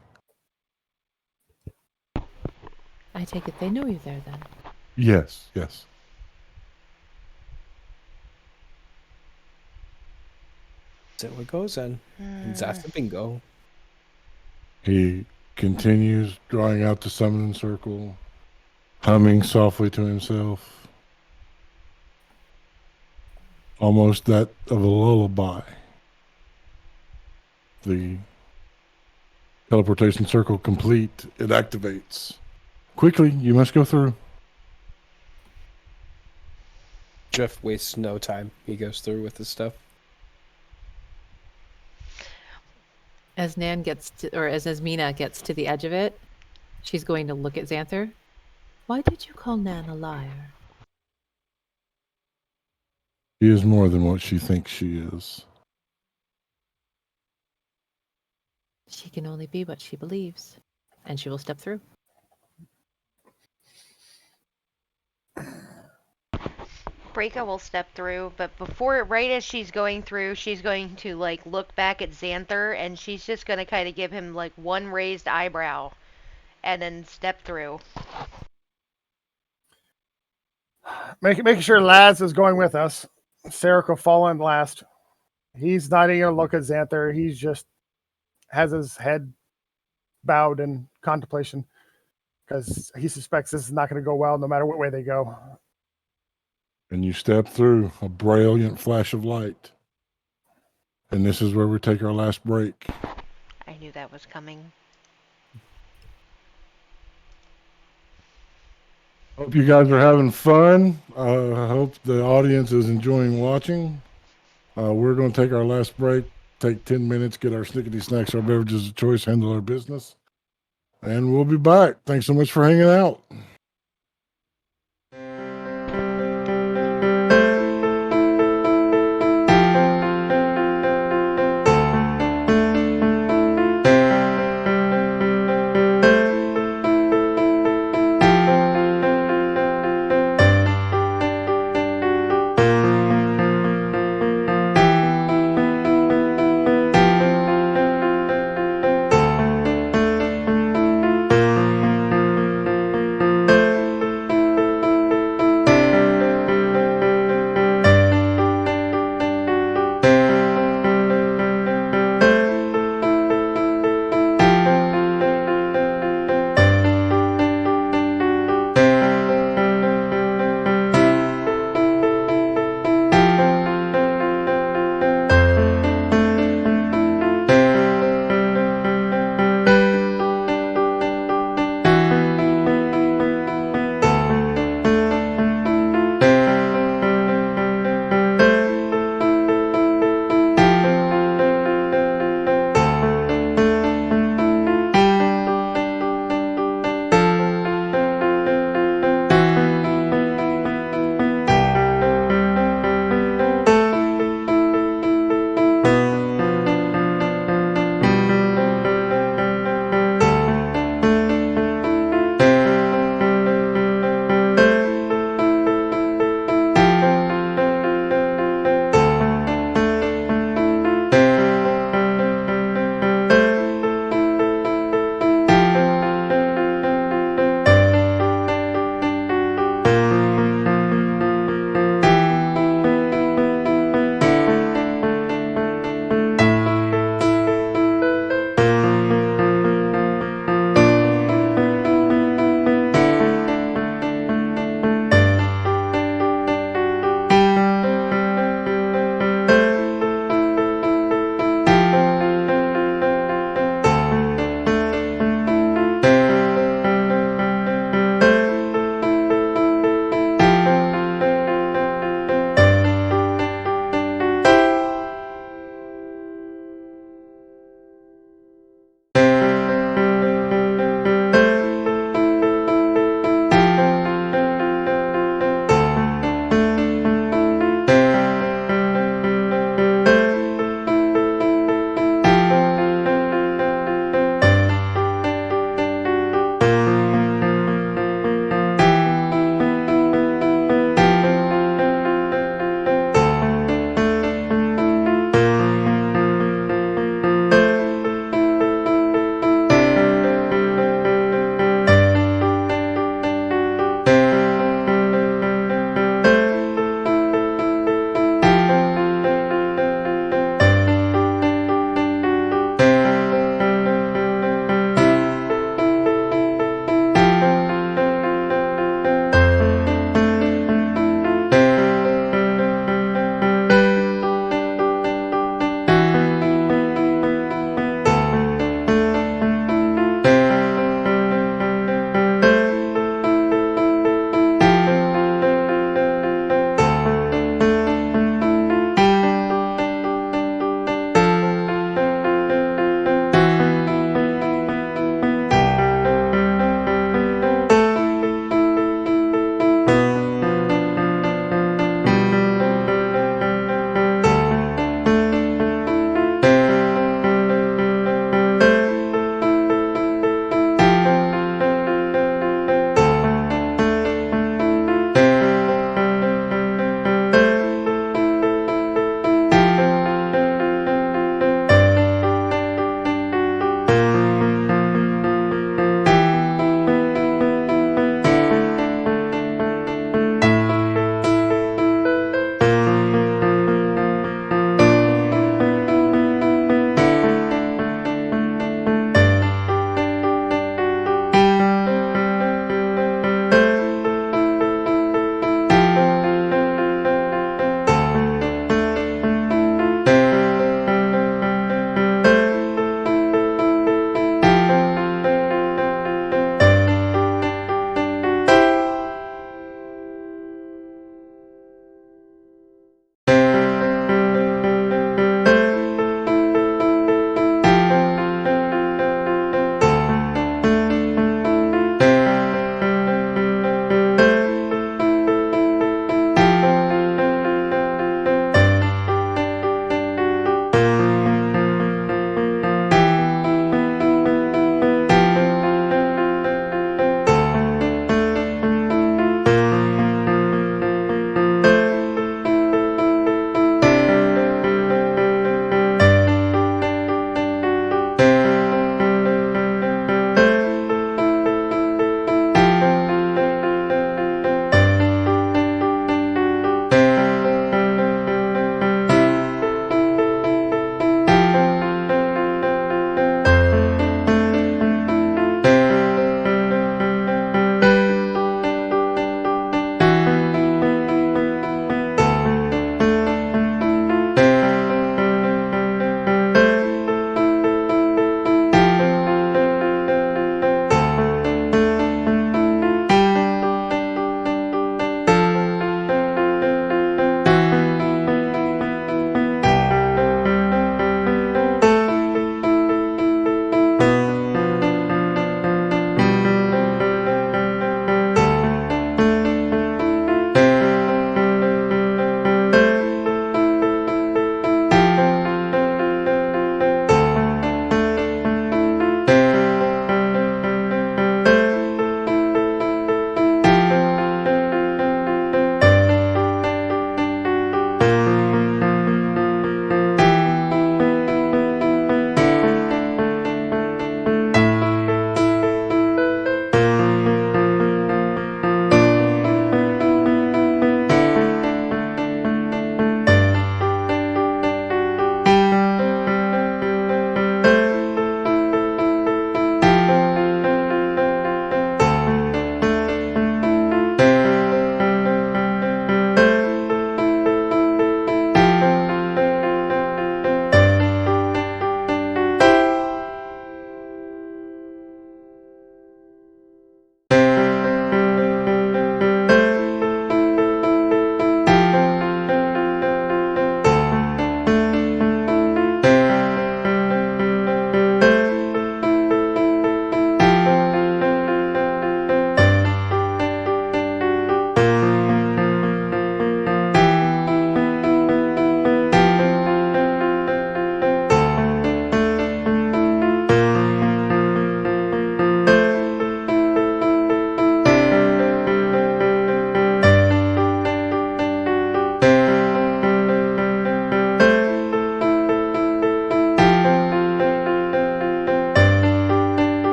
I take it they know you there then. Yes, yes. There we go then. And that's the bingo. He continues drawing out the summoning circle, humming softly to himself, almost that of a lullaby. The teleportation circle complete, it activates. Quickly, you must go through. Jeff wastes no time. He goes through with his stuff. As Nan gets to, or as Mina gets to the edge of it, she's going to look at Xanther. Why did you call Nan a liar? She is more than what she thinks she is. She can only be what she believes, and she will step through. Brika will step through, but right as she's going through, she's going to like look back at Xanther, and she's just gonna kind of give him like one raised eyebrow, and then step through. Making sure Laz is going with us. Sarek will fall in last. He's not even going to look at Xanther. He's just has his head bowed in contemplation because he suspects this is not going to go well no matter what way they go. And you step through a brilliant flash of light. And this is where we take our last break. I knew that was coming. Hope you guys are having fun. I hope the audience is enjoying watching. We're going to take our last break, take 10 minutes, get our snickety snacks, our beverages of choice, handle our business. And we'll be back. Thanks so much for hanging out.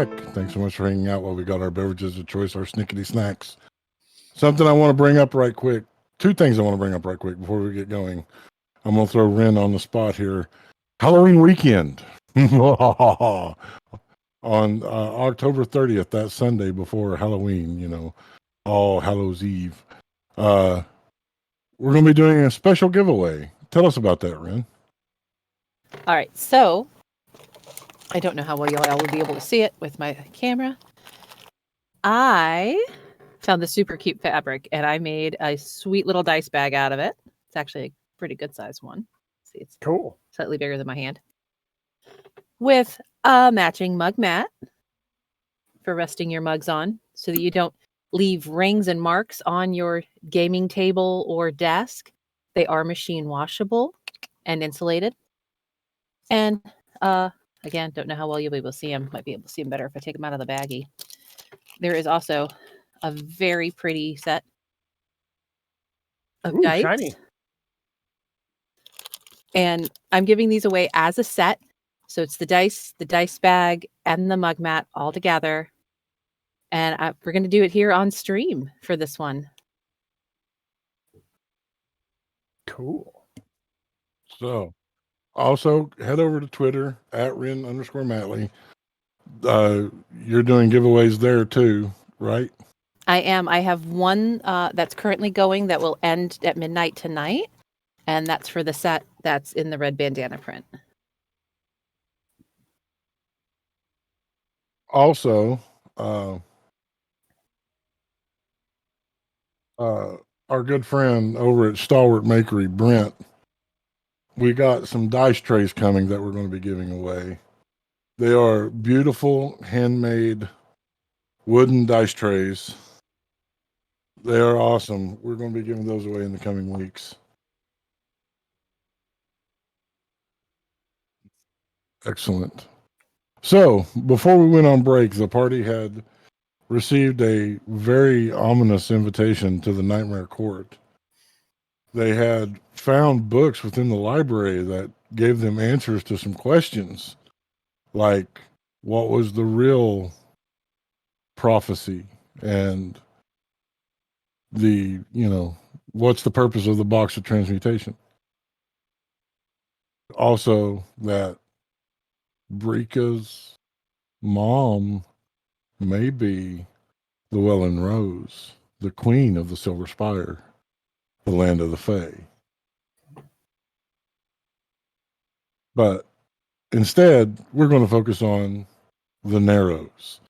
back. Thanks so much for hanging out while we got our beverages of choice, our snickety snacks. Something I want to bring up right quick. Two things I want to bring up right quick before we get going. I'm going to throw Ren on the spot here. Halloween weekend. On October 30th, that Sunday before Halloween, All Hallows Eve. We're going to be doing a special giveaway. Tell us about that, Ren. All right, so I don't know how well y'all will be able to see it with my camera. I found the super cute fabric and I made a sweet little dice bag out of it. It's actually a pretty good size one. See, it's Cool. slightly bigger than my hand. With a matching mug mat for resting your mugs on so that you don't leave rings and marks on your gaming table or desk. They are machine washable and insulated. And again, don't know how well you'll be able to see them. Might be able to see them better if I take them out of the baggie. There is also a very pretty set of Ooh, dice. shiny. And I'm giving these away as a set. So it's the dice bag, and the mug mat all together. And we're going to do it here on stream for this one. Cool. So, also head over to Twitter @Ren_Matley. You're doing giveaways there too, right? I am. I have one that's currently going that will end at midnight tonight. And that's for the set that's in the red bandana print. Also, our good friend over at Stalwart Makery, Brent, we got some dice trays coming that we're going to be giving away. They are beautiful, handmade wooden dice trays. They are awesome. We're going to be giving those away in the coming weeks. Excellent. So, before we went on break, the party had received a very ominous invitation to the Nightmare Court. They had found books within the library that gave them answers to some questions, like what was the real prophecy and what's the purpose of the box of transmutation? Also, that Brika's mom may be Llewellyn Rose, the queen of the Silver Spire, the land of the Fae. But instead, we're going to focus on the Narrows.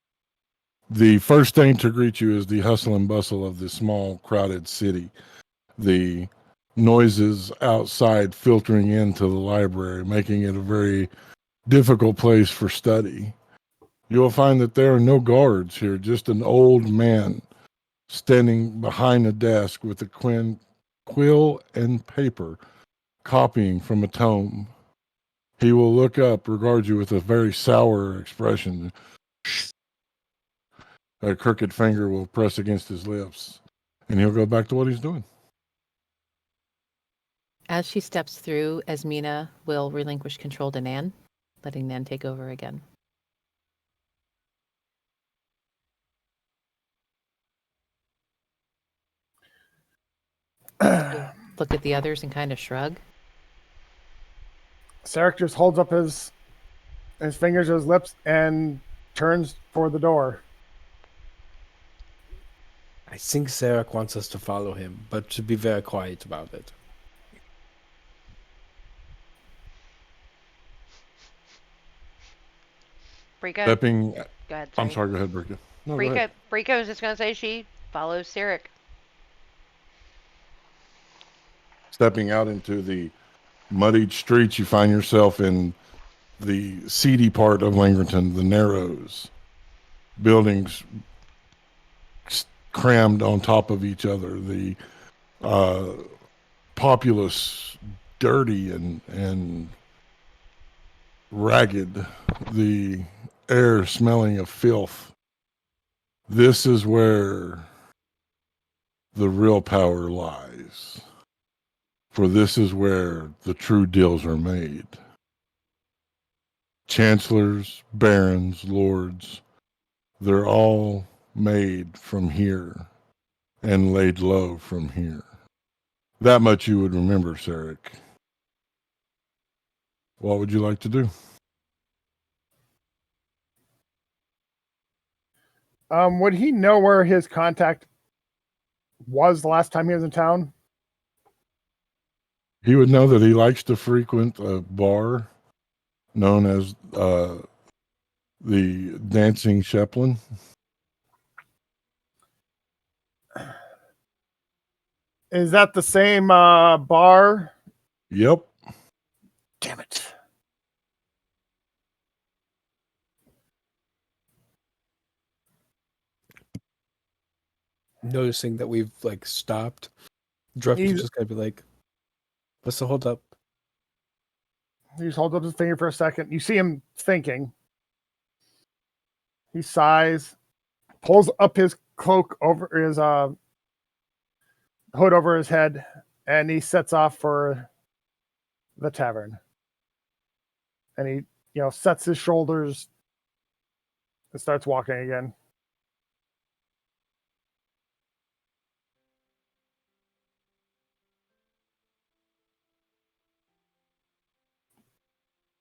The first thing to greet you is the hustle and bustle of the small, crowded city. The noises outside filtering into the library, making it a very difficult place for study. You'll find that there are no guards here, just an old man standing behind a desk with a quill and paper, copying from a tome. He will look up, regard you with a very sour expression. A crooked finger will press against his lips, and he'll go back to what he's doing. As she steps through, Esmina will relinquish control to Nan, letting Nan take over again. Look at the others and kind of shrug. Sarek just holds up his fingers to his lips and turns for the door. I think Sarek wants us to follow him, but to be very quiet about it. Brika, Stepping, go ahead. I'm sorry, go ahead, Brika. No, go ahead. Brika was just going to say she follows Sarek. Stepping out into the muddied streets, you find yourself in the seedy part of Langrenton, the Narrows. Buildings crammed on top of each other. The populace dirty and ragged. The air smelling of filth. This is where the real power lies. For this is where the true deals are made. Chancellors, barons, lords, They're all made from here and laid low from here. That much you would remember, Sarek. What would you like to do? Would he know where his contact was the last time he was in town? He would know that he likes to frequent a bar known as the Dancing Sheplin. Is that the same bar? Yep. Damn it. Noticing that we've like stopped, Drift is He's- just gonna be like, "What's the hold up?" He just holds up his finger for a second. You see him thinking. He sighs, pulls up his cloak over his hood over his head, and he sets off for the tavern. And he, sets his shoulders and starts walking again.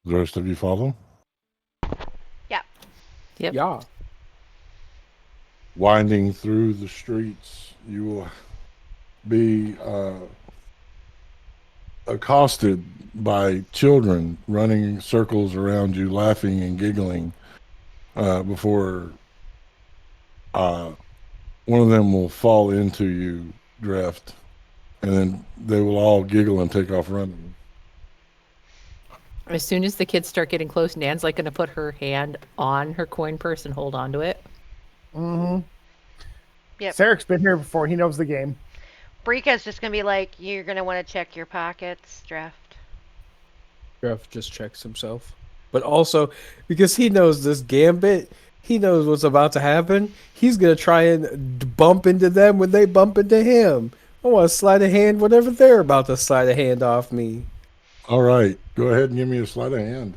The rest of you follow? Yep. Yeah. Winding through the streets, you will be accosted by children running in circles around you, laughing and giggling before one of them will fall into you, Drift, and then they will all giggle and take off running. As soon as the kids start getting close, Nan's like going to put her hand on her coin purse and hold on to it. Mm-hmm. Yep. Sarek's been here before. He knows the game. Brika's just gonna be like, you're gonna want to check your pockets, Drift. Drift just checks himself, but also because he knows this gambit, he knows what's about to happen. He's gonna try and bump into them when they bump into him. I want to slide a hand whenever they're about to slide a hand off me. All right, go ahead and give me a sleight of hand.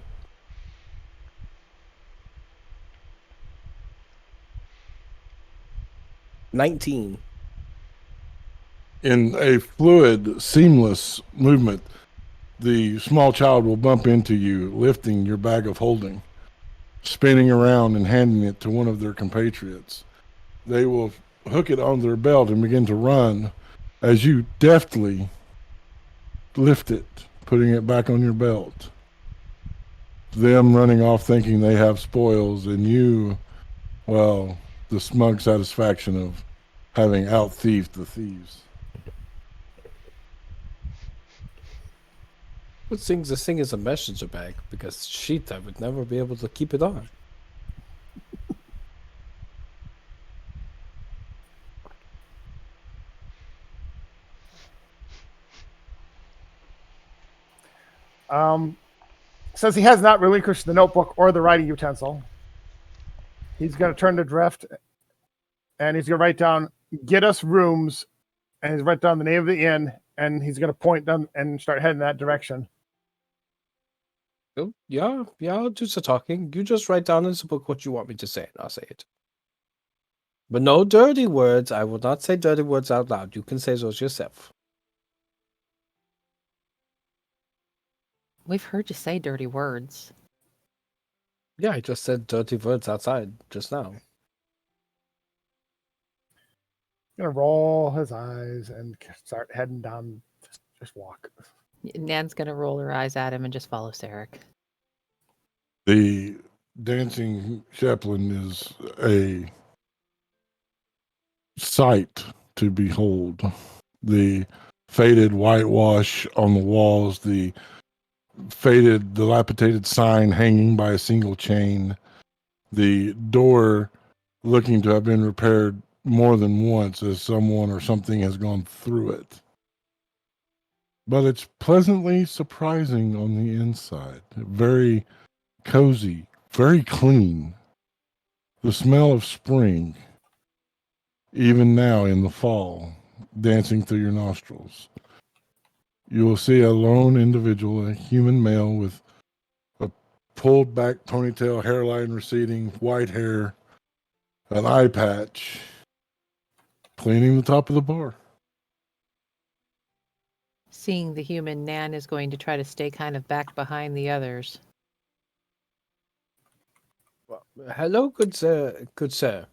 $19. In a fluid, seamless movement, the small child will bump into you, lifting your bag of holding, spinning around and handing it to one of their compatriots. They will hook it on their belt and begin to run as you deftly lift it, putting it back on your belt. Them running off thinking they have spoils, and you, well, the smug satisfaction of having out-thieved the thieves. What sings this thing is a messenger bag because Sheeta would never be able to keep it on. Says he has not relinquished the notebook or the writing utensil. He's going to turn to Drift, and he's going to write down, get us rooms, and he's write down the name of the inn, and he's going to point them and start heading that direction. Oh, yeah, I'll do some talking. You just write down in the book what you want me to say, and I'll say it. But no dirty words. I will not say dirty words out loud. You can say those yourself. We've heard you say dirty words. Yeah, I just said dirty words outside just now. Going to roll his eyes and start heading down. Just walk. Nan's going to roll her eyes at him and just follow Sarek. The Dancing Chaplain is a sight to behold. The faded whitewash on the walls, the faded, dilapidated sign hanging by a single chain, the door looking to have been repaired more than once as someone or something has gone through it. But it's pleasantly surprising on the inside. Very cozy, very clean. The smell of spring, even now in the fall, dancing through your nostrils. You will see a lone individual, a human male with a pulled back ponytail, hairline receding, white hair, an eye patch, cleaning the top of the bar. Seeing the human, Nan is going to try to stay kind of back behind the others. Well, hello, good sir. Good sir.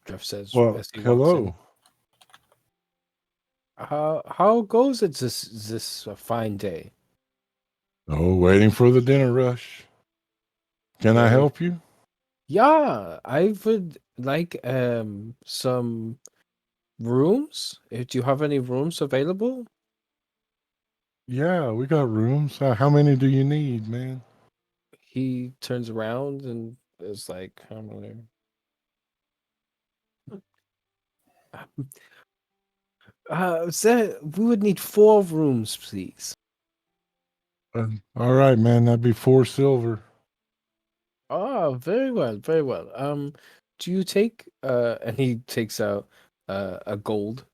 Jeff says Well, as he walks in. hello. How goes it this fine day? Oh, waiting for the dinner rush. Can I Very- help you? Yeah, I would like some rooms. Do you have any rooms available? Yeah, we got rooms. How many do you need, man? He turns around and is like, how many? Sir, we would need 4 rooms, please. All right, man. That'd be 4 silver. Oh, very well, very well. Do you take and he takes out a gold.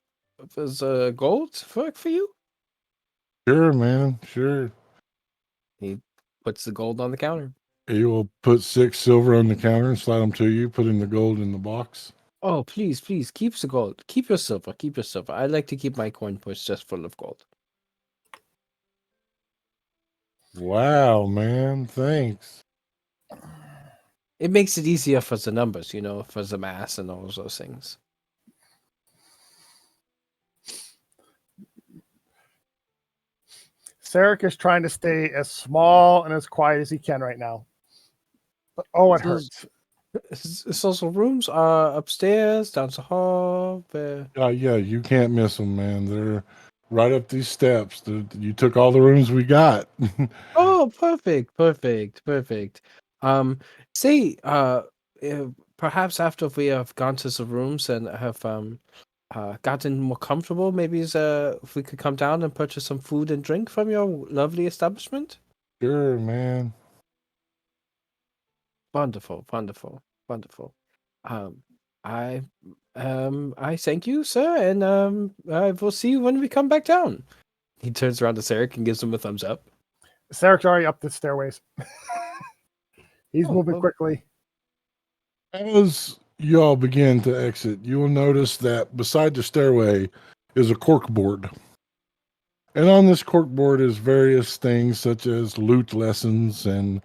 Does gold work for you? Sure, man. Sure. He puts the gold on the counter. He will put 6 silver on the counter and slide them to you, putting the gold in the box. Oh, please, please, keep the gold. Keep your silver. Keep your silver. I like to keep my coin purse just full of gold. Wow, man. Thanks. It makes it easier for the numbers, for the math and all of those things. Sarek is trying to stay as small and as quiet as he can right now. But oh, it hurts. Social rooms are upstairs, down the hall. Yeah, you can't miss them, man. They're right up these steps. You took all the rooms we got. Oh, perfect, perfect, perfect. Say, perhaps after we have gone to the rooms and have gotten more comfortable, maybe if we could come down and purchase some food and drink from your lovely establishment. Sure, man. Wonderful, wonderful, wonderful. Um, I I thank you, sir, and I will see you when we come back down. He turns around to Sarek and gives him a thumbs up. Sarek's already up the stairways. He's Oh, moving well- quickly. As you all begin to exit, you will notice that beside the stairway is a cork board. And on this cork board is various things such as loot lessons and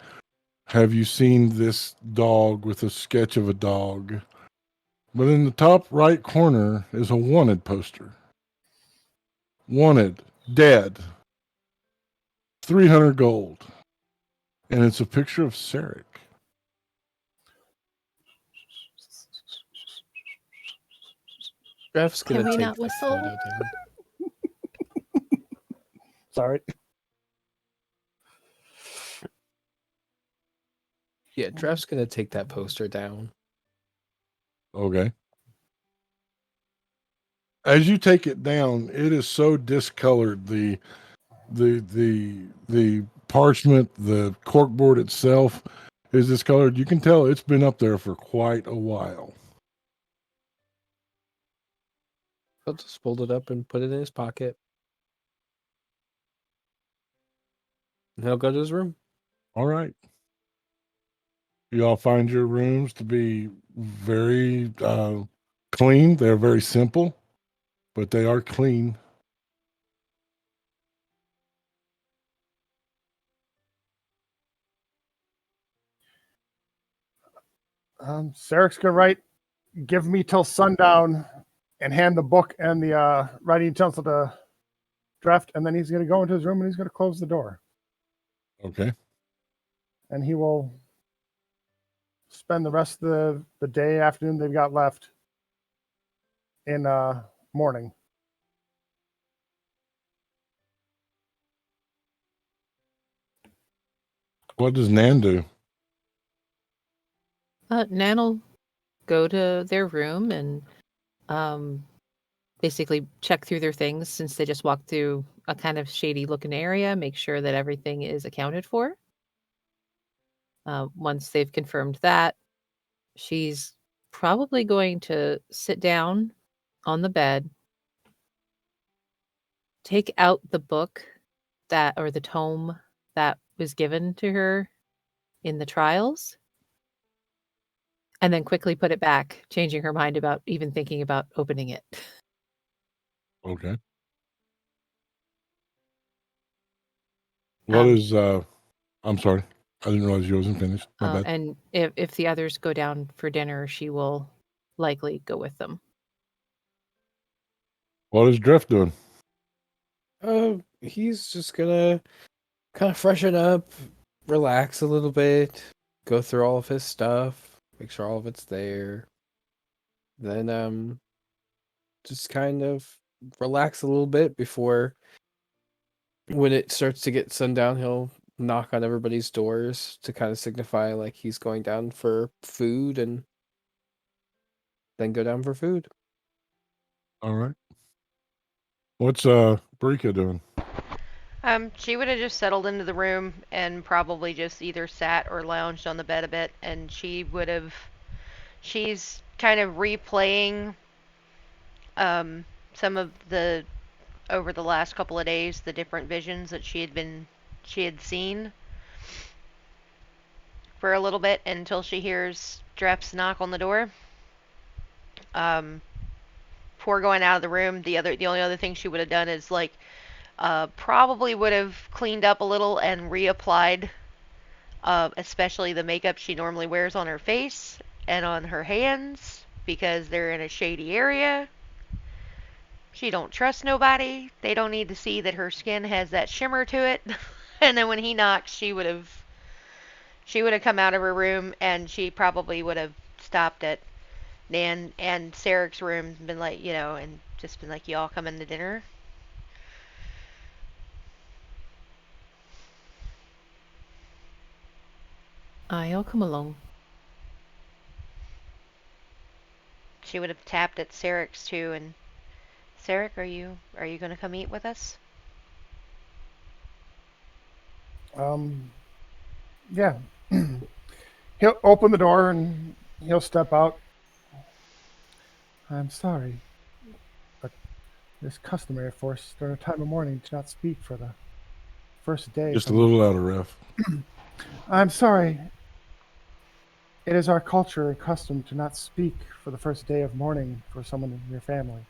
have you seen this dog with a sketch of a dog. But in the top right corner is a wanted poster. Wanted, dead, 300 gold. And it's a picture of Sarek. Jeff's gonna Can we take not that whistle? photo down. Sorry. Yeah, Jeff's gonna take that poster down. Okay. As you take it down, it is so discolored. The parchment, the corkboard itself is discolored. You can tell it's been up there for quite a while. He'll just fold it up and put it in his pocket. And he'll go to his room. All right. You all find your rooms to be very clean. They're very simple, but they are clean. Sarek's gonna write, give me till sundown, and hand the book and the writing utensil to Draft, and then he's gonna go into his room and he's gonna close the door, Okay. and he will spend the rest of the day, afternoon they've got left in mourning. What does Nan do? Nan will go to their room and basically check through their things since they just walked through a kind of shady looking area, make sure that everything is accounted for. Once they've confirmed that, she's probably going to sit down on the bed, take out the book or the tome that was given to her in the trials, and then quickly put it back, changing her mind about even thinking about opening it. Okay. What Um, is I'm sorry. I didn't realize you wasn't finished. My bad. And if the others go down for dinner, she will likely go with them. What is Drift doing? He's just gonna kind of freshen up, relax a little bit, go through all of his stuff, make sure all of it's there. Then just kind of relax a little bit before when it starts to get sundown, he'll knock on everybody's doors to kind of signify like he's going down for food and then go down for food. All right. What's Brika doing? She would have just settled into the room and probably just either sat or lounged on the bed a bit, and she's kind of replaying some of the over the last couple of days, the different visions that she had seen for a little bit until she hears Drep's knock on the door. Before going out of the room, the only other thing she would have done is like probably would have cleaned up a little and reapplied, especially the makeup she normally wears on her face and on her hands because they're in a shady area. She don't trust nobody. They don't need to see that her skin has that shimmer to it. And then when he knocks, she would have come out of her room, and she probably would have stopped at Nan and Sarek's room and been like, and just been like, y'all coming to dinner? I'll come along. She would have tapped at Sarek's too, and Sarek, are you going to come eat with us? Yeah. He'll open the door and he'll step out. I'm sorry, but it is customary for us during a time of mourning to not speak for the first day. Just a little out of ref. I'm sorry. It is our culture and custom to not speak for the first day of mourning for someone in your family.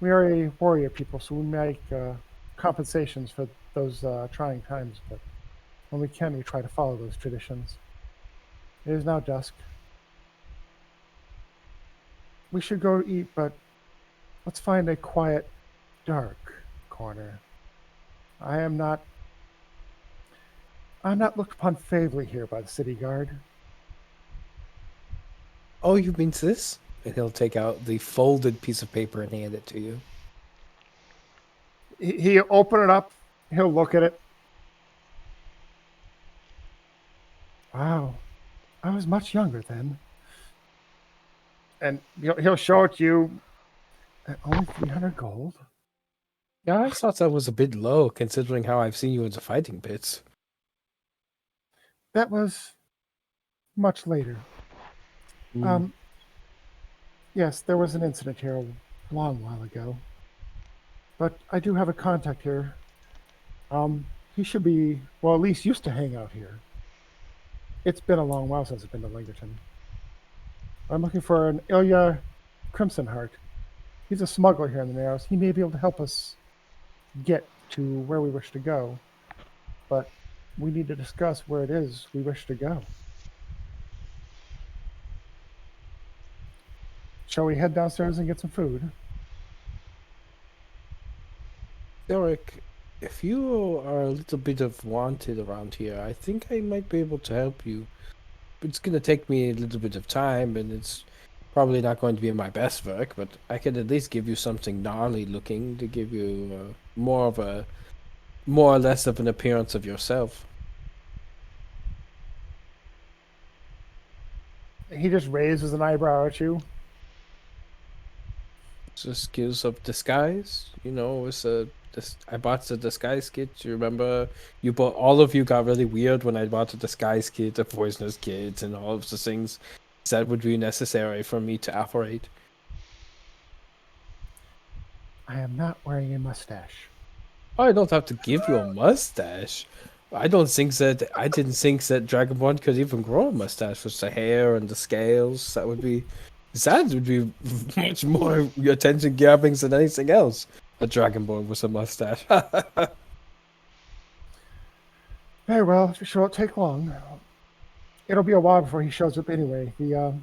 We are a warrior people, so we make compensations for those trying times, but when we can, we try to follow those traditions. It is now dusk. We should go eat, but let's find a quiet, dark corner. I'm not looked upon favorably here by the city guard. Oh, you mean this? And he'll take out the folded piece of paper and hand it to you. He'll open it up. He'll look at it. Wow, I was much younger then. And he'll show it to you. Only 300 gold. Yeah, I thought that was a bit low considering how I've seen you in the fighting pits. That was much later. Mm. Yes, there was an incident here a long while ago. But I do have a contact here. He should be, well, at least used to hang out here. It's been a long while since I've been to Lingerton. I'm looking for an Ilya Crimsonheart. He's a smuggler here in the Narrows. He may be able to help us get to where we wish to go. But we need to discuss where it is we wish to go. Shall we head downstairs and get some food? Derek, if you are a little bit of wanted around here, I think I might be able to help you. It's going to take me a little bit of time, and it's probably not going to be my best work, but I can at least give you something gnarly looking to give you more or less of an appearance of yourself. He just raises an eyebrow at you. So skills of disguise, I bought the disguise kit. You remember, all of you got really weird when I bought the disguise kit, the poisonous kit, and all of the things that would be necessary for me to operate. I am not wearing a mustache. Oh, I don't have to give you a mustache. I don't think that I didn't think that Dragonborn could even grow a mustache with the hair and the scales. That would be much more attention grabbing than anything else. A Dragonborn with a mustache. Very well, it won't take long. It'll be a while before he shows up anyway. The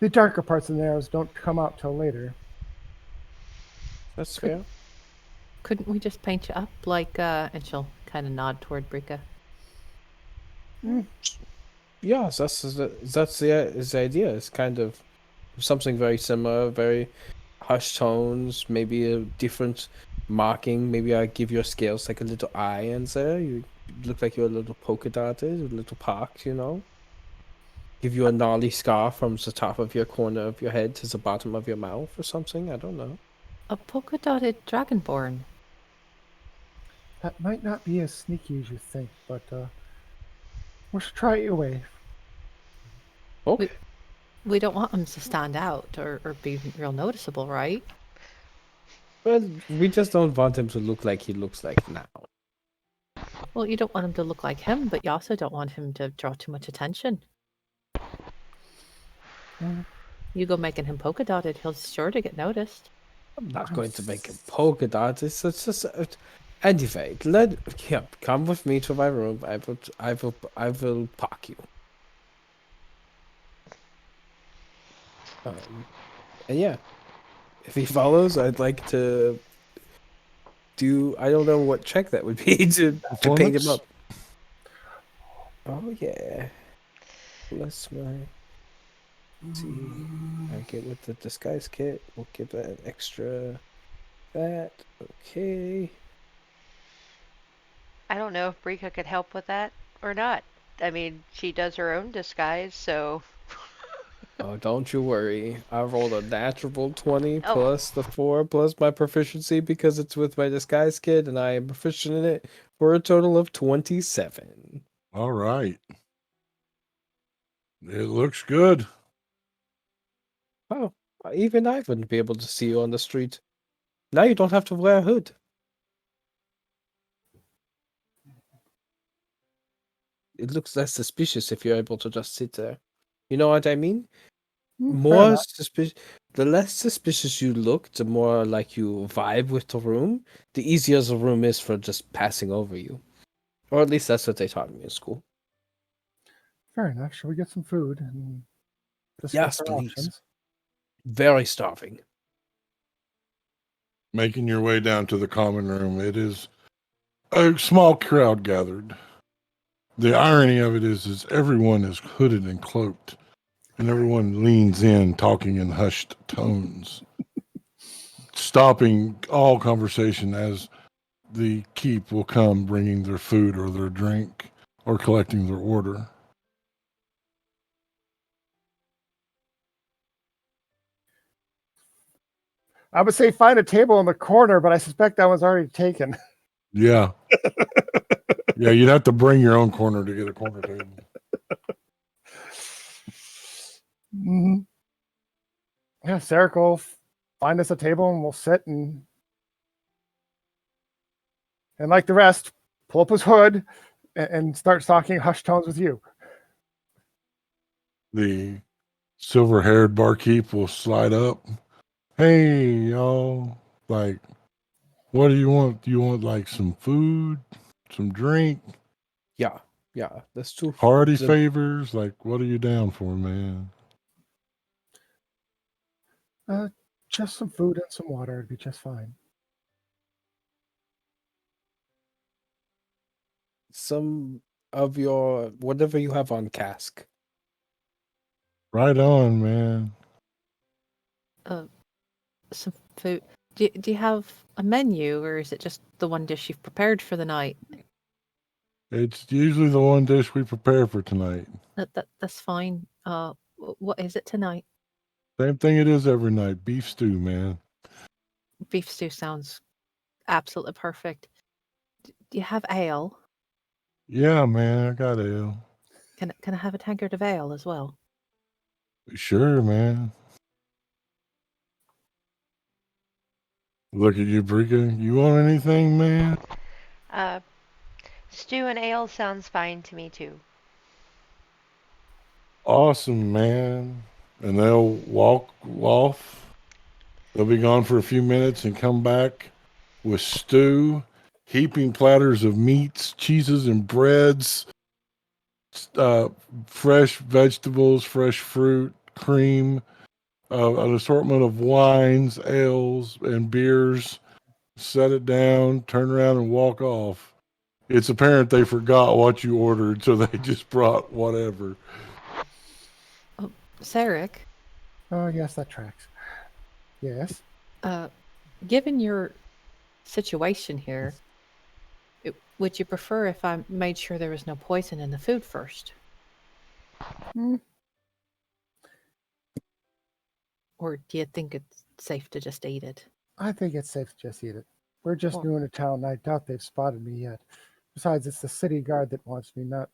darker parts of the arrows don't come out till later. That's fair. Couldn't we just paint you up like, and she'll kind of nod toward Brika. Yeah, that's the idea. It's kind of something very similar, very hushed tones, maybe a different marking. Maybe I give your scales like a little eye in there. You look like you're a little polka dotted, a little parked, you know. Give you a gnarly scar from the top of your corner of your head to the bottom of your mouth or something. I don't know. A polka dotted dragonborn. That might not be as sneaky as you think, but we should try it your way. Okay. We don't want him to stand out or be real noticeable, right? Well, we just don't want him to look like he looks like now. Well, you don't want him to look like him, but you also don't want him to draw too much attention. Mm. You go making him polka dotted, he'll sure to get noticed. I'm not going to make a polka dot. It's just. Anyway, come with me to my room. I will park you. And yeah, if he follows, I'd like to do. I don't know what check that would be to paint him up. Oh yeah, bless my. Let's see, I get with the disguise kit. We'll give that an extra. That okay. I don't know if Brika could help with that or not. I mean, she does her own disguise, so. Oh, don't you worry. I rolled a natural 20 Oh. plus the 4 plus my proficiency because it's with my disguise kit and I am proficient in it for a total of 27. All right. It looks good. Oh, even I wouldn't be able to see you on the street. Now you don't have to wear a hood. It looks less suspicious if you're able to just sit there. You know what I mean? Fair More enough. suspicious. The less suspicious you look, the more like you vibe with the room, the easier the room is for just passing over you. Or at least that's what they taught me in school. Fair enough. Shall we get some food and discuss Yes, our please. options? Very starving. Making your way down to the common room, it is a small crowd gathered. The irony of it is everyone is hooded and cloaked, and everyone leans in, talking in hushed tones, stopping all conversation as the keep will come bringing their food or their drink or collecting their order. I would say find a table in the corner, but I suspect that one's already taken. Yeah. Yeah, you'd have to bring your own corner to get a corner table. Mm-hmm. Yeah, Sarek will find us a table and we'll sit and like the rest, pull up his hood and start talking hushed tones with you. The silver-haired barkeep will slide up. Hey, y'all, like, what do you want? Do you want, like, some food, some drink, Yeah, that's too. party the- favors? Like, what are you down for, man? Just some food and some water would be just fine. Some of your whatever you have on cask. Right on, man. Some food. Do you have a menu, or is it just the one dish you've prepared for the night? It's usually the one dish we prepare for tonight. That's fine. What is it tonight? Same thing it is every night. Beef stew, man. Beef stew sounds absolutely perfect. Do you have ale? Yeah, man, I got ale. Can I have a tankard of ale as well? Sure, man. Look at you, Brika. You want anything, man? Stew and ale sounds fine to me too. Awesome, man. And they'll walk off. They'll be gone for a few minutes and come back with stew, heaping platters of meats, cheeses, and breads, uh, fresh vegetables, fresh fruit, cream, an assortment of wines, ales, and beers. Set it down, turn around, and walk off. It's apparent they forgot what you ordered, so they just brought whatever. Sarek, Oh, yes, that tracks. Yes. given your situation here, would you prefer if I made sure there was no poison in the food first? Hmm. Or do you think it's safe to just eat it? I think it's safe to just eat it. We're just Well- new in a town, and I doubt they've spotted me yet. Besides, it's the city guard that wants me, not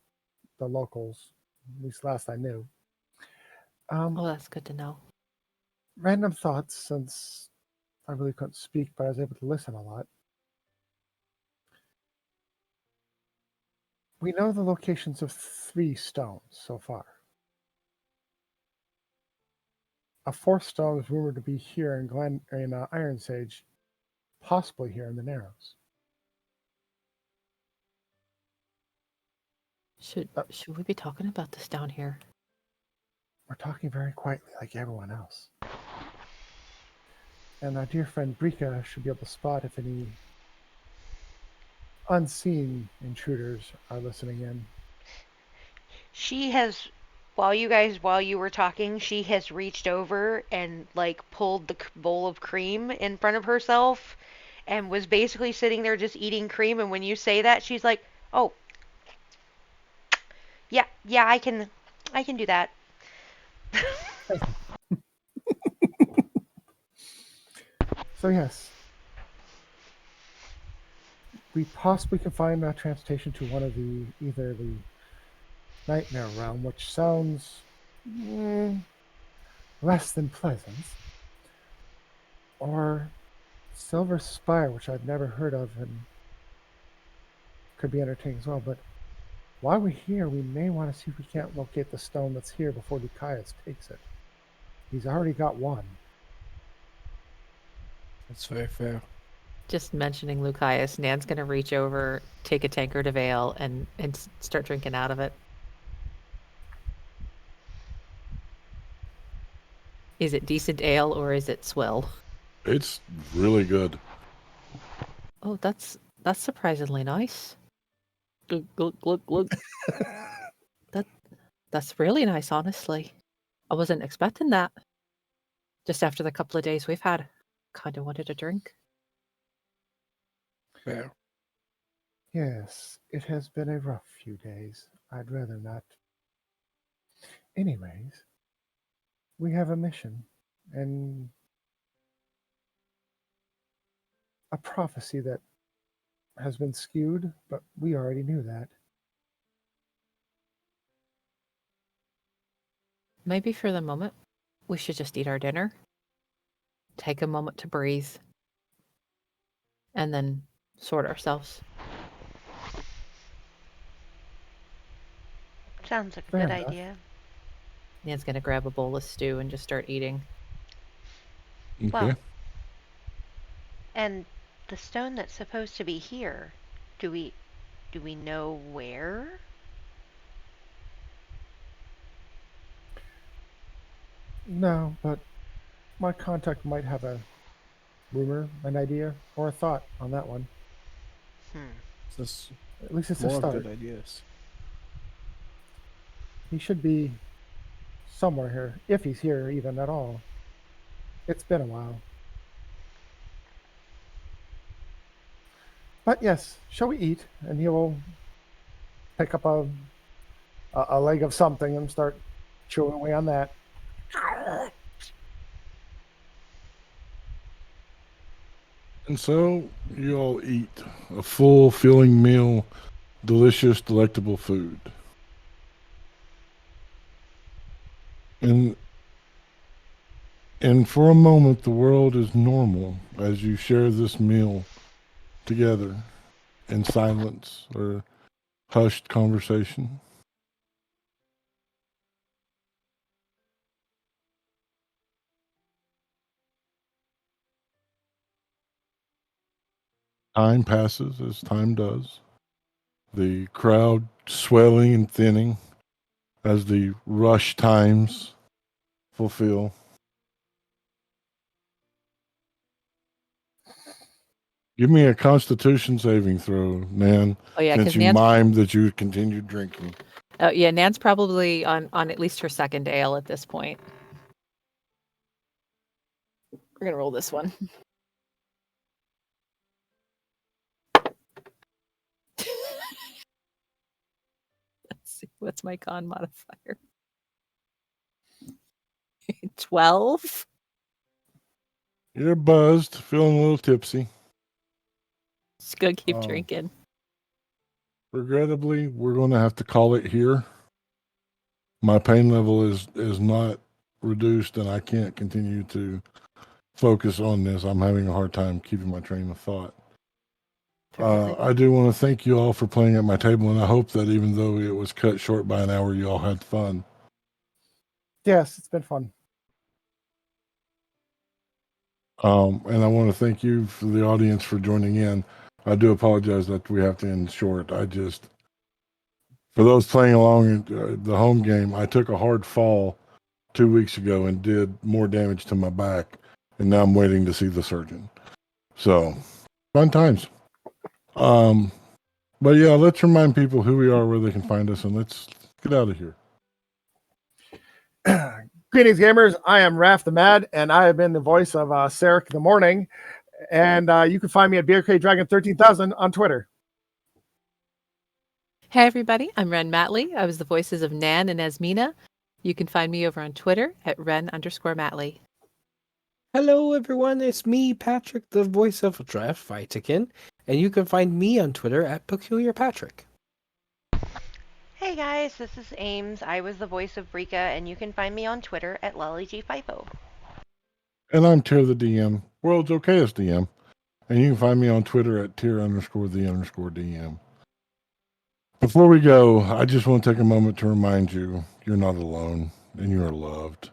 the locals. At least last I knew. Oh, that's good to know. Random thoughts, since I really couldn't speak, but I was able to listen a lot. We know the locations of 3 stones so far. A 4th stone is rumored to be here in Iron Sage, possibly here in the Narrows. Should we be talking about this down here? We're talking very quietly, like everyone else. And our dear friend Brika should be able to spot if any unseen intruders are listening in. She has, while you were talking, she has reached over and like pulled the bowl of cream in front of herself and was basically sitting there just eating cream. And when you say that, she's like, "Oh, yeah, I can do that." So yes, we possibly can find transportation to one of either the Nightmare Realm, which sounds less than pleasant, or Silver Spire, which I've never heard of and could be entertaining as well. But while we're here, we may want to see if we can't locate the stone that's here before Lucius takes it. He's already got one. That's very fair. Just mentioning Lucius, Nan's gonna reach over, take a tankard of ale, and start drinking out of it. Is it decent ale or is it swill? It's really good. Oh, that's surprisingly nice. Glug, glug, glug, glug. That's really nice, honestly. I wasn't expecting that. Just after the couple of days we've had, kind of wanted a drink. Fair. Yes, it has been a rough few days. I'd rather not. Anyways, we have a mission and a prophecy that has been skewed, but we already knew that. Maybe for the moment, we should just eat our dinner, take a moment to breathe, and then sort ourselves. Sounds like a Fair good enough. idea. Nan's gonna grab a bowl of stew and just start eating. Okay. Well, and the stone that's supposed to be here, do we know where? No, but my contact might have a rumor, an idea, or a thought on that one. That's At least it's a more start. good ideas. He should be somewhere here, if he's here even at all. It's been a while. But yes, shall we eat? And he will pick up a leg of something and start chewing away on that. And so you all eat a full, filling meal, delicious, delectable food. And for a moment, the world is normal as you share this meal together in silence or hushed conversation. Time passes as time does. The crowd swelling and thinning as the rush times fulfill. Give me a Constitution saving throw, Nan, Oh yeah, since because you Nan's mimed that you continued drinking. Nan's probably on at least her second ale at this point. We're gonna roll this one. Let's see, what's my con modifier? 12. You're buzzed, feeling a little tipsy. Just gonna keep Oh. drinking. Regrettably, we're going to have to call it here. My pain level is not reduced, and I can't continue to focus on this. I'm having a hard time keeping my train of thought. I do want to thank you all for playing at my table, and I hope that even though it was cut short by an hour, you all had fun. Yes, it's been fun. And I want to thank you for the audience for joining in. I do apologize that we have to end short. For those playing along in the home game, I took a hard fall 2 weeks ago and did more damage to my back, and now I'm waiting to see the surgeon. So, fun times. But yeah, let's remind people who we are, where they can find us, and let's get out of here. Greetings, gamers. I am Raph the Mad, and I have been the voice of Sarek the Morning. And you can find me at BRK Dragon 13,000 on Twitter. Hey everybody, I'm Ren Matley. I was the voices of Nan and Esmina. You can find me over on Twitter at Ren_Matley. Hello, everyone. It's me, Patrick, the voice of Draft Vitakin, and you can find me on Twitter at Peculiar Patrick. Hey guys, this is Ames. I was the voice of Rika, and you can find me on Twitter at LollyG5O. And I'm Tier the DM, world's okayest DM. And you can find me on Twitter at Tier_the_DM. Before we go, I just want to take a moment to remind you, you're not alone and you are loved.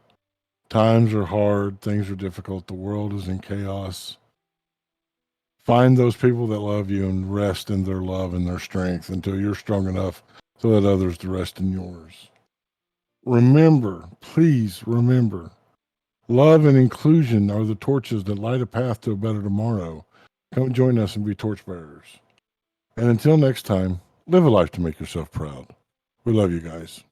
Times are hard, things are difficult, the world is in chaos. Find those people that love you and rest in their love and their strength until you're strong enough to let others to rest in yours. Remember, please remember, love and inclusion are the torches that light a path to a better tomorrow. Come join us and be torchbearers. And until next time, live a life to make yourself proud. We love you guys.